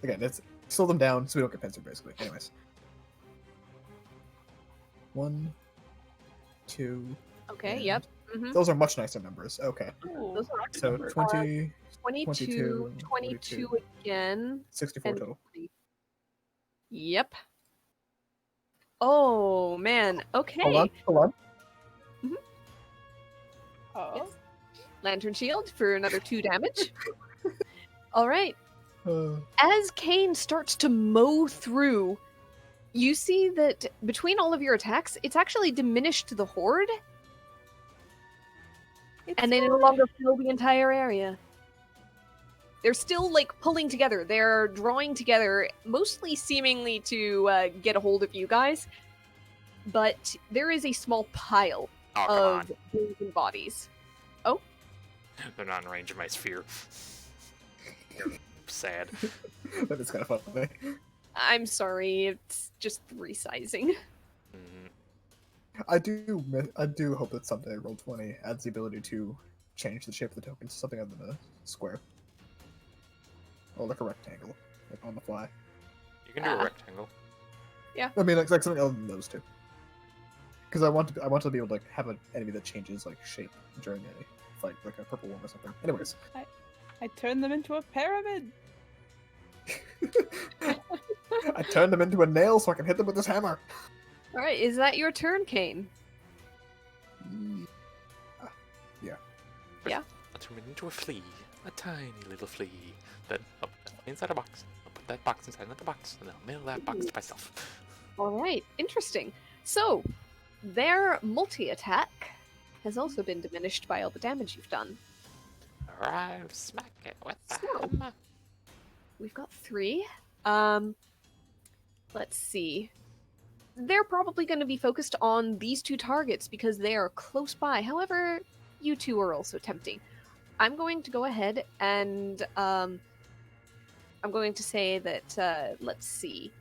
Again, it's slow them down so we don't get pincered, basically. Anyways. 1, 2. Okay, And yep. Mm-hmm. Those are much nicer numbers. Okay. Ooh. Those are So numbers. 20, 22, 22 again. 64 and total. 20. Yep. Oh, man. Okay. Hold on. Oh. Yes. Lantern Shield for another 2 damage. Alright. As Kane starts to mow through, you see that between all of your attacks, it's actually diminished the horde, and they no longer fill the entire area. They're still, like, pulling together. They're drawing together, mostly seemingly to get a hold of you guys, but there is a small pile Oh, come of on. broken bodies. They're not in range of my sphere. Sad. That is kind of funny. I'm sorry, it's just resizing. Mhm. I do hope that someday Roll20 adds the ability to change the shape of the token to something other than a square. Or like a rectangle, like on the fly. You can do a rectangle. I mean, like something other than those two. Because I want to be able to like have an enemy that changes like shape during a fight, like a purple one or something. Anyways, I turned them into a pyramid. I turned them into a nail so I can hit them with this hammer. All right, is that your turn, Kane? I'll turn it into a flea. A tiny little flea. Then I'll put that inside a box. I'll put that box inside another box. And then I'll mail that box to myself. All right, interesting. So, their multi-attack has also been diminished by all the damage you've done. Arrive, smack it with the So- hammer. We've got 3. Let's see. They're probably going to be focused on these 2 targets because they are close by. However, you 2 are also tempting. I'm going to go ahead and I'm going to say that let's see.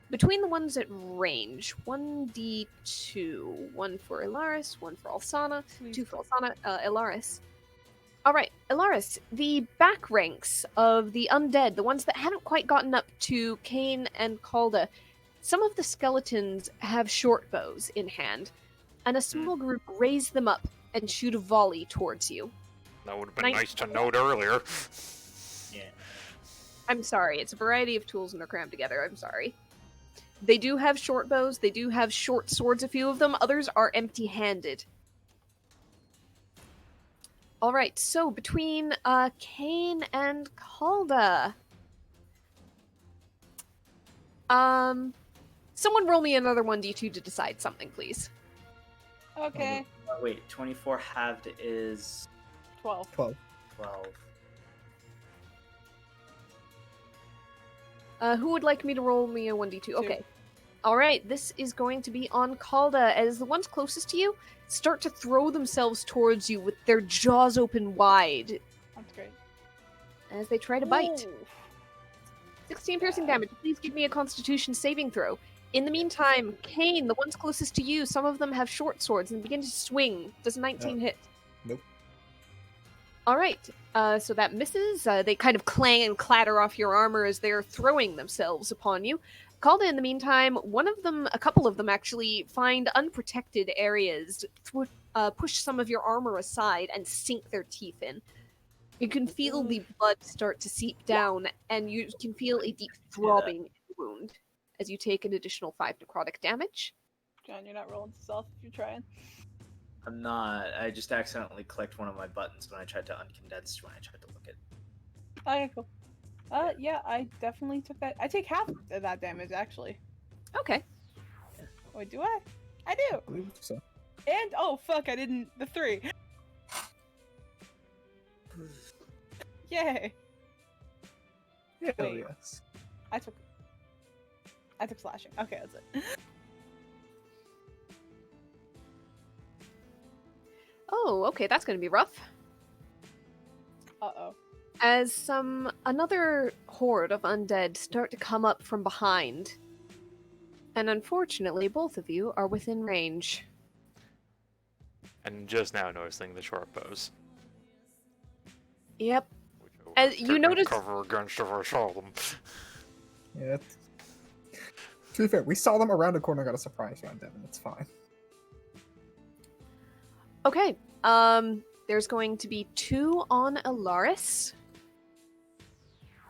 Between the ones at range, 1d2, 1 for Ilaris, 1 for Alsana, 2 for Alsana, Ilaris. Alright, Ilaris, the back ranks of the undead, the ones that haven't quite gotten up to Kane and Calda, some of the skeletons have short bows in hand, and a small group raise them up and shoot a volley towards you. That would have been Nice. nice to note earlier. Yeah. I'm sorry, it's a variety of tools and they're crammed together, I'm sorry. They do have short bows, they do have short swords, a few of them, others are empty-handed. Alright, so between Kane and Calda. Someone roll me another 1d2 to decide something, please. Okay. Wait, 24 halved is 12. 12. 12. Who would like me to roll me a 1d2? Two. Okay. Alright, this is going to be on Calda, as the ones closest to you start to throw themselves towards you with their jaws open wide That's great. as they try to bite. Ooh. 16 piercing damage. Please give me a constitution saving throw. In the meantime, Kane, the ones closest to you, some of them have short swords and begin to swing. Does 19 hit? Nope. Alright, so that misses. They kind of clang and clatter off your armor as they're throwing themselves upon you. Calda, in the meantime, a couple of them actually find unprotected areas, push some of your armor aside, and sink their teeth in. You can feel the blood start to seep down, and you can feel a deep throbbing in the wound as you take an additional 5 necrotic damage. John, you're not rolling stealth if you're trying. I'm not. I just accidentally clicked one of my buttons when I tried to uncondense when I tried to look at. Okay, cool. Yeah, I definitely took that. I take half of that damage, actually. Okay. Wait, do I? I do! I believe so. And, oh, fuck, I didn't. The 3. Yay! Hell Wait. yes. I took slashing. Okay, that's it. Oh, okay, that's going to be rough. Uh-oh. As another horde of undead start to come up from behind. And unfortunately, both of you are within range. And just now noticing the short bows. Yep. Which I As will you certainly notice- cover against if I saw them. Yeah. To be fair, we saw them around a corner, got a surprise round, Devin. It's fine. Okay, there's going to be 2 on Ilaris.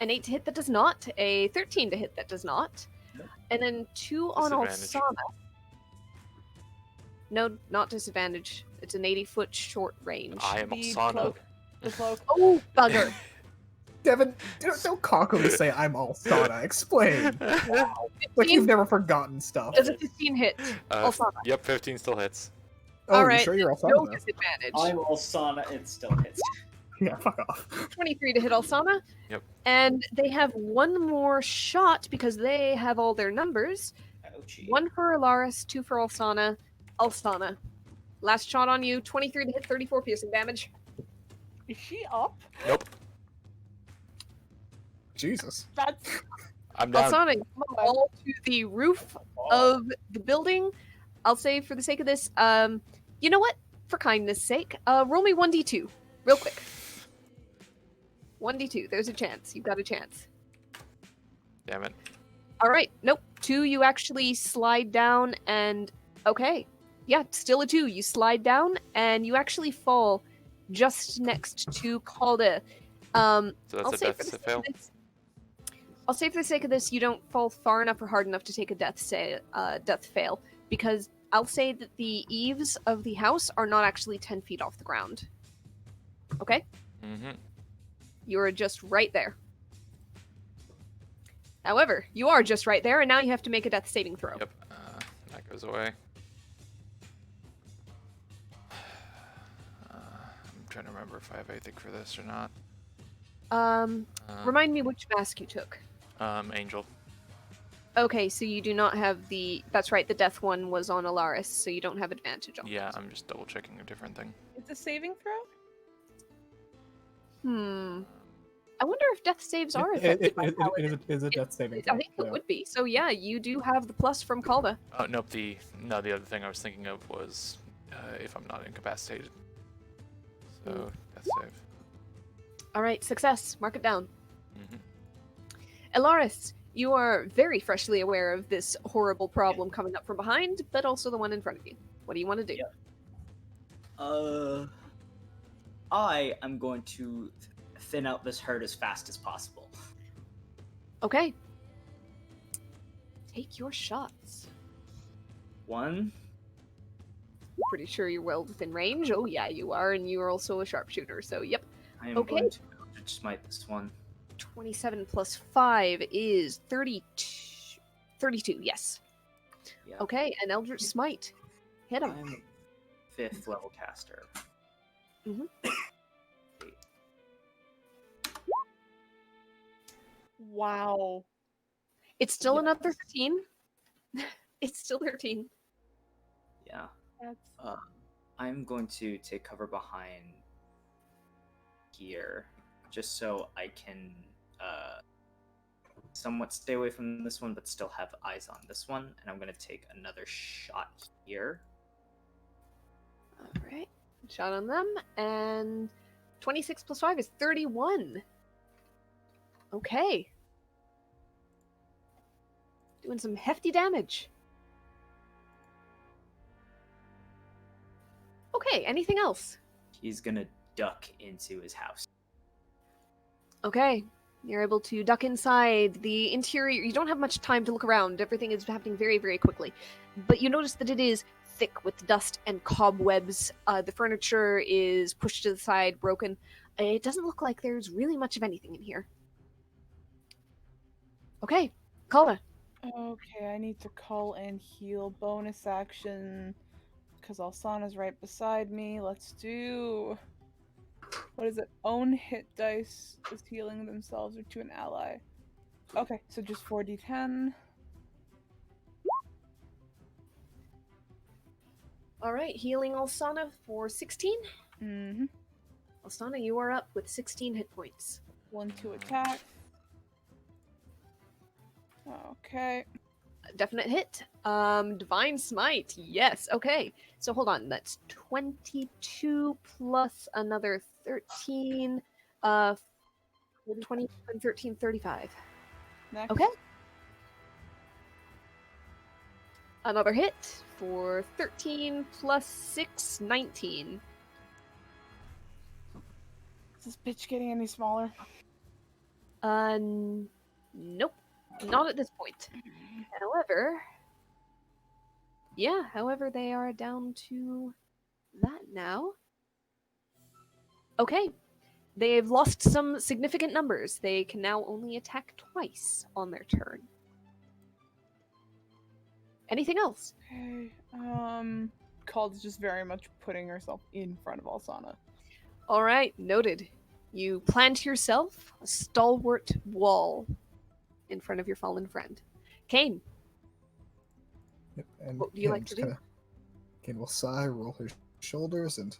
An 8 to hit that does not, a 13 to hit that does not, Nope. and then 2 on Disadvantage. Alsana. No, not disadvantage. It's an 80-foot short range. I am The Alsana. cloak. The cloak. Oh, bugger. Devin, don't cockily say I'm all Sana. Explain. Like you've never forgotten stuff. Does a 15 hit? Alsana. Yep, 15 still hits. Oh, Alright, you sure you're all No Sana? disadvantage. I'm all Sana, it still hits. Yeah, fuck off. 23 to hit Alsana. Yep. And they have one more shot because they have all their numbers. Ouchie. 1 for Ilaris, 2 for Alsana. Alsana. Last shot on you, 23 to hit, 34 piercing damage. Is she up? Nope. Jesus. That's I'm down. Alsana, you fall to the roof of the building. I'll say for the sake of this, you know what? For kindness' sake, roll me 1d2, real quick. 1d2. There's a chance. You've got a chance. Damn it. All right. Nope. 2. You actually slide down, and okay. Yeah, still a 2. You slide down, and you actually fall just next to Calda. So I'll that's a say death for the to sake fail. of this, I'll say for the sake of this, you don't fall far enough or hard enough to take a death fail, because I'll say that the eaves of the house are not actually 10 feet off the ground. Okay? Mm-hmm. You are just right there. However, you are just right there, and now you have to make a death saving throw. Yep. That goes away. I'm trying to remember if I have anything for this or not. Remind me which mask you took. Angel. Okay, so you do not have the... That's right, the death one was on Alaris, so you don't have advantage on Yeah, that. I'm just double checking a different thing. It's a saving throw? I wonder if death saves are affected by Paladin. It is a death saving I throw. think it yeah. would be. So yeah, you do have the plus from Calda. Oh, nope. The other thing I was thinking of was if I'm not incapacitated. So death save. All right, success. Mark it down. Mm-hmm. Elaris, you are very freshly aware of this horrible problem coming up from behind, but also the one in front of you. What do you want to do? Yeah. I am going to thin out this herd as fast as possible. Okay. Take your shots. 1, Pretty sure you're well within range. Oh yeah, you are, and you are also a sharpshooter. So yep. I am Okay. going to Eldritch Smite this one. 27 plus 5 is 32. 32, yes. Yeah. Okay, an Eldritch Smite. Hit him. I'm a 5th level caster. Mhm. Wow. It's still Yes. another 13. It's still 13. Yeah. That's I'm going to take cover behind here, just so I can somewhat stay away from this one, but still have eyes on this one. And I'm going to take another shot here. Alright. Shot on them, and 26 plus 5 is 31. Okay. Doing some hefty damage. Okay, anything else? He's going to duck into his house. Okay. You're able to duck inside the interior. You don't have much time to look around. Everything is happening very, very quickly. But you notice that it is thick with dust and cobwebs. The furniture is pushed to the side, broken. It doesn't look like there's really much of anything in here. Okay, Kala. okay. I need to call and heal. Bonus action, because Alsana's right beside me. Let's do. What is it? Own hit dice is healing themselves or to an ally. Okay, so just 4d10. Alright, healing Alsana for 16. Mm-hmm. Alsana, you are up with 16 hit points. 1 to attack. Okay. Definite hit. Divine Smite. Yes. Okay. So hold on. That's 22 plus another 13. 20 and 13, 35. Next. Okay. Another hit for 13 plus 6, 19. Is this bitch getting any smaller? Nope. Not at this point. However, they are down to that now. Okay. They've lost some significant numbers. They can now only attack twice on their turn. Anything else? Okay. Cald's just very much putting herself in front of Alsana. All right, noted. You plant yourself a stalwart wall in front of your fallen friend. Kane, Yep, and what do you like to do? Kane will sigh, roll his shoulders, and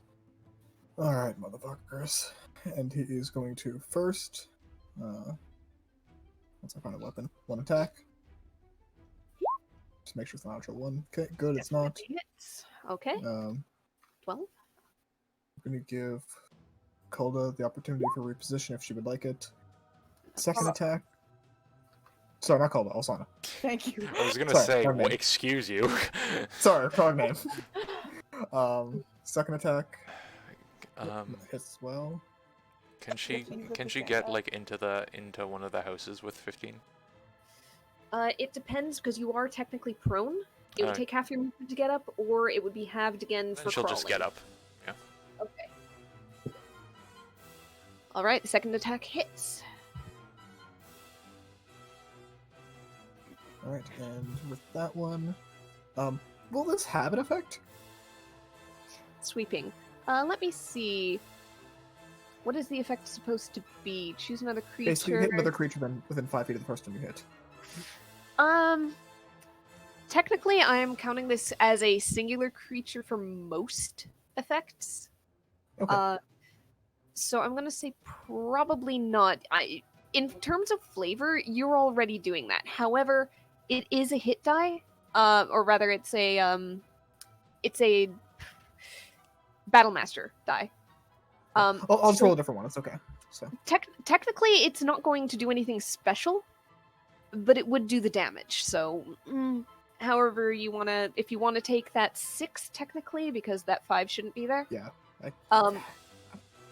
alright, motherfuckers. And he is going to first once I find a weapon, one attack. Just make sure it's not a natural one. Okay, good. It's not. Definitely hits. Okay, 12. I'm gonna give Calda the opportunity for reposition if she would like it. Second attack. Sorry, not Calda. Alsana. Thank you. I was gonna Sorry, say, wrong name. excuse you. Sorry, wrong name. Second attack. Hits well. Can she 15 with can the she stand get up. like into one of the houses with 15? It depends because you are technically prone. It would Alright. take half your movement to get up, or it would be halved again Then for she'll crawling. just get up. Okay. All right, the second attack hits. All right, and with that one, will this have an effect? Sweeping. Let me see. What is the effect supposed to be? Choose another creature. Basically, you hit another creature within 5 feet of the first one you hit. Technically, I am counting this as a singular creature for most effects. Okay. So I'm gonna say probably not. In terms of flavor, you're already doing that. However, it is a hit die, or rather, it's a Battlemaster die. I'll just roll a different one. It's okay. So Technically, it's not going to do anything special, but it would do the damage. So, however you want to, if you want to take that 6 technically, because that 5 shouldn't be there. yeah, I Um,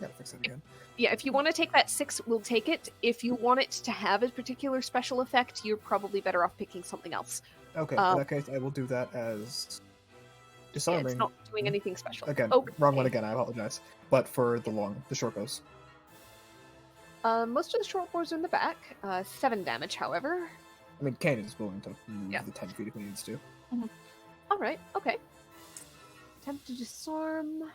gotta fix that again. yeah, if you want to take that 6, we'll take it. If you want it to have a particular special effect, you're probably better off picking something else. Okay, in that case, I will do that as Yeah, disarming. it's not doing anything special. Again, Okay. wrong one again. I apologize. But for the short bows. Most of the short bows are in the back. 7 damage, however. I mean, Kane is willing to move Yeah. the 10 feet if he needs to. All right. Okay. Attempt to disarm.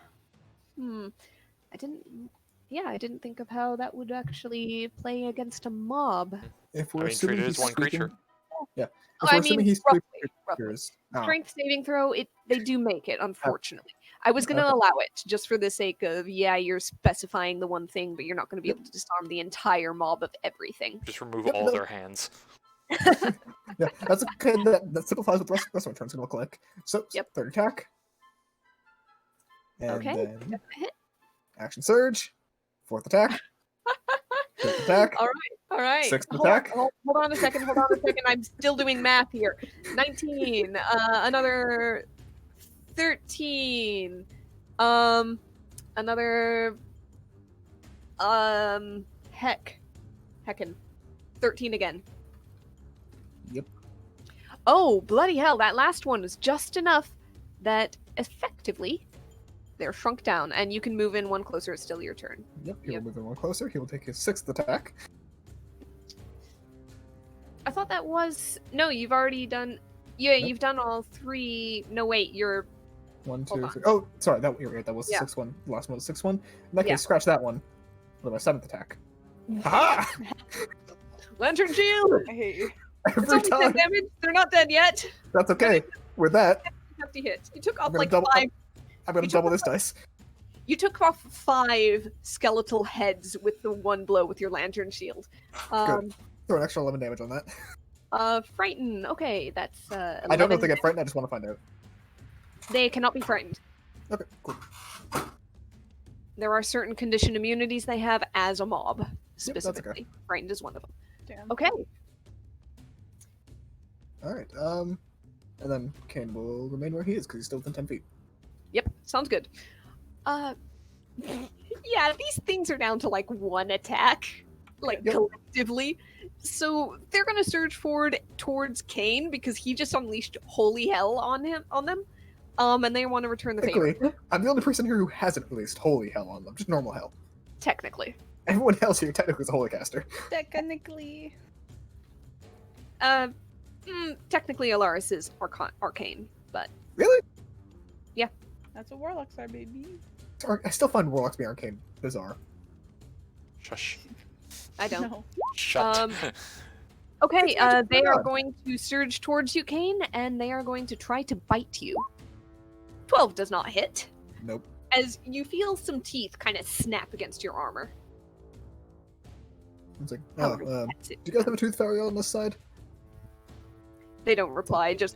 I didn't think of how that would actually play against a mob. If we're I mean, assuming treat it he's as one sweeping- creature. Yeah. If Oh, we're I assuming mean, he's roughly, sweeping roughly. creatures. Oh, Strength saving throw, they do make it, unfortunately. I was going to Okay. allow it just for the sake of, you're specifying the one thing, but you're not going to be Yep. able to disarm the entire mob of everything. Just remove Yep, all no. their hands. yeah, that's okay. That simplifies what the rest of my turn's gonna look like. So, Yep. third attack. And Okay, then hit. action surge. Fourth attack. Fifth attack. All right. Sixth Hold attack. On, hold on a second. I'm still doing math here. 19. Another 13. Another. Heckin. 13 again. Yep. Oh, bloody hell. That last one was just enough that effectively they're shrunk down, and you can move in one closer. It's still your turn. Yep. He Yep. will move in one closer. He will take his 6th attack. I thought that was no. You've already done. Yeah, Nope. you've done all 3. No, wait. You're 1, Hold 2, on. 3. Oh, sorry. You're right. That was the Yeah. 6th one. The last one was the 6th one. In that Yeah. case, scratch that one. With my 7th attack. Ha! Lantern Shield. I hate you. It's Every only 10 time. damage. They're not dead yet. That's okay. With that, Hefty hit. You took off gonna like double- 5. I'm gonna You took double this dice. You took off 5 skeletal heads with the one blow with your Lantern Shield. Throw an extra 11 damage on that. Frighten. Okay, that's 11. I don't know if they get frightened. I just want to find out. They cannot be frightened. Okay, cool. There are certain condition immunities they have as a mob, okay. specifically. Frightened is one of them. Damn. Okay. All right. And then Kane will remain where he is because he's still within 10 feet. Yep, sounds good. Yeah, these things are down to like 1 attack, like Yep. collectively. So they're gonna surge forward towards Kane because he just unleashed holy hell on them. And they want to return the favor. Technically, I'm the only person here who hasn't released holy hell on them, just normal hell. Technically. Everyone else here technically is a holy caster. Technically. Technically Alaris is arcane, but Really? That's what warlocks are, baby. I still find warlocks being arcane bizarre. Shush. I don't. No. Shut. Okay, It's magic they are rod. going to surge towards you, Kane, and they are going to try to bite you. 12 does not hit, Nope. as you feel some teeth kind of snap against your armor. It's like, However, do that's it. you guys have a tooth fairy on this side? They don't reply, just.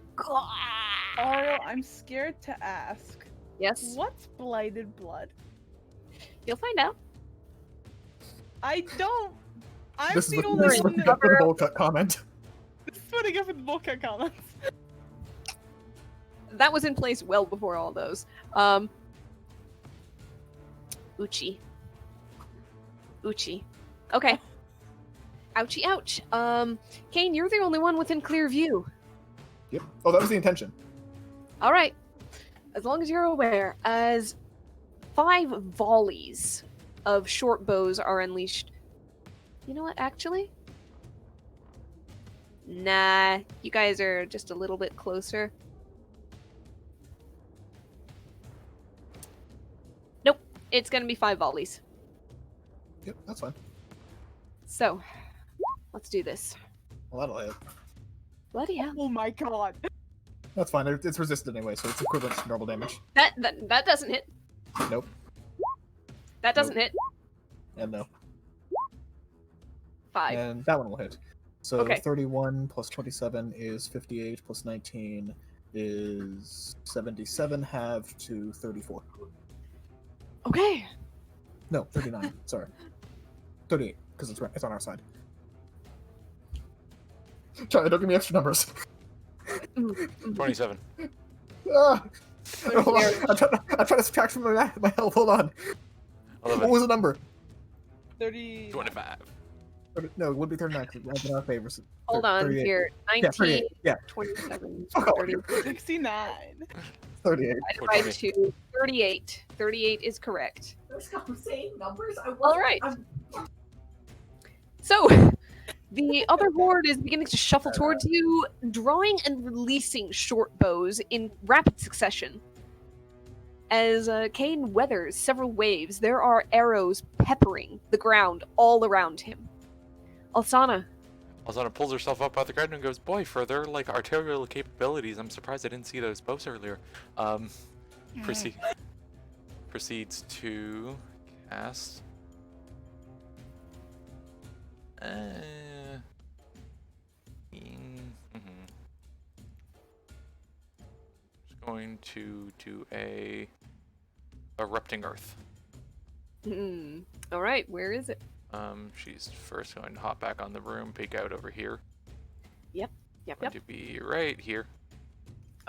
Ariel, I'm scared to ask. Yes, What's blighted blood? you'll find out. I don't. I'm This is the what only this is one what you that. got for the bowl cut comment. This is what I get for the bullcut comments. That was in place well before all those. Uchi. Okay. Ouchie, ouch. Kane, you're the only one within clear view. Yep. Oh, that was the intention. All right. As long as you're aware, as 5 volleys of short bows are unleashed. You know what, actually? Nah, you guys are just a little bit closer. Nope, it's gonna be 5 volleys. Yep, that's fine. So, let's do this. Well, that'll hit. Bloody hell. Oh my god. That's fine. It's resisted anyway, so it's equivalent to normal damage. That doesn't hit. Nope. That doesn't hit. And no. 5. And that one will hit. So Okay. 31 plus 27 is 58 plus 19 is 77 halved to 34. Okay. No, 39. Sorry. 38, because it's on our side. Charlie, don't give me extra numbers. 27. Ah! Hold on. I'm trying to subtract from my health. Hold on. 11. What was the number? 30. 25. No, it would be 39 because it's in our favor. So Hold on 38. here. Yeah, 19, 38. Yeah, 27, Fuck off. 30. 69. 38. Divided by 2, 38. 38 is correct. I'm saying numbers. All right. So, the other horde is beginning to shuffle towards you, drawing and releasing short bows in rapid succession. As Kane weathers several waves, there are arrows peppering the ground all around him. Alsana, Alzana pulls herself up out the ground and goes, "Boy, for their like arterial capabilities, I'm surprised I didn't see those bows earlier." Proceeds to cast. Just going to do a erupting earth. all right, where is it? She's first going to hop back on the room, peek out over here. Yep. Going to be right here.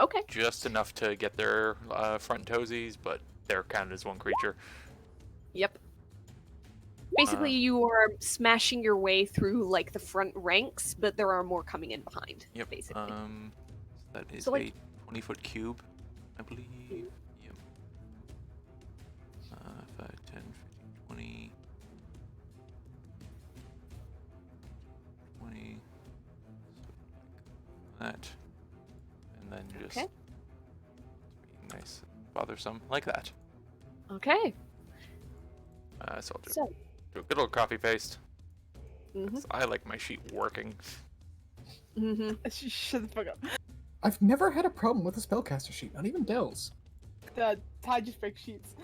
Okay. Just enough to get their front toesies, but they're counted as one creature. Yep. Basically, you are smashing your way through like the front ranks, but there are more coming in behind. Yep. Basically. That is So, like- a 20-foot cube, I believe. Yep. 5, 10, 15, 20. 20. That. And then just Okay. be nice and bothersome like that. Okay. So I'll do So. a good old copy paste. Mhm. 'Cause I like my sheet working. Mhm. Shut the fuck up. I've never had a problem with a spellcaster sheet, not even Dell's. Ty just breaks sheets.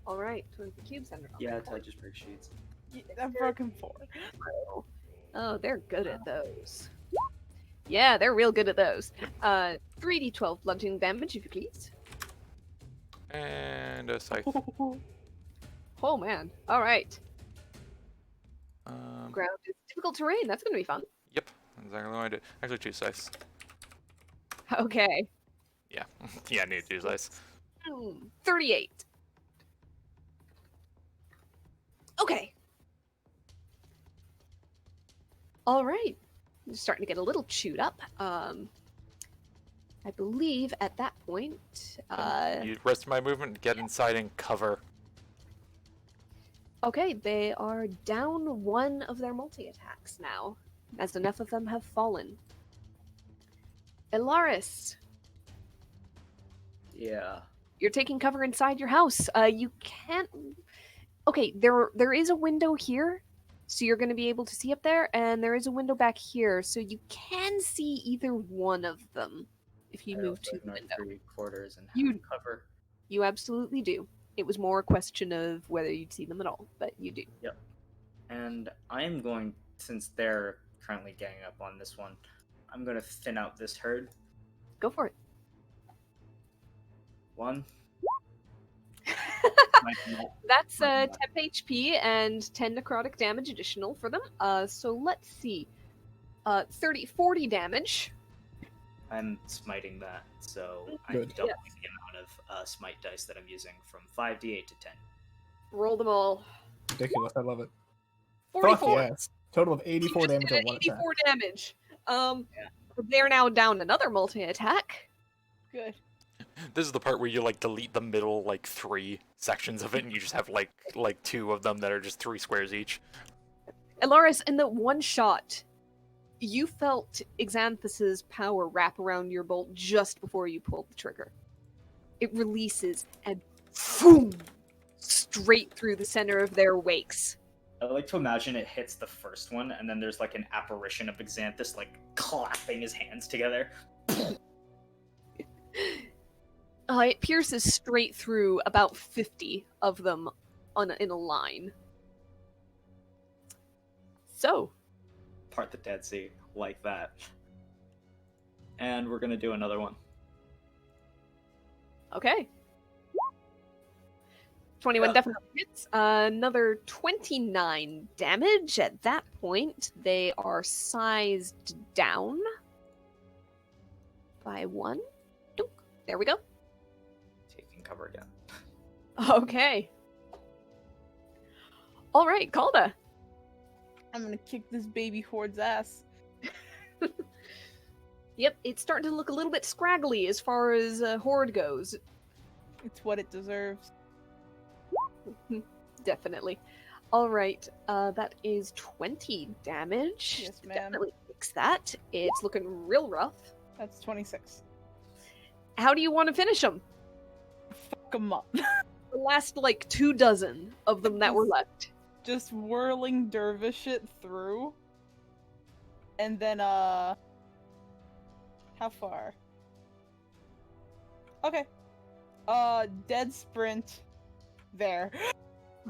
All right. 20 cubes under. Yeah, Ty just breaks sheets. Yeah, I've broken 4. Oh, they're good at those. Yeah, they're real good at those. 3d12 bludgeoning damage, if you please. And a scythe. Oh man. All right. Um, Ground is difficult terrain. That's gonna be fun. Yep, that's exactly what I did. Actually, 2 scythes. Okay. Yeah, yeah, I need 2 scythes. 38. Okay. All right. I'm starting to get a little chewed up. I believe at that point. You rest my movement, get inside and cover. Okay, they are down 1 of their multi-attacks now, as enough of them have fallen. Elaris, Yeah. you're taking cover inside your house. You can't. Okay, there is a window here, so you're going to be able to see up there, and there is a window back here, so you can see either one of them if you I move also to the ignore window. 3 quarters and You- half cover. You absolutely do. It was more a question of whether you'd see them at all, but you do. And I'm going, since they're currently ganging up on this one, I'm gonna thin out this herd. Go for it. 1. That's 10 HP and 10 necrotic damage additional for them. So let's see. 40 damage. I'm smiting that, so I'm Good. doubling the amount of smite dice that I'm using from 5d8 to 10. Roll them all. Ridiculous. I love it. 44. Fuck yes. Total of 84 You just damage did on one attack. 84 damage. They're now down another multi-attack. Good. This is the part where you like delete the middle like 3 sections of it, and you just have like 2 of them that are just 3 squares each. Elaris, in the one shot, you felt Xanthus's power wrap around your bolt just before you pulled the trigger. It releases and boom, straight through the center of their wakes. I like to imagine it hits the first one, and then there's like an apparition of Xanthus like clapping his hands together. It pierces straight through about 50 of them in a line. So, Part the Dead Sea like that. And we're gonna do another one. okay. 21 Yeah. definitely hits. Another 29 damage. At that point, they are sized down by 1. Dunk. There we go. Taking cover again. Okay. All right, Calda. I'm gonna kick this baby horde's ass. Yep, it's starting to look a little bit scraggly as far as horde goes. It's what it deserves. Definitely. All right, that is 20 damage. Yes, ma'am. Definitely fix that. It's looking real rough. That's 26. How do you want to finish them? Fuck 'em up. The last, like, 24 of them that were left. Just whirling dervish it through. And then, how far? Okay. Dead sprint. There.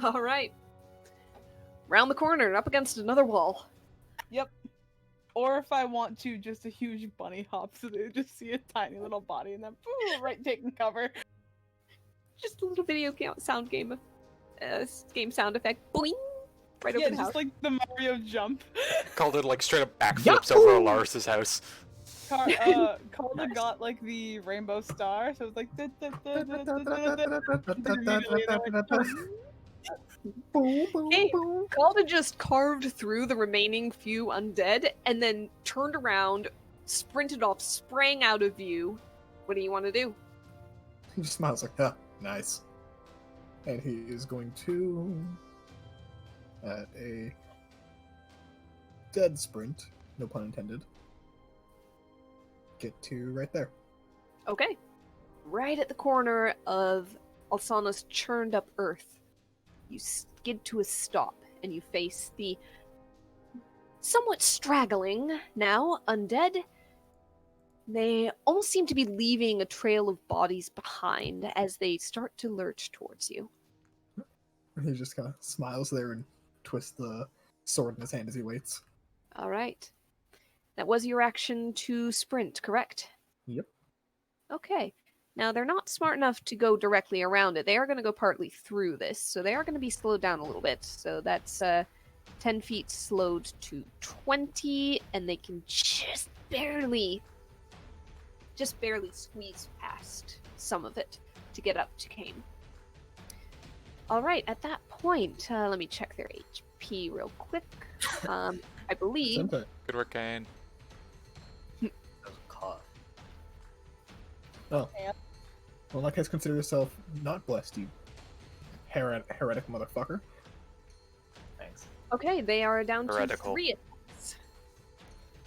All right. Round the corner and up against another wall. Yep. Or if I want to, just a huge bunny hop so they just see a tiny little body and then boom, right taking cover. Just a little video sound game, game sound effect. Boing! Right Yeah, over the just house. like the Mario jump. Called it like straight up backflips over Alaris's house. Calda got like the rainbow star, so it's like Hey, Calda just carved through the remaining few undead and then turned around, sprinted off, sprang out of view. What do you want to do? He just smiles like, "Yeah, nice." And he is going to, at a dead sprint, no pun intended, get to right there. Okay. Right at the corner of Alsana's churned up earth, you skid to a stop and you face the somewhat straggling now undead. They almost seem to be leaving a trail of bodies behind as they start to lurch towards you. He just kind of smiles there and twists the sword in his hand as he waits. All right. That was your action to sprint, correct? Yep. Okay. Now, they're not smart enough to go directly around it. They are going to go partly through this, so they are going to be slowed down a little bit. So that's 10 feet slowed to 20, and they can just barely squeeze past some of it to get up to Kane. All right, at that point, let me check their HP real quick. I believe... Senpai. Good work, Kane. Doesn't cough. Oh. Well, in that case, consider yourself not blessed, you heretic motherfucker. Thanks. Okay, they are down to Heretical. 3 attacks.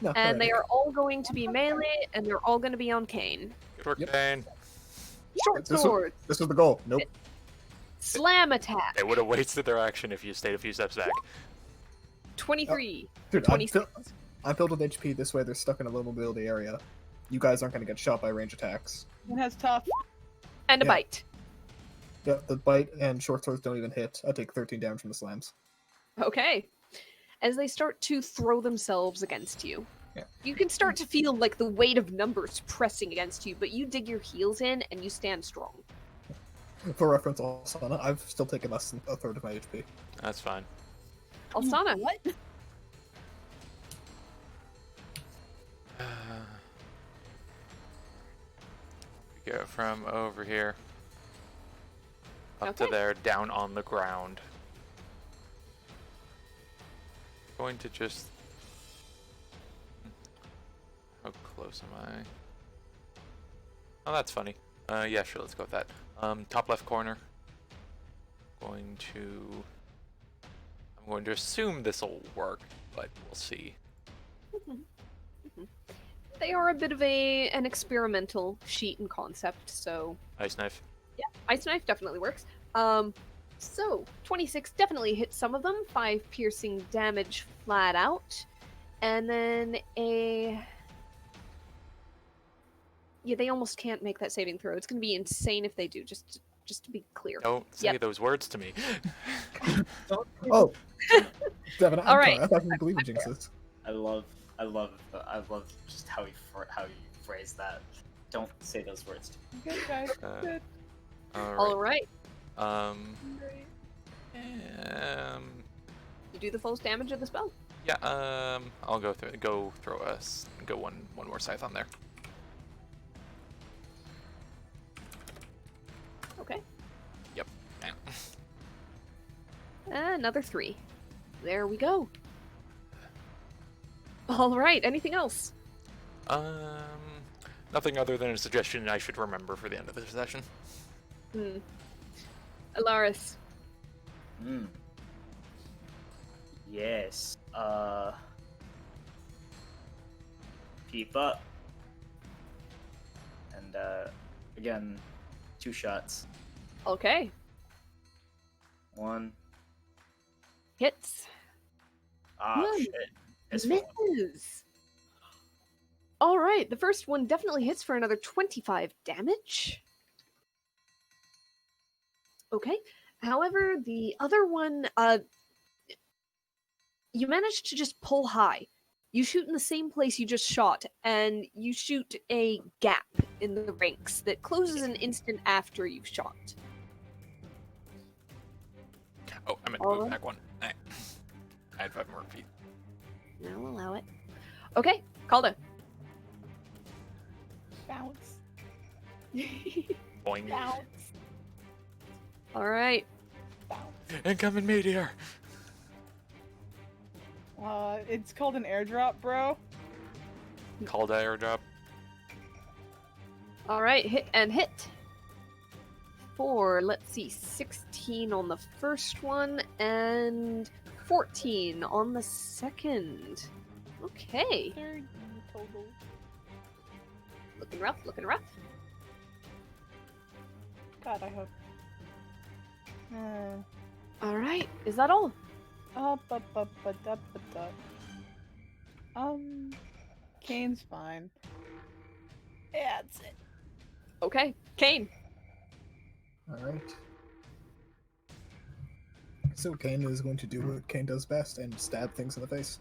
No, And they heretic. are all going to be melee, and they're all going to be on Kane. Good work, Yep. Kane. Short This was- sword, This was the goal. Nope. slam attack, They would have wasted their action if you stayed a few steps back. 23. Dude, 26. I'm filled with HP. This way they're stuck in a low mobility area. You guys aren't going to get shot by range attacks. It has tough. And a Yeah. bite. Yeah, the bite and short swords don't even hit. I take 13 damage from the slams. Okay. As they start to throw themselves against you. You can start to feel like the weight of numbers pressing against you, but you dig your heels in and you stand strong. For reference, Alsana, I've still taken less than a third of my HP. That's fine. Alsana, What? We go from over here up to Okay. there, down on the ground. Going to just. How close am I? Oh, that's funny. Yeah, sure, let's go with that. Top left corner. I'm going to assume this will work, but we'll see. they are a bit of an experimental sheet and concept, so Ice knife. yeah, Ice Knife definitely works. So 26 definitely hits some of them, 5 piercing damage flat out, and then yeah, they almost can't make that saving throw. It's gonna be insane if they do. Just to be clear. Don't say Yep. those words to me. Oh, Devin, All right. I thought you believe in jinxes. I love just how you phrase that. Don't say those words. Good guys. Uh, Good. All right, Great. you do the full damage of the spell. Yeah. I'll go one more scythe on there. Okay. Yep. Another 3. There we go. All right. Anything else? Nothing other than a suggestion I should remember for the end of the session. Alaris. Yes. Keep up. And again, 2 shots. Okay. 1. Hits. Ah, One. shit. It's full. Misses. All right. The first one definitely hits for another 25 damage. Okay. However, the other one, you managed to just pull high. You shoot in the same place you just shot, and you shoot a gap in the ranks that closes an instant after you've shot. Oh, I meant to Alright. move back one. I had 5 more feet. I'll allow it. Okay, Calda. Bounce. Boing. Bounce. All right. Bounce. Incoming meteor. It's called an airdrop, bro. Called airdrop. All right, hit. For, let's see, 16 on the first one and 14 on the second. Okay. 30 total. Looking rough, looking rough. God, I hope. All right, is that all? Kane's fine. Yeah, that's it. Okay, Kane. Alright. So Kane is going to do what Kane does best and stab things in the face.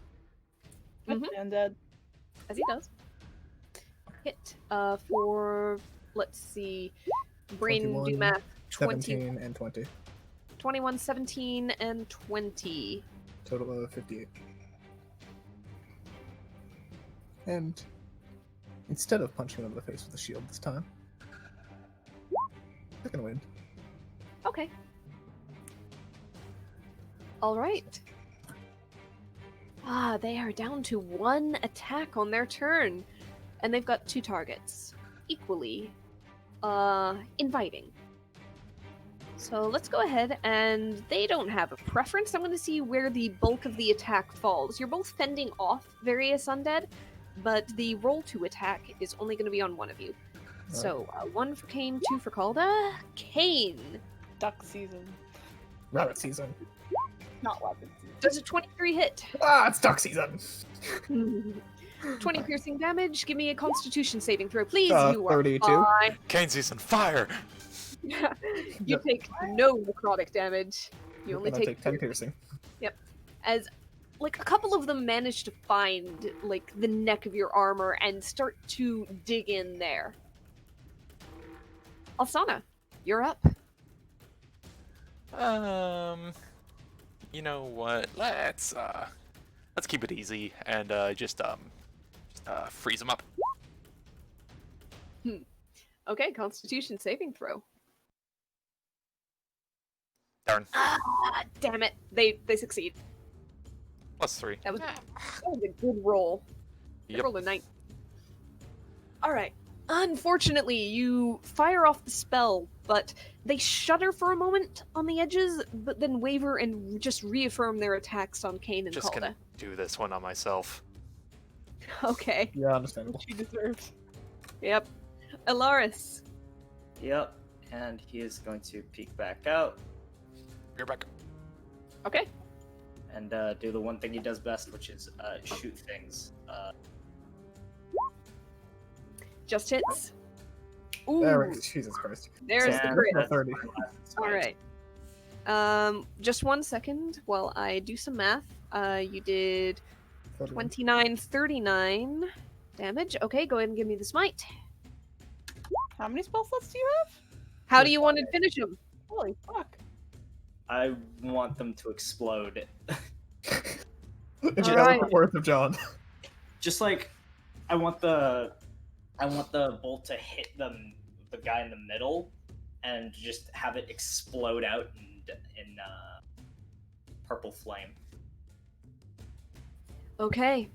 Mhm. Undead. As he does. Hit for, let's see, brain do 21, math, 17 and 20. 21, 17, and 20. Total of 58. And instead of punching him in the face with the shield this time, second wind. Okay. All right. They are down to 1 attack on their turn, and they've got 2 targets, equally inviting. So let's go ahead, and they don't have a preference. I'm going to see where the bulk of the attack falls. You're both fending off various undead, but the roll to attack is only going to be on one of you. So 1 for Kane, 2 for Calda. Kane. Duck season. Rabbit season. Not weapon season. Does a 23 hit? Ah, it's duck season! 20 piercing damage. Give me a Constitution saving throw, please. You are 32. fine. Kane's on fire. You take no necrotic damage. You only And I take, 10 piercing. as like a couple of them manage to find like the neck of your armor and start to dig in there. Alsana, you're up. You know what? Let's keep it easy and just freeze them up. Okay, Constitution saving throw. Darn. Ah, damn it! They succeed. +3. That was a good roll. They Yep. rolled a 9. All right. Unfortunately, you fire off the spell, but they shudder for a moment on the edges, but then waver and just reaffirm their attacks on Kane and Just Calda. gonna do this one on myself. Okay. Yeah, understandable. She deserves. Yep. Alaris. Yep. And he is going to peek back out You're back. Okay. and do the one thing he does best, which is shoot things. Just hits. Ooh, There we go. Jesus Christ. there's the And crit. that's 30. my last All smite. right. Just 1 second while I do some math. You did 29, 39 damage. Okay, go ahead and give me the smite. How many spell slots do you have? How do you want to finish him? Holy fuck. I want them to explode. It's Alright. worth of John. Just like I want the bolt to hit the guy in the middle and just have it explode out in purple flame. Okay.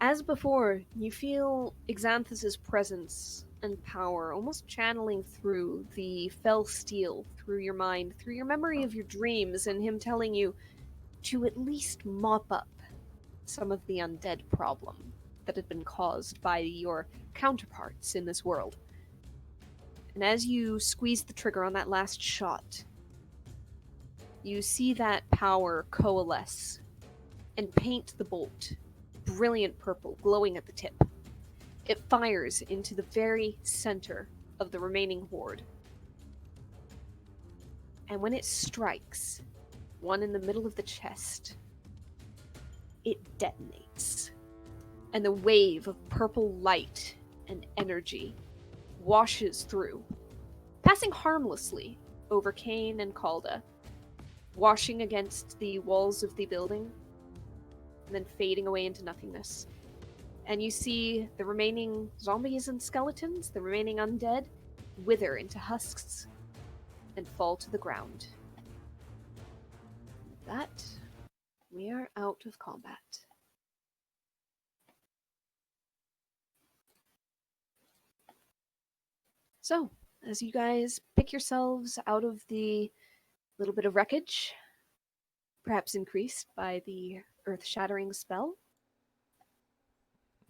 As before, you feel Xanthus's presence and power almost channeling through the fell steel, through your mind, through your memory of your dreams, and him telling you to at least mop up some of the undead problem that had been caused by your counterparts in this world. And as you squeeze the trigger on that last shot, you see that power coalesce and paint the bolt brilliant purple, glowing at the tip. It fires into the very center of the remaining horde. And when it strikes, one in the middle of the chest, it detonates. And the wave of purple light and energy washes through, passing harmlessly over Kane and Calda, washing against the walls of the building, and then fading away into nothingness. And you see the remaining zombies and skeletons, the remaining undead, wither into husks and fall to the ground. With that, we are out of combat. So, as you guys pick yourselves out of the little bit of wreckage, perhaps increased by the earth-shattering spell,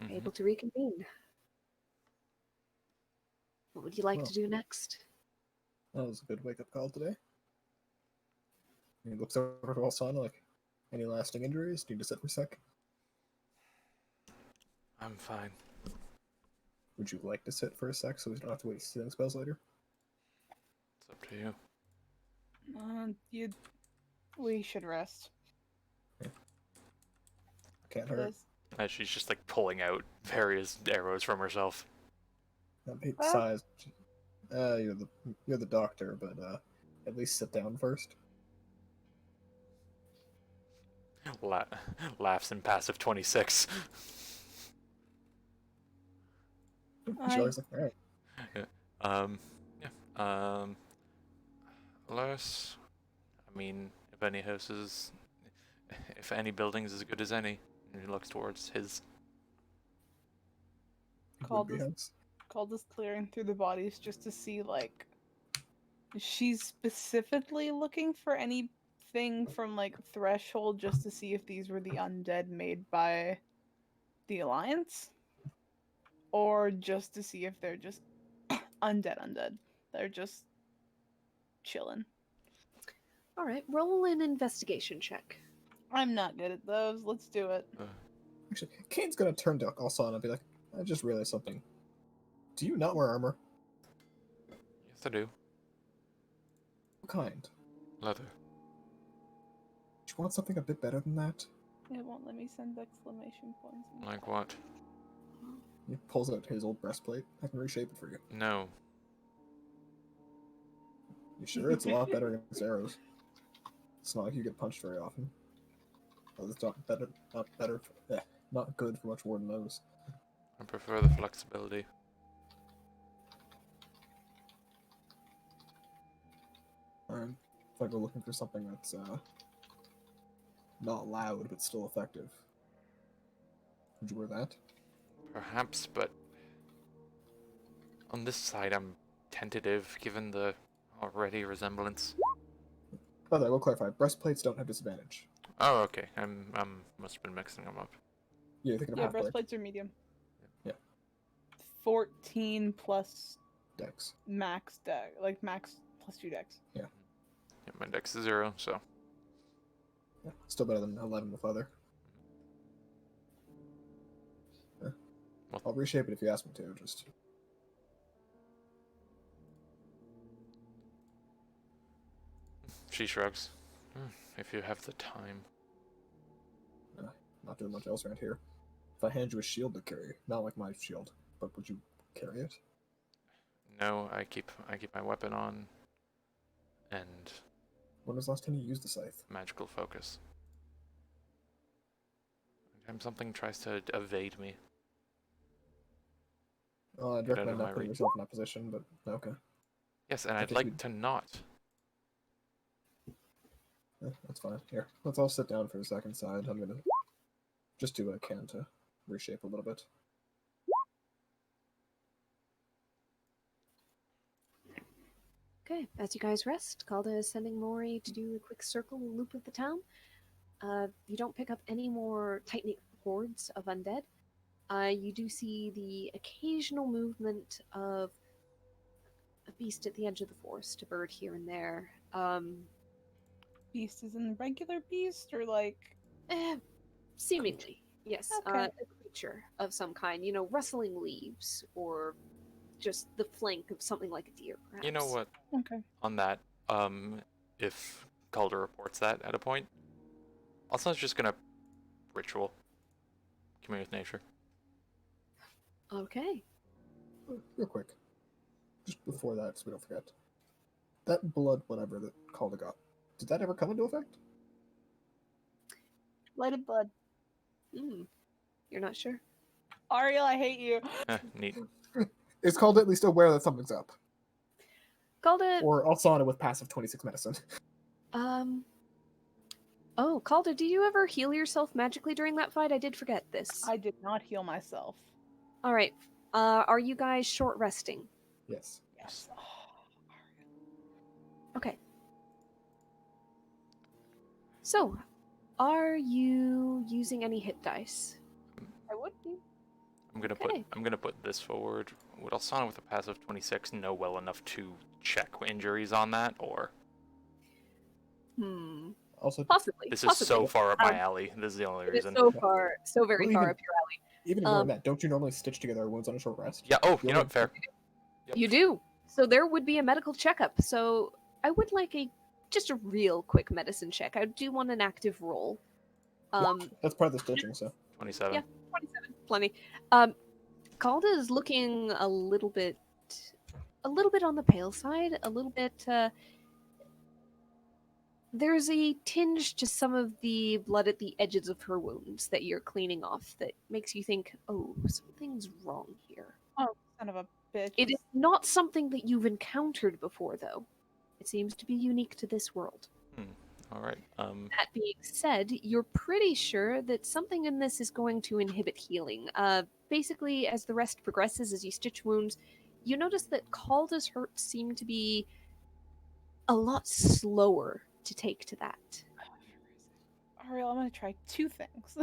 Mhm. able to reconvene. What would you like Well. to do next? That was a good wake-up call today. He looks over to Alsana like, any lasting injuries? Need to sit for a sec? I'm fine. Would you like to sit for a sec so we don't have to waste healing spells later? It's up to you. We should rest. Can't hurt. This- And she's just like pulling out various arrows from herself. Well- Size. You're the doctor, but at least sit down first. Laughs in passive 26. She's like, alright. Lars, I mean, if any building's as good as any, and he looks towards his. Called Would be this- house. Calda's clearing through the bodies just to see, like, she's specifically looking for anything from, like, Threshold just to see if these were the undead made by the Alliance, or just to see if they're just undead. They're just chilling. Alright, roll an investigation check. I'm not good at those. Let's do it. Actually, Kane's gonna turn to Alsana and be like, I just realized something. Do you not wear armor? Yes, I do. What kind? Leather. Do you want something a bit better than that? It won't let me send exclamation points. Like what? He pulls out his old breastplate. I can reshape it for you. No. You sure? It's a lot better against arrows. It's not like you get punched very often. Well, it's not better. Not good for much more than those. I prefer the flexibility. Alright. If I go looking for something that's not loud but still effective. Would you wear that? Perhaps, but on this side I'm tentative given the already resemblance. By the way, we'll clarify. Breastplates don't have disadvantage. Oh, okay. I'm must have been mixing them up. You're thinking of Yeah, half plate. breastplates are medium. Yeah. 14 plus Dex. max deck, like max plus 2 decks. Yeah, my dex is 0, so Yeah, still better than 11 with leather. Yeah. Well- I'll reshape it if you ask me to, just... she shrugs. If you have the time. Not doing much else around here. If I hand you a shield to carry, not like my shield, but would you carry it? No, I keep my weapon on and When was the last time you used the scythe? magical focus. Anytime something tries to evade me. I'd Get out recommend of not my putting reach. yourself in that position, but okay. Yes, and I I'd think like you'd- to not. Yeah, that's fine. Here, let's all sit down for a second side. I'm gonna just do what I can to reshape a little bit. Okay, as you guys rest, Calda is sending Mori to do a quick circle loop of the town. You don't pick up any more tight-knit hordes of undead. You do see the occasional movement of a beast at the edge of the forest, a bird here and there. Beast is in regular beast or like Seemingly, yes. Okay. A creature of some kind, rustling leaves, or just the flank of something like a deer, perhaps. You know what? okay. On that, if Calder reports that at a point, Alson's just gonna ritual. Commune with nature. Okay. Real quick, just before that, so we don't forget. That blood, whatever that Calder got, did that ever come into effect? Lighted blood. You're not sure? Ariel, I hate you. Neat. Is Calder at least aware that something's up? Calda, Or Alsana with passive 26 medicine? Oh, Calder, do you ever heal yourself magically during that fight? I did forget this. I did not heal myself. All right. Are you guys short resting? Yes. Yes. Okay. So, are you using any hit dice? I would be. Okay. I'm gonna put this forward. Would Alsana with a passive 26 know well enough to check injuries on that, or Also, Possibly. this is possibly. so far up my Um, alley? This is the only It is reason. so very Well, far even- up your alley. even ignoring um, that, don't you normally stitch together our wounds on a short rest? Yeah. Oh, you know Yeah. what? Fair. Yep. You do. So there would be a medical checkup. So I would like just a real quick medicine check. I do want an active roll. That's part of the stitching, so. 27. Yeah. 27, plenty. Calda is looking a little bit on the pale side, a little bit. There's a tinge to some of the blood at the edges of her wounds that you're cleaning off that makes you think, oh, something's wrong here. Son of a bitch. It is not something that you've encountered before, though. It seems to be unique to this world. All right. That being said, you're pretty sure that something in this is going to inhibit healing. Basically, as the rest progresses, as you stitch wounds, you notice that Calda's hurts seem to be a lot slower to take to that. Ariel, I'm gonna try 2 things.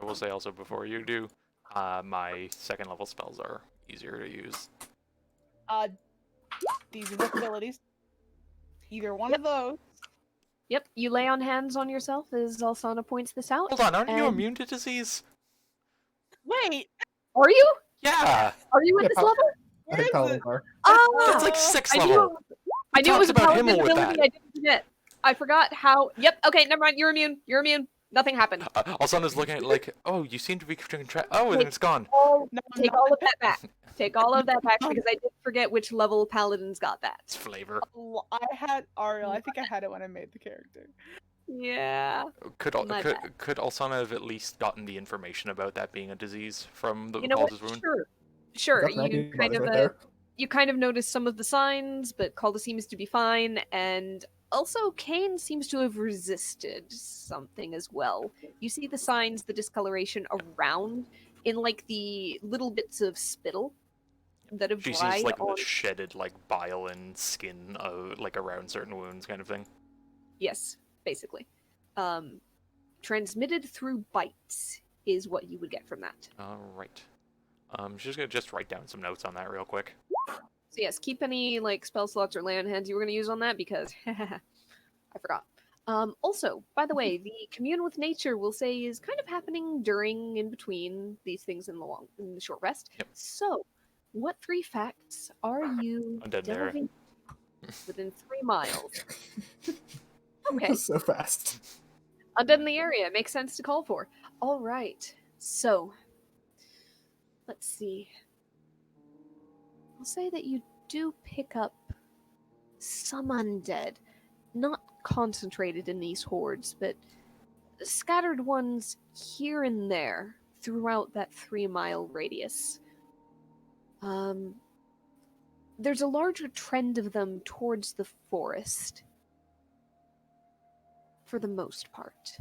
I will say also before you do, my second level spells are easier to use. These are both abilities. Either one of those. Yep, you lay on hands on yourself as Alsana points this out. Hold on, aren't you And- immune to disease? Wait, Are you? Yeah. Are you at Yeah, this pal- level? I think Where is Paladins it? are. Ah! That's like 6th I level. knew it was a talked about paladin Himmel with ability. that. I didn't forget. I forgot how. Yep. Okay. Never mind. You're immune. You're immune. Nothing happened. Alsana's looking at it like, oh, you seem to be keeping track. Oh, and Take it's gone. all, No, I'm take not. all of that back. Take all of that back because I did forget which level paladins got that. It's flavor. I had Ariel. I think I had it when I made the character. Yeah. My bad. Could Alsana have at least gotten the information about that being a disease from the You know what? Calder's wound? Sure. Sure. Got You Maggie kind Buzz of right there. you kind of notice some of the signs, but Calder seems to be fine, and also Kane seems to have resisted something as well. You see the signs, the discoloration around in like the little bits of spittle that have She dried sees like on. the shedded like bile and skin like around certain wounds kind of thing. Yes, basically. Transmitted through bites is what you would get from that. Alright. She's gonna just write down some notes on that real quick. So yes, keep any like spell slots or land hands you were going to use on that because I forgot. Also, by the way, the commune with nature we'll say is kind of happening during in between these things in the short rest. Yep. So, what 3 facts are you Undead Nera. delving within 3 miles? Okay. So fast. Undead in the area makes sense to call for. All right. So, let's see. I'll say that you do pick up some undead, not concentrated in these hordes, but scattered ones here and there throughout that 3-mile radius. There's a larger trend of them towards the forest, for the most part.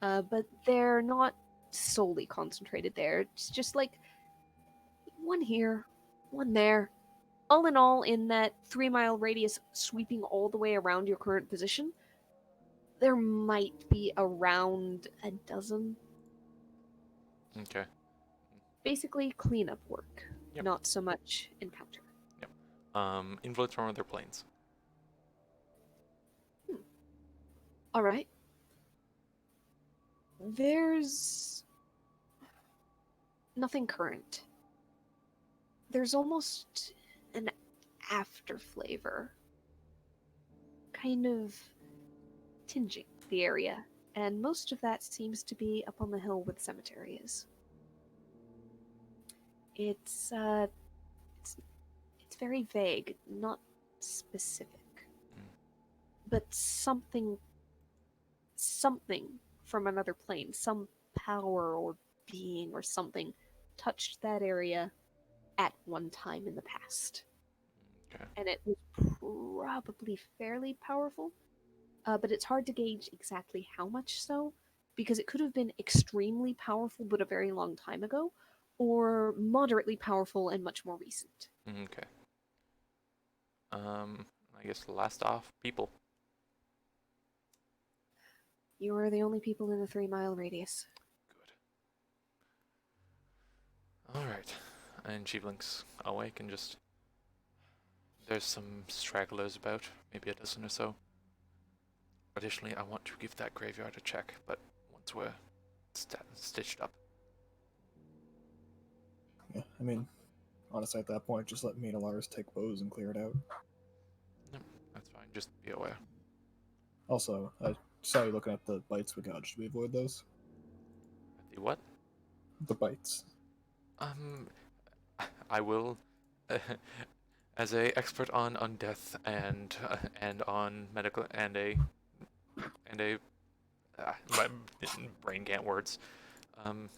But they're not solely concentrated there. It's just like one here, one there. All in all, in that 3-mile radius sweeping all the way around your current position, there might be around a dozen. Okay. Basically, cleanup work, Yep. not so much encounter. Influence from other planes. All right. There's nothing current. There's almost an after flavor, kind of tinging the area, and most of that seems to be up on the hill where the cemetery is. It's very vague, not specific, but something from another plane, some power or being or something touched that area at one time in the past. Okay. And it was probably fairly powerful, but it's hard to gauge exactly how much so, because it could have been extremely powerful but a very long time ago, or moderately powerful and much more recent. Okay. I guess last off, people. You are the only people in the 3-mile radius. Good. Alright. And she blinks awake and just... There's some stragglers about, maybe a dozen or so. Additionally, I want to give that graveyard a check, but once we're stitched up. Yeah, I mean, honestly, at that point, just let me and Alaris take bows and clear it out. That's fine, just be aware. Also, I saw you looking at the bites we got. Should we avoid those? The what? The bites. I will, as a expert on undeath and on medical my brain can't words. And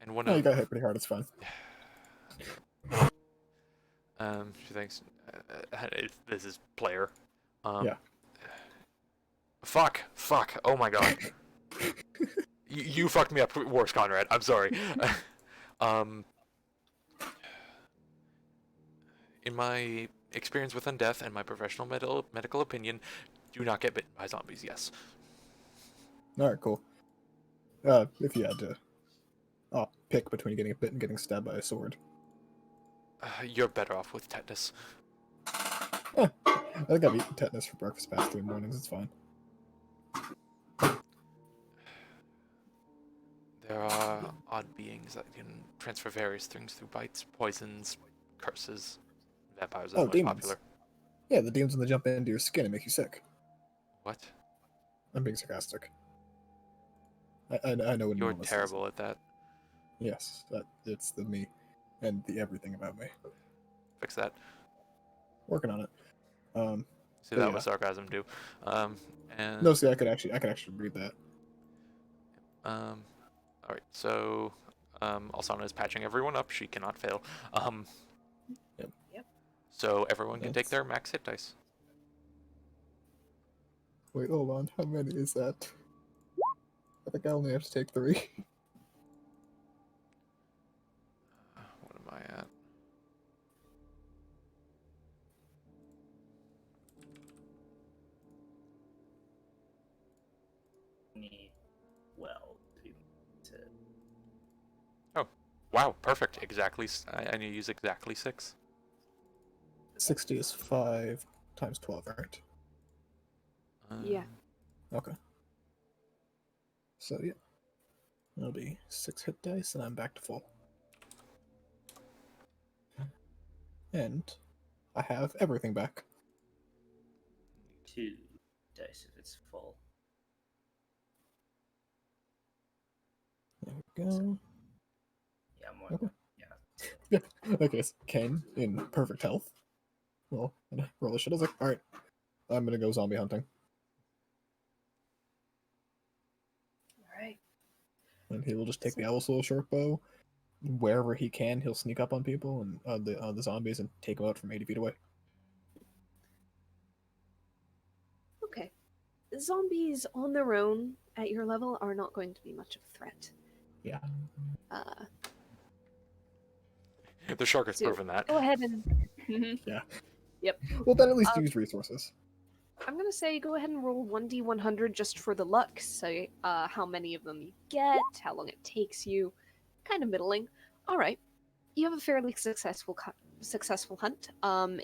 one No, you of got hit pretty hard. It's fine. she thinks this is player. Yeah. Fuck. Oh my god. You fucked me up worse, Conrad. I'm sorry. In my experience with undeath and my professional medical opinion, do not get bitten by zombies, yes. Alright, cool. If you had to pick between getting a bit and getting stabbed by a sword. You're better off with tetanus. I think I've eaten tetanus for breakfast past 3 mornings. It's fine. There are odd beings that can transfer various things through bites, poisons, curses. Vampires are Oh, most demons. popular. Yeah, the demons when they jump into your skin and make you sick. What? I'm being sarcastic. I know what You're enormous is. terrible at that. Yes, it's the me, and the everything about me. Fix that. Working on it. See, But that yeah. was sarcasm too. And No, see, I could actually read that. all right. So, Alsana is patching everyone up. She cannot fail. Yep. So everyone can take That's- their max hit dice. Wait, hold on. How many is that? I think I only have to take 3. What am I at? Need well to Wow, perfect. Exactly. I need to use exactly 6. 60 is 5 times 12, right? Yeah. Okay. So yeah, it'll be 6 hit dice, and I'm back to full. And I have everything back. 2 dice if it's full. There we go. Yeah, more. Okay. Yeah. Okay, so Kane in perfect health. Well, roll the shit. I was like, alright, I'm gonna go zombie hunting. All right. And he will just take the Owl Soul short bow. Wherever he can, he'll sneak up on people and the zombies and take them out from 80 feet away. Okay. Zombies on their own at your level are not going to be much of a threat. Yeah. The shark has So, proven that. Go ahead and. Well, then at least Um, use resources. I'm gonna say go ahead and roll 1d100 just for the luck. So, how many of them you get, how long it takes you, kind of middling. All right, you have a fairly successful hunt.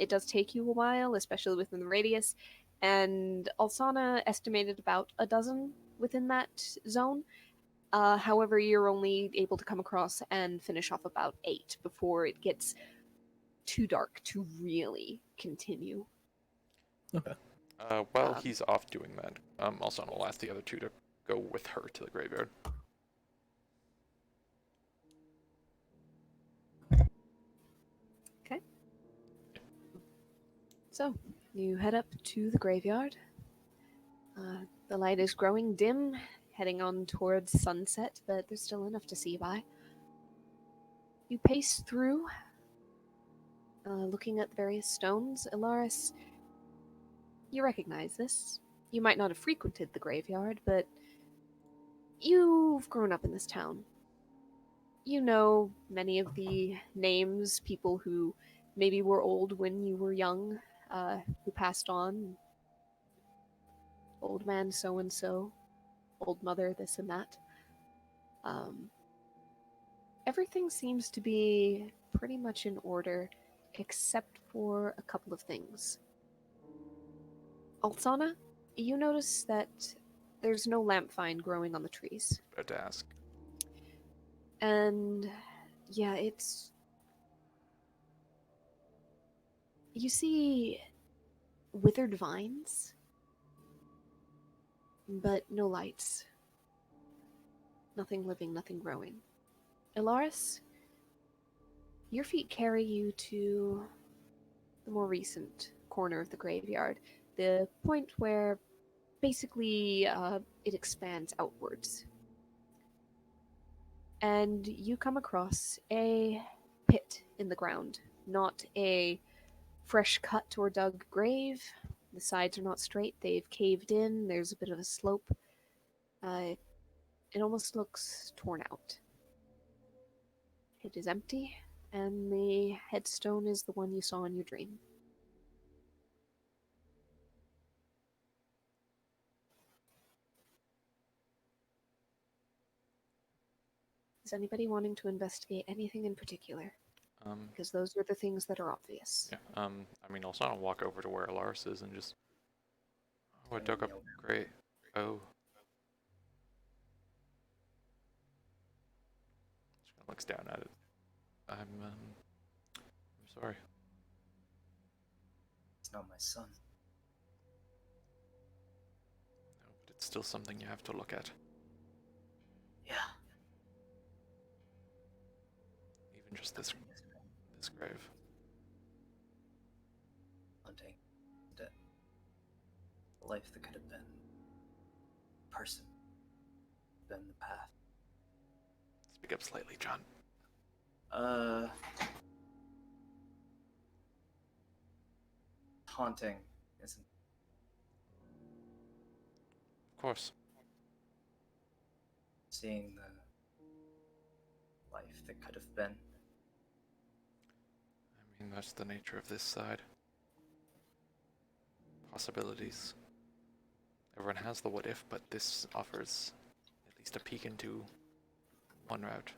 It does take you a while, especially within the radius, and Alsana estimated about a dozen within that zone. However, you're only able to come across and finish off about 8 before it gets too dark to really continue. Okay. While Um, he's off doing that, Alsana will ask the other 2 to go with her to the graveyard. So, you head up to the graveyard. The light is growing dim, heading on towards sunset, but there's still enough to see by. You pace through, looking at the various stones. Ilaris, you recognize this. You might not have frequented the graveyard, but you've grown up in this town. You know many of the names, people who maybe were old when you were young, who passed on. Old man so and so, old mother this and that. Everything seems to be pretty much in order, except for a couple of things. Alsana, you notice that there's no lamp vine growing on the trees. About to ask. And yeah, it's. You see withered vines, but no lights. Nothing living, nothing growing. Ilaris, your feet carry you to the more recent corner of the graveyard, the point where basically it expands outwards. And you come across a pit in the ground, not a fresh cut or dug grave. The sides are not straight, they've caved in, there's a bit of a slope. It almost looks torn out. It is empty, and the headstone is the one you saw in your dream. Is anybody wanting to investigate anything in particular? Because those are the things that are obvious. Yeah. I mean, Alsana will walk over to where Alaris is and just. Oh, it dug up. Great. Oh. She kind of looks down at it. I'm sorry. It's not my son. No, but it's still something you have to look at. Yeah. Even just this grave. Hunting. The life that could have been. Person. Been the path. Speak up slightly, John. Haunting isn't. Of course. Seeing the life that could have been. I mean, that's the nature of this side. Possibilities. Everyone has the what if, but this offers at least a peek into one route.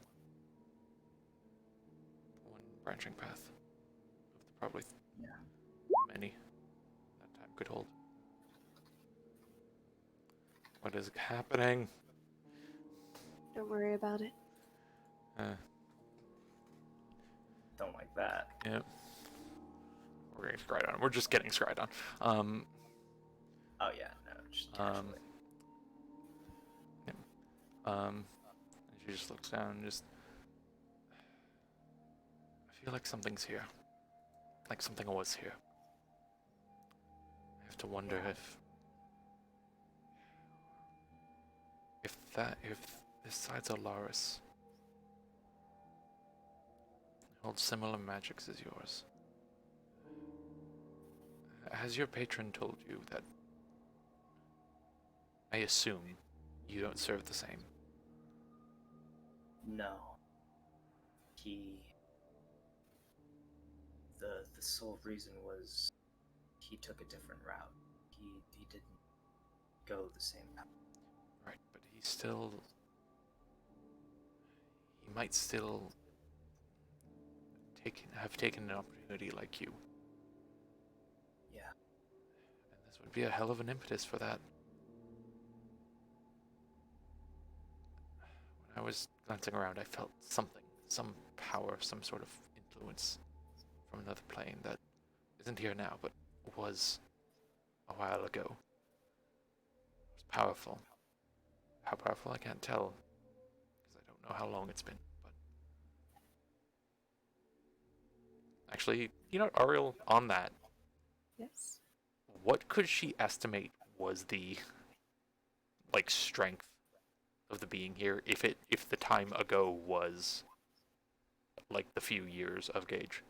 One branching path. Of the probably many that time could hold. What is happening? Don't worry about it. Don't like that. Yeah. We're getting scryed on. We're just getting scryed on. Oh yeah, no, just casually. And she just looks down and just... I feel like something's here. Like something was here. I have to wonder if this side's Alaris holds similar magics as yours. Has your patron told you that? I assume you don't serve the same. No. The sole reason was he took a different route. He didn't go the same path. Right, but he might still have taken an opportunity like you. Yeah. And this would be a hell of an impetus for that. When I was glancing around, I felt something, some power, some sort of influence from another plane that isn't here now, but was a while ago. It was powerful. How powerful, I can't tell, because I don't know how long it's been, but... Actually, you know what, Ariel, on that, Yes. what could she estimate was the, like, strength of the being here if the time ago was, like, the few years of Gage?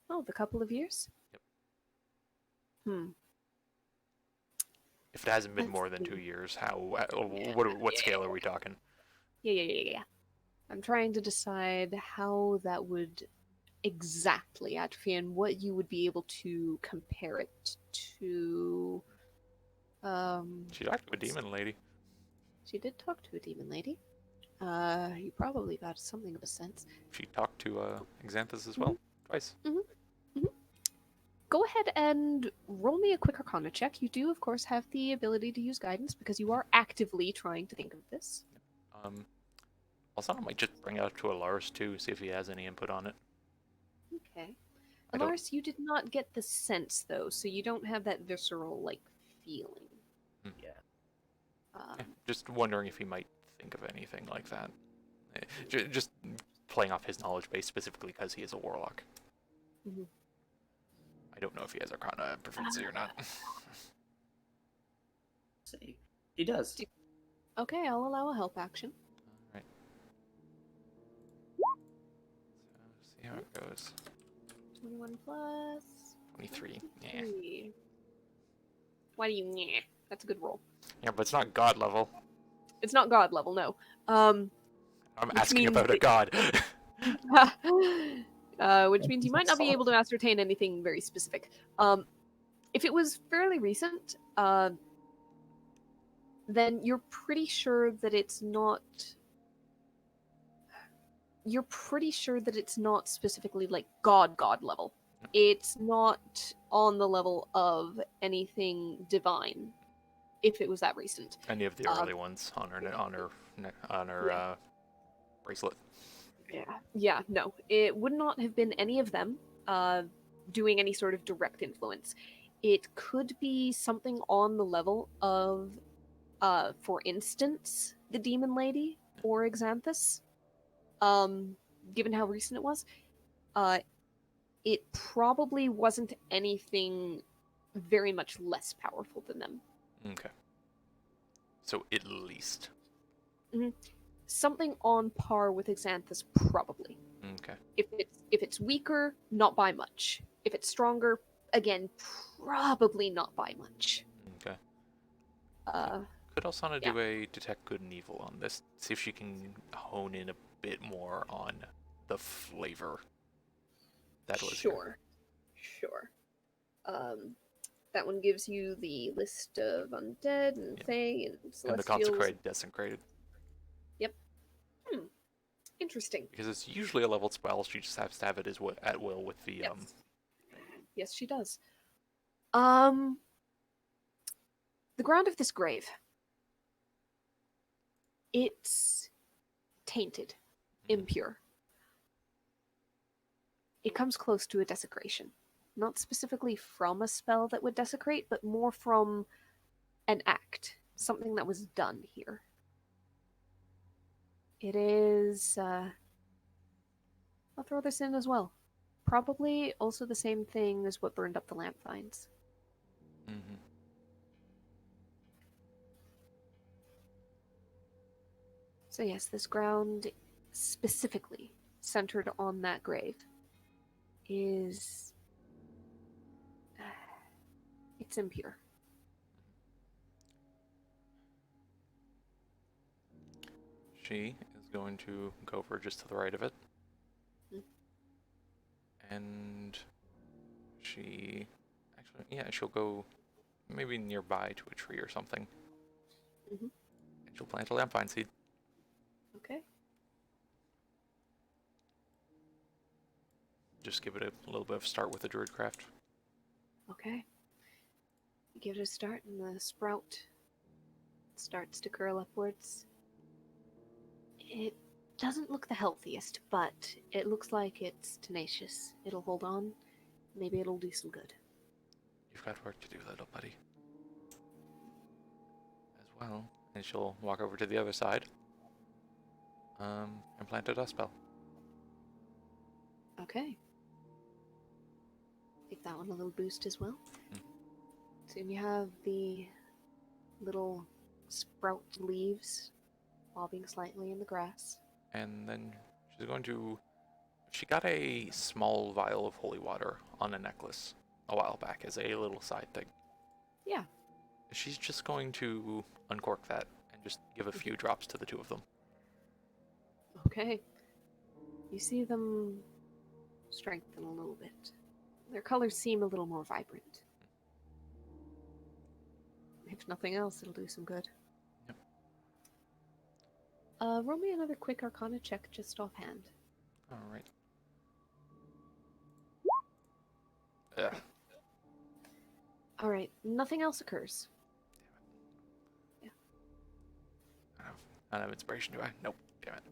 Oh, the couple of years? Yep. If it hasn't been Let's more than see. 2 years, what scale are we talking? Yeah. I'm trying to decide how that would exactly atrophy and what you would be able to compare it to. She talked to a demon lady. She did talk to a demon lady. You probably got something of a sense. She talked to Xanthus as well, twice. Go ahead and roll me a quick Arcana check. You do, of course, have the ability to use guidance because you are actively trying to think of this. Also, I might just bring it up to Alaris too, see if he has any input on it. Okay. I don't- Alaris, you did not get the sense, though, so you don't have that visceral, feeling. Yeah. Yeah, just wondering if he might think of anything like that. Just playing off his knowledge base specifically because he is a warlock. Mhm. I don't know if he has Arcana proficiency or not. See, he does. Okay, I'll allow a help action. Alright. So, see how it goes. 21 plus... 23. Yeah. 3. Why do you... Nyeh? That's a good roll. Yeah, but it's not god level. It's not god level, no. I'm Which asking means about a that- god. Which means you might not be able to ascertain anything very specific. If it was fairly recent, then you're pretty sure that it's not... You're pretty sure that it's not specifically, god level. It's not on the level of anything divine, if it was that recent. Any of the early ones on her bracelet. Yeah, no. It would not have been any of them doing any sort of direct influence. It could be something on the level of For instance, the Demon Lady or Xanthus, given how recent it was, it probably wasn't anything very much less powerful than them. Okay. So at least. Something on par with Xanthus, probably. Okay. If it's weaker, not by much. If it's stronger, again, probably not by much. Okay. Uh, Could Alsana yeah. do a detect good and evil on this? See if she can hone in a bit more on the flavor that was here. Sure. That one gives you the list of undead and Yeah. fae and And the celestials. consecrated desecrated. Interesting. Because it's usually a leveled spell, she just has to have it at will with the Yes. Yes, she does. The ground of this grave. It's tainted, impure. It comes close to a desecration. Not specifically from a spell that would desecrate, but more from an act. Something that was done here. It is, I'll throw this in as well. Probably also the same thing as what burned up the lamp vines. Mm-hmm. So yes, this ground specifically centered on that grave is it's impure. She is going to go over just to the right of it. And she actually, yeah, she'll go maybe nearby to a tree or something. Mhm. And she'll plant a lamp vine seed. Okay. Just give it a little bit of start with the druidcraft. Okay. You give it a start and the sprout starts to curl upwards. It doesn't look the healthiest, but it looks like it's tenacious. It'll hold on. Maybe it'll do some good. You've got work to do, little buddy. As well. And she'll walk over to the other side. And plant a dust spell. Okay. Give that one a little boost as well. Soon you have the little sprout leaves bobbing slightly in the grass. And then she's going to... She got a small vial of holy water on a necklace a while back as a little side thing. Yeah. She's just going to uncork that and just give a few drops to the two of them. Okay. You see them strengthen a little bit. Their colors seem a little more vibrant. If nothing else, it'll do some good. Yep. Roll me another quick Arcana check just offhand. Alright. Ugh. Alright, nothing else occurs. I don't have inspiration, do I? Nope. Damn it.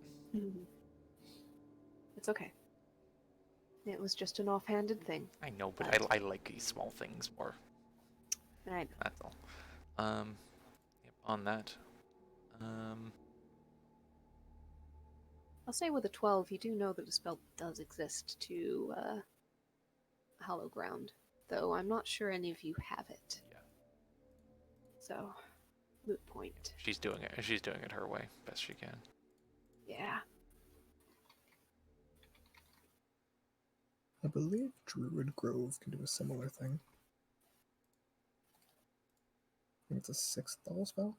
It's okay. It was just an offhanded thing. I know, but I like these small things more. I know. That's all. Yep, on that. I'll say with a 12, you do know that a spell does exist to Hollow Ground, though I'm not sure any of you have it. Yeah. So, moot point. She's doing it. She's doing it her way, best she can. Yeah. I believe Druid Grove can do a similar thing. I think it's a 6th level spell.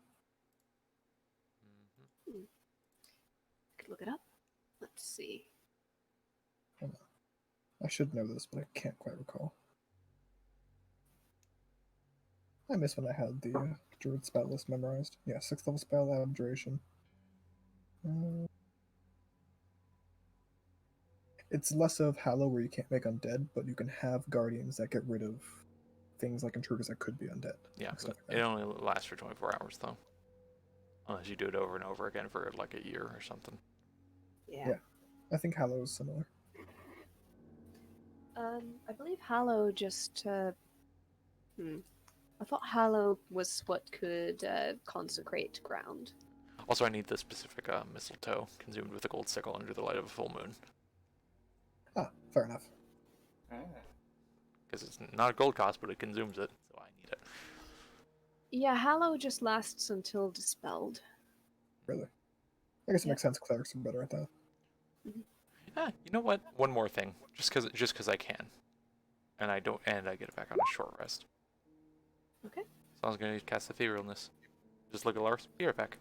Mm-hmm. Could look it up. Let's see. Hold on. I should know this, but I can't quite recall. I missed when I had the Druid spell list memorized. Yeah, 6th level spell, Abjuration. It's less of Hallow where you can't make undead, but you can have guardians that get rid of things like intruders that could be undead. Yeah, and stuff but like it that. only lasts for 24 hours, though. Unless you do it over and over again for like a year or something. Yeah. Yeah. I think Hallow is similar. I believe Hallow just I thought hallow was what could consecrate ground. Also, I need the specific mistletoe consumed with a gold sickle under the light of a full moon. Ah, fair enough. Ah. Because it's not a gold cost, but it consumes it, so I need it. Yeah, hallow just lasts until dispelled. Really. I guess it Yeah. makes sense. Clerics are better at that. You know what? One more thing, just cause I can, and I don't, and I get it back on a short rest. Okay. So I was gonna cast Etherealness. Just look at Lars. Be right back.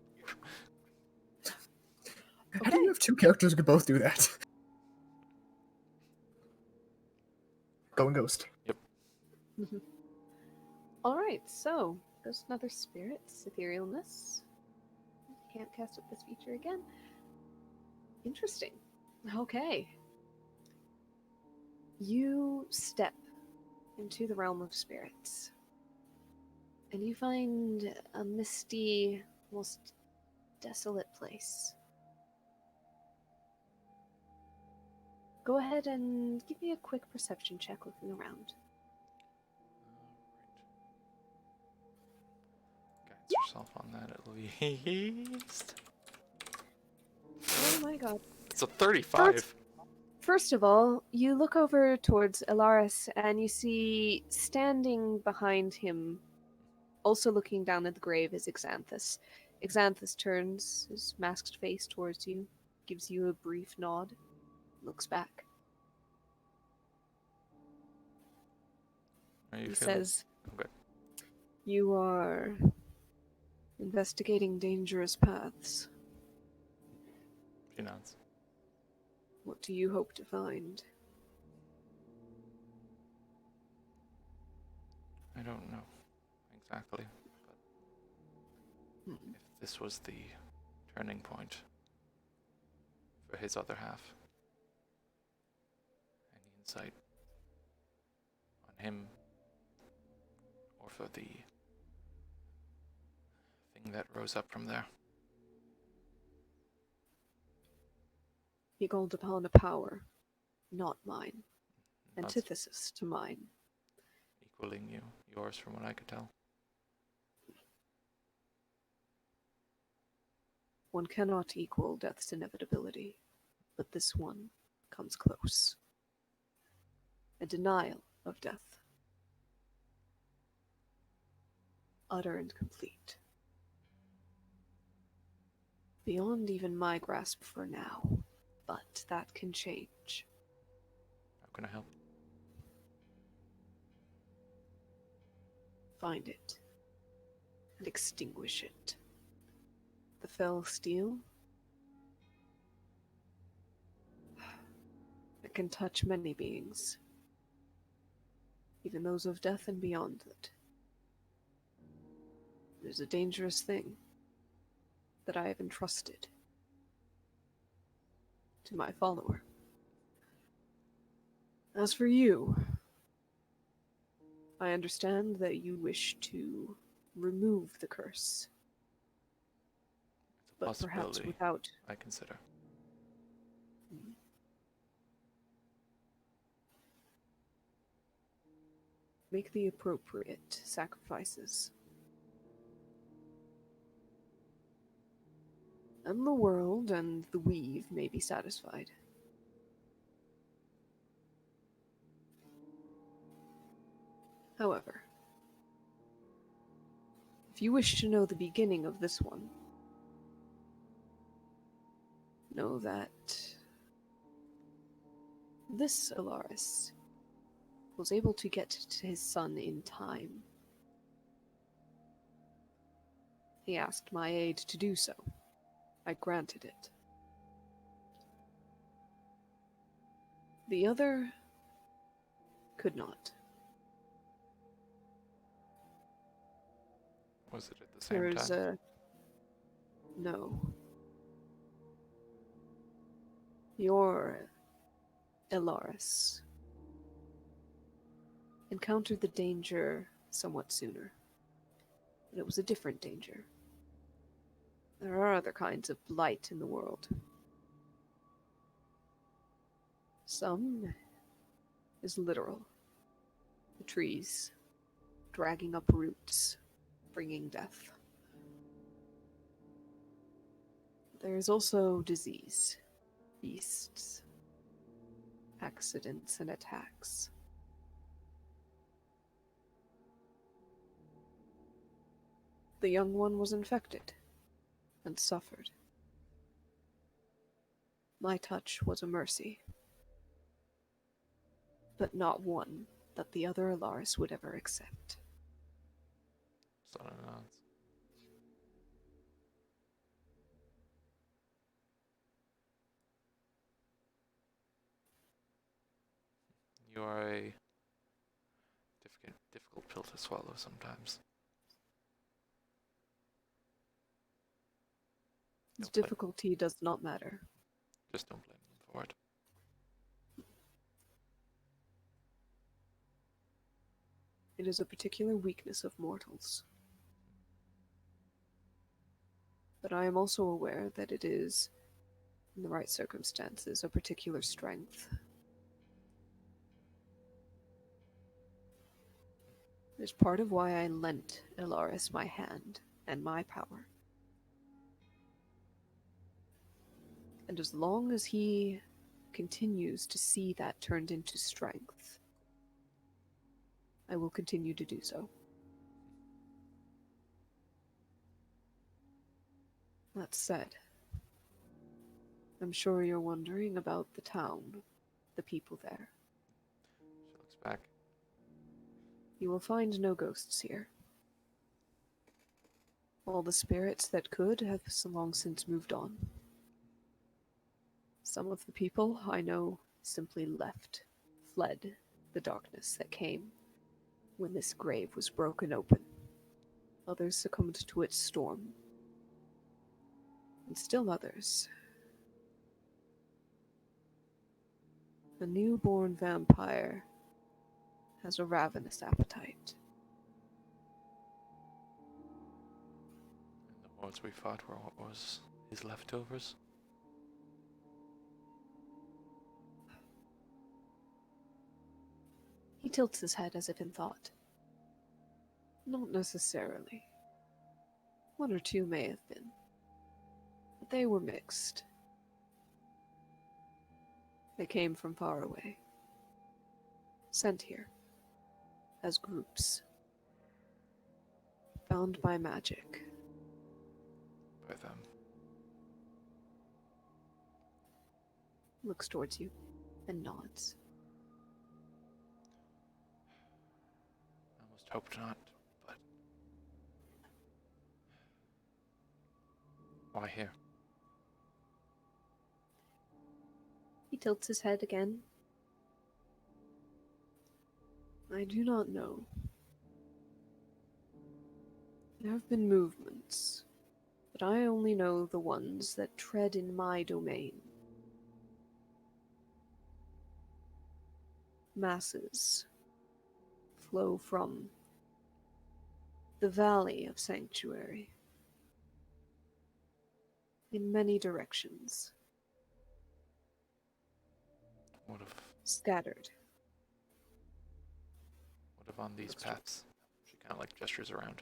How do you have two characters who could both do that? Going ghost. All right, so there's another spirit's etherealness. Can't cast with this feature again. Interesting. Okay. You step into the realm of spirits, and you find a misty, almost desolate place. Go ahead and give me a quick perception check looking around. Guide yourself on that at least. Oh my god. It's a 35. First of all, you look over towards Elaris and you see standing behind him, also looking down at the grave, is Xanthus. Xanthus turns his masked face towards you, gives you a brief nod, looks back. Are you He feeling? says, Okay. "You are investigating dangerous paths. She nods. What do you hope to find?" I don't know exactly, but Hmm. if this was the turning point for his other half, any insight on him, or for the thing that rose up from there? He called upon a power, not mine. Not Antithesis to mine. equaling yours from what I could tell. One cannot equal death's inevitability, but this one comes close. A denial of death. Utter and complete. Beyond even my grasp for now, but that can change. How can I help? Find it and extinguish it. The fell steel. It can touch many beings, even those of death and beyond it. It is a dangerous thing that I have entrusted to my follower. As for you, I understand that you wish to remove the curse, It's a but perhaps possibility without. I consider. Make the appropriate sacrifices. And the world and the weave may be satisfied. However, if you wish to know the beginning of this one, know that this Alaris was able to get to his son in time. He asked my aid to do so. I granted it. The other could not. Was it at the same There's time? no. Your Elaris encountered the danger somewhat sooner. But it was a different danger. There are other kinds of blight in the world. Some is literal. The trees, dragging up roots, bringing death. There is also disease, beasts, accidents, and attacks. The young one was infected and suffered. My touch was a mercy, but not one that the other Alaris would ever accept. Son of nuts. You are a difficult pill to swallow sometimes. His Don't blame- difficulty does not matter. Just don't blame them for it. It is a particular weakness of mortals. But I am also aware that it is, in the right circumstances, a particular strength. It is part of why I lent Ilaris my hand and my power. And as long as he continues to see that turned into strength, I will continue to do so. That said, I'm sure you're wondering about the town, the people there. She looks back. You will find no ghosts here. All the spirits that could have long since moved on. Some of the people I know simply left, fled the darkness that came when this grave was broken open. Others succumbed to its storm. And still others. A newborn vampire has a ravenous appetite. And the hordes we fought were what was his leftovers. He tilts his head as if in thought. Not necessarily. One or two may have been. But they were mixed. They came from far away. Sent here. As groups. Bound by magic. By them. Looks towards you and nods. I almost hoped not, but why here? He tilts his head again. I do not know. There have been movements, but I only know the ones that tread in my domain. Masses flow from the Valley of Sanctuary in many directions, What if scattered. on these paths? She kind of like gestures around.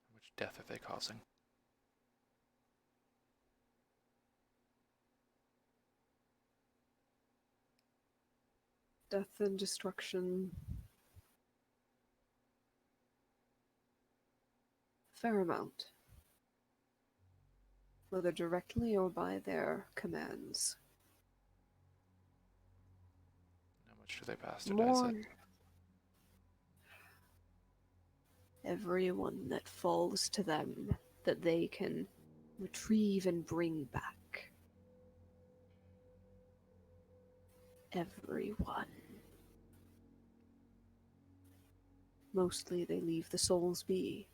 How much death are they causing? Death and destruction. A fair amount. Whether directly or by their commands. How much do they bastardize More. it? Everyone that falls to them that they can retrieve and bring back. Everyone. Mostly they leave the souls be,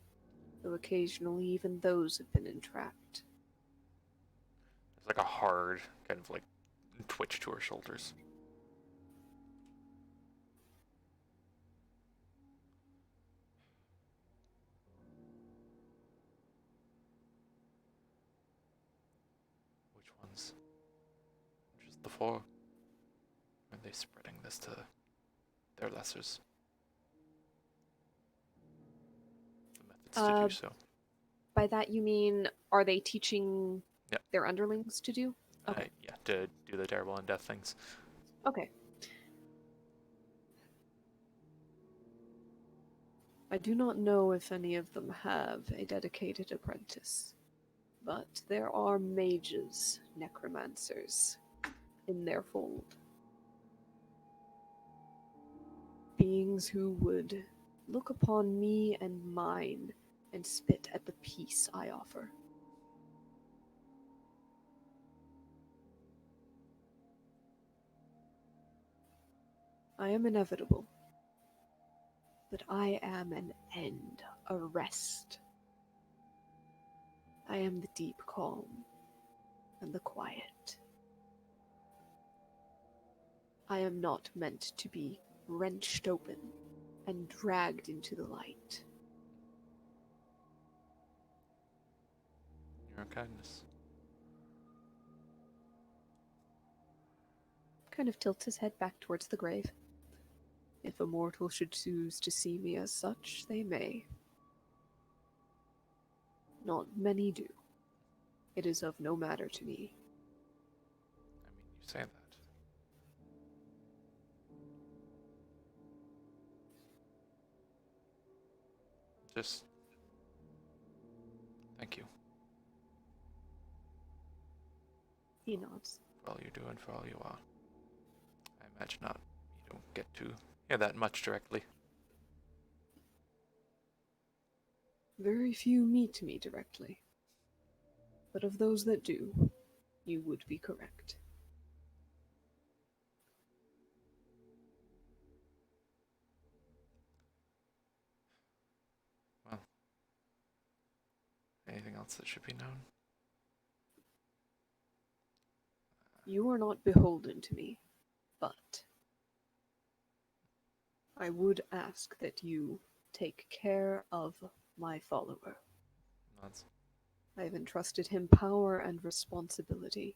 though occasionally even those have been entrapped. There's like a hard kind of like twitch to her shoulders. Which ones? Just the four? Are they spreading this to their lessers. The methods to do so. By that you mean, are they teaching Yep. their underlings to do? Okay. Yeah, to do the terrible and death things. Okay. I do not know if any of them have a dedicated apprentice, but there are mages, necromancers, in their fold. Beings who would look upon me and mine and spit at the peace I offer. I am inevitable, but I am an end, a rest. I am the deep calm and the quiet. I am not meant to be wrenched open and dragged into the light. Your kindness. Kind of tilts his head back towards the grave. If a mortal should choose to see me as such, they may. Not many do. It is of no matter to me. I mean, you say that. Just thank you He nods. for all you do and for all you are. I imagine not. You don't get to hear that much directly. Very few meet me directly. But of those that do, you would be correct. Well, anything else that should be known? You are not beholden to me, but I would ask that you take care of my follower. Nods. I have entrusted him power and responsibility,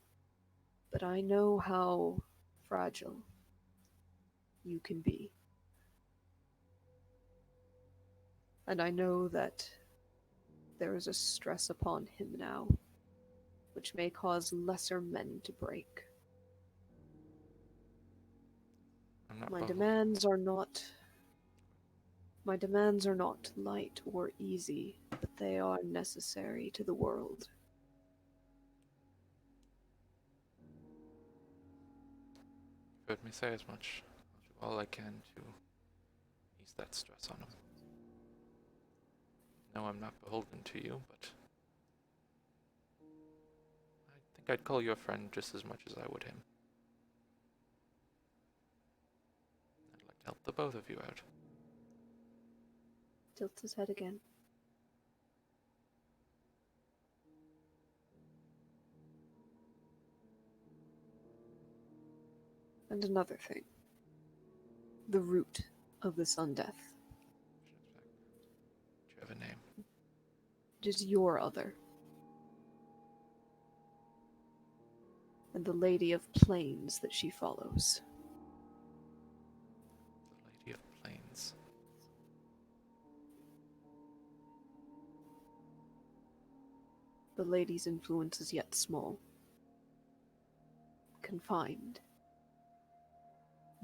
but I know how fragile you can be. And I know that there is a stress upon him now, which may cause lesser men to break. I'm not My bothered. demands are not light or easy, but they are necessary to the world. You've heard me say as much. I'll do all I can to ease that stress on him. No, I'm not beholden to you, but I think I'd call you a friend just as much as I would him. I'd like to help the both of you out. Tilts his head again. And another thing. The root of the sun death. Do you have a name? It is your other. And the Lady of Plains that she follows. The Lady of Plains. The lady's influence is yet small. Confined.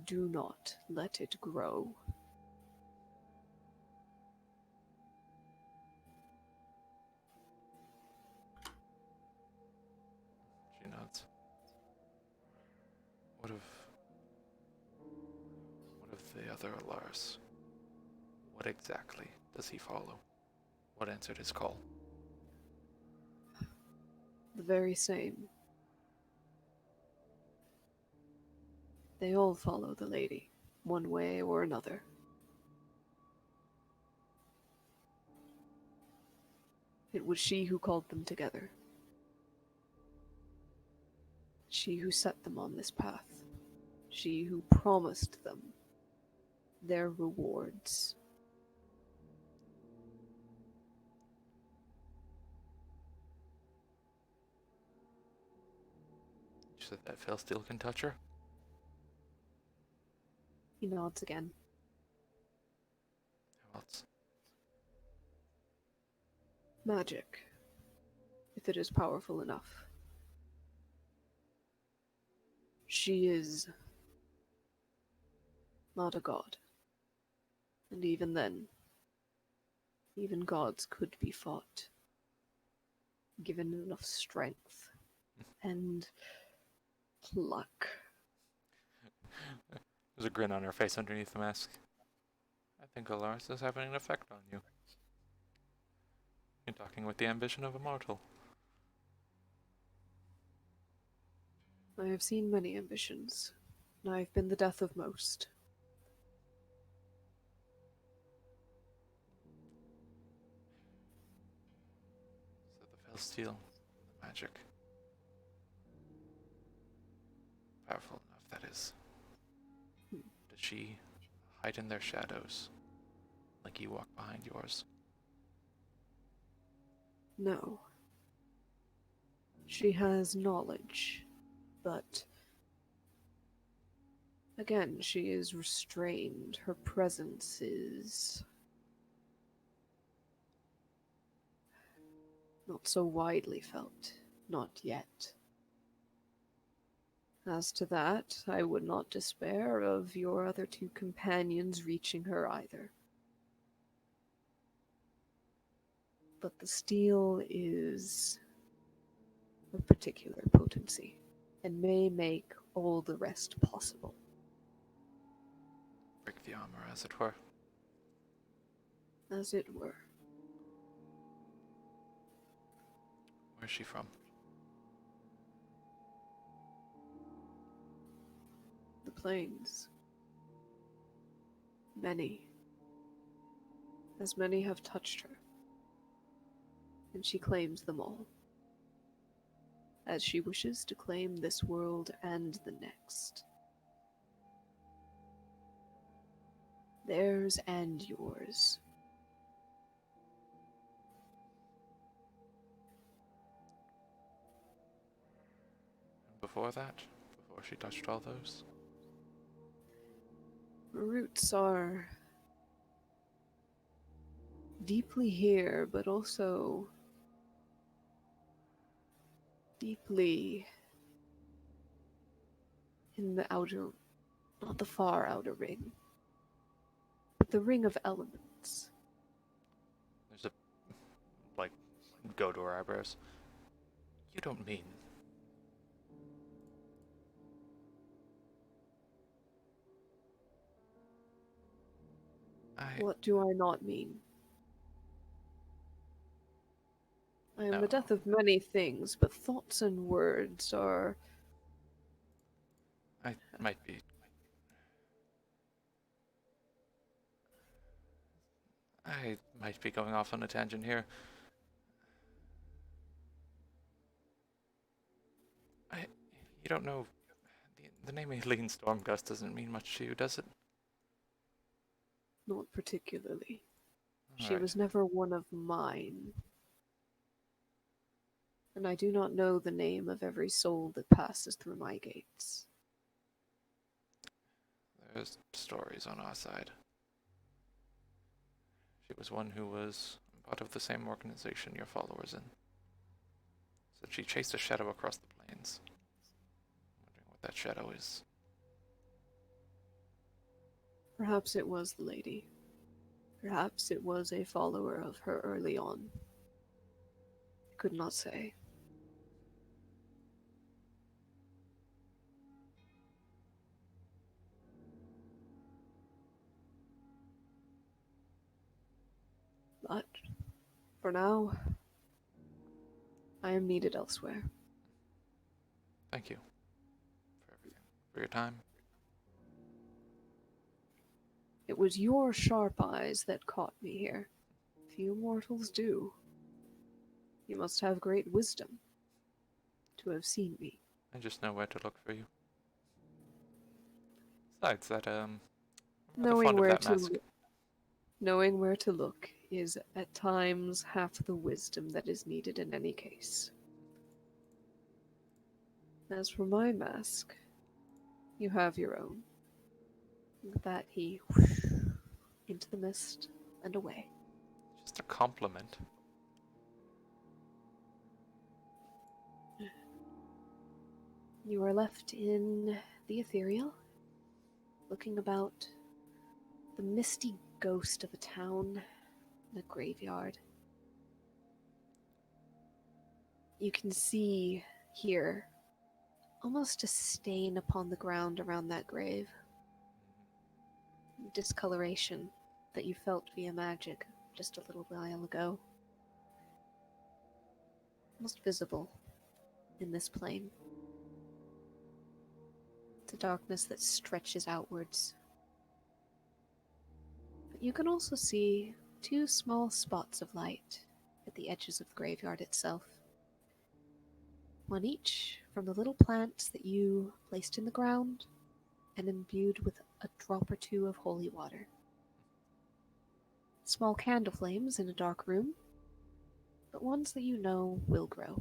Do not let it grow. She nods. What of the other Alaris? What exactly does he follow? What answered his call? The very same. They all follow the lady, one way or another. It was she who called them together. She who set them on this path. She who promised them their rewards. You said that Felsteel can touch her? He nods again. magic, if it is powerful enough. She is not a god. And even then, even gods could be fought, given enough strength and luck. There's a grin on her face underneath the mask. I think Alaris is having an effect on you. You're talking with the ambition of a mortal. I have seen many ambitions, and I have been the death of most. So the Felsteel, the magic. Powerful enough, that is. Did she hide in their shadows, like you walk behind yours? No. She has knowledge, but again, she is restrained. Her presence is not so widely felt. Not yet. As to that, I would not despair of your other two companions reaching her either. But the steel is of particular potency, and may make all the rest possible. Break the armor, as it were. As it were. Where's she from? The plains. Many. As many have touched her. And she claims them all. As she wishes to claim this world and the next. Theirs and yours. And before that? Before she touched all those? Her roots are deeply here, but also deeply in the outer, not the far outer ring, but the ring of elements. There's a, like, go to her eyebrows. You don't mean... What do I not mean? I am the death of many things, but thoughts and words are... I might be... I might be going off on a tangent here. You don't know... The name Aileen Stormgust doesn't mean much to you, does it? Not particularly. She Alright. was never one of mine. And I do not know the name of every soul that passes through my gates. There's stories on our side. She was one who was part of the same organization your followers in. Said she chased a shadow across the plains. Wondering what that shadow is. Perhaps it was the lady. Perhaps it was a follower of her early on. Could not say. But, for now, I am needed elsewhere. Thank you for everything. For your time. It was your sharp eyes that caught me here. Few mortals do. You must have great wisdom to have seen me. I just know where to look for you. Besides that, I'm rather Knowing fond of where that to mask. knowing where to look is at times half the wisdom that is needed in any case. As for my mask, you have your own. With that he into the mist and away. Just a compliment. You are left in the ethereal, looking about the misty ghost of a town in a graveyard. You can see here almost a stain upon the ground around that grave. Discoloration that you felt via magic just a little while ago. Almost visible in this plane. It's a darkness that stretches outwards. But you can also see two small spots of light at the edges of the graveyard itself. One each from the little plants that you placed in the ground and imbued with a drop or two of holy water. Small candle flames in a dark room, but ones that you know will grow.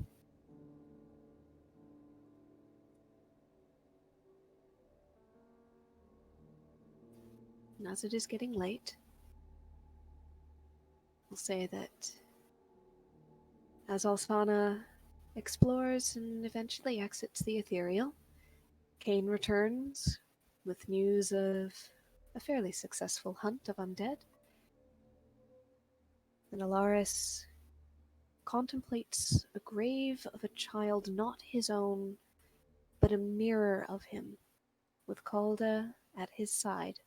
And as it is getting late, we'll say that as Alsana explores and eventually exits the ethereal, Kane returns with news of a fairly successful hunt of undead. And Alaris contemplates a grave of a child not his own, but a mirror of him, with Calda at his side.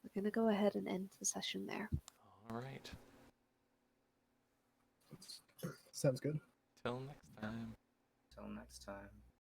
We're going to go ahead and end the session there. All right. Sounds good. Till next time. Till next time.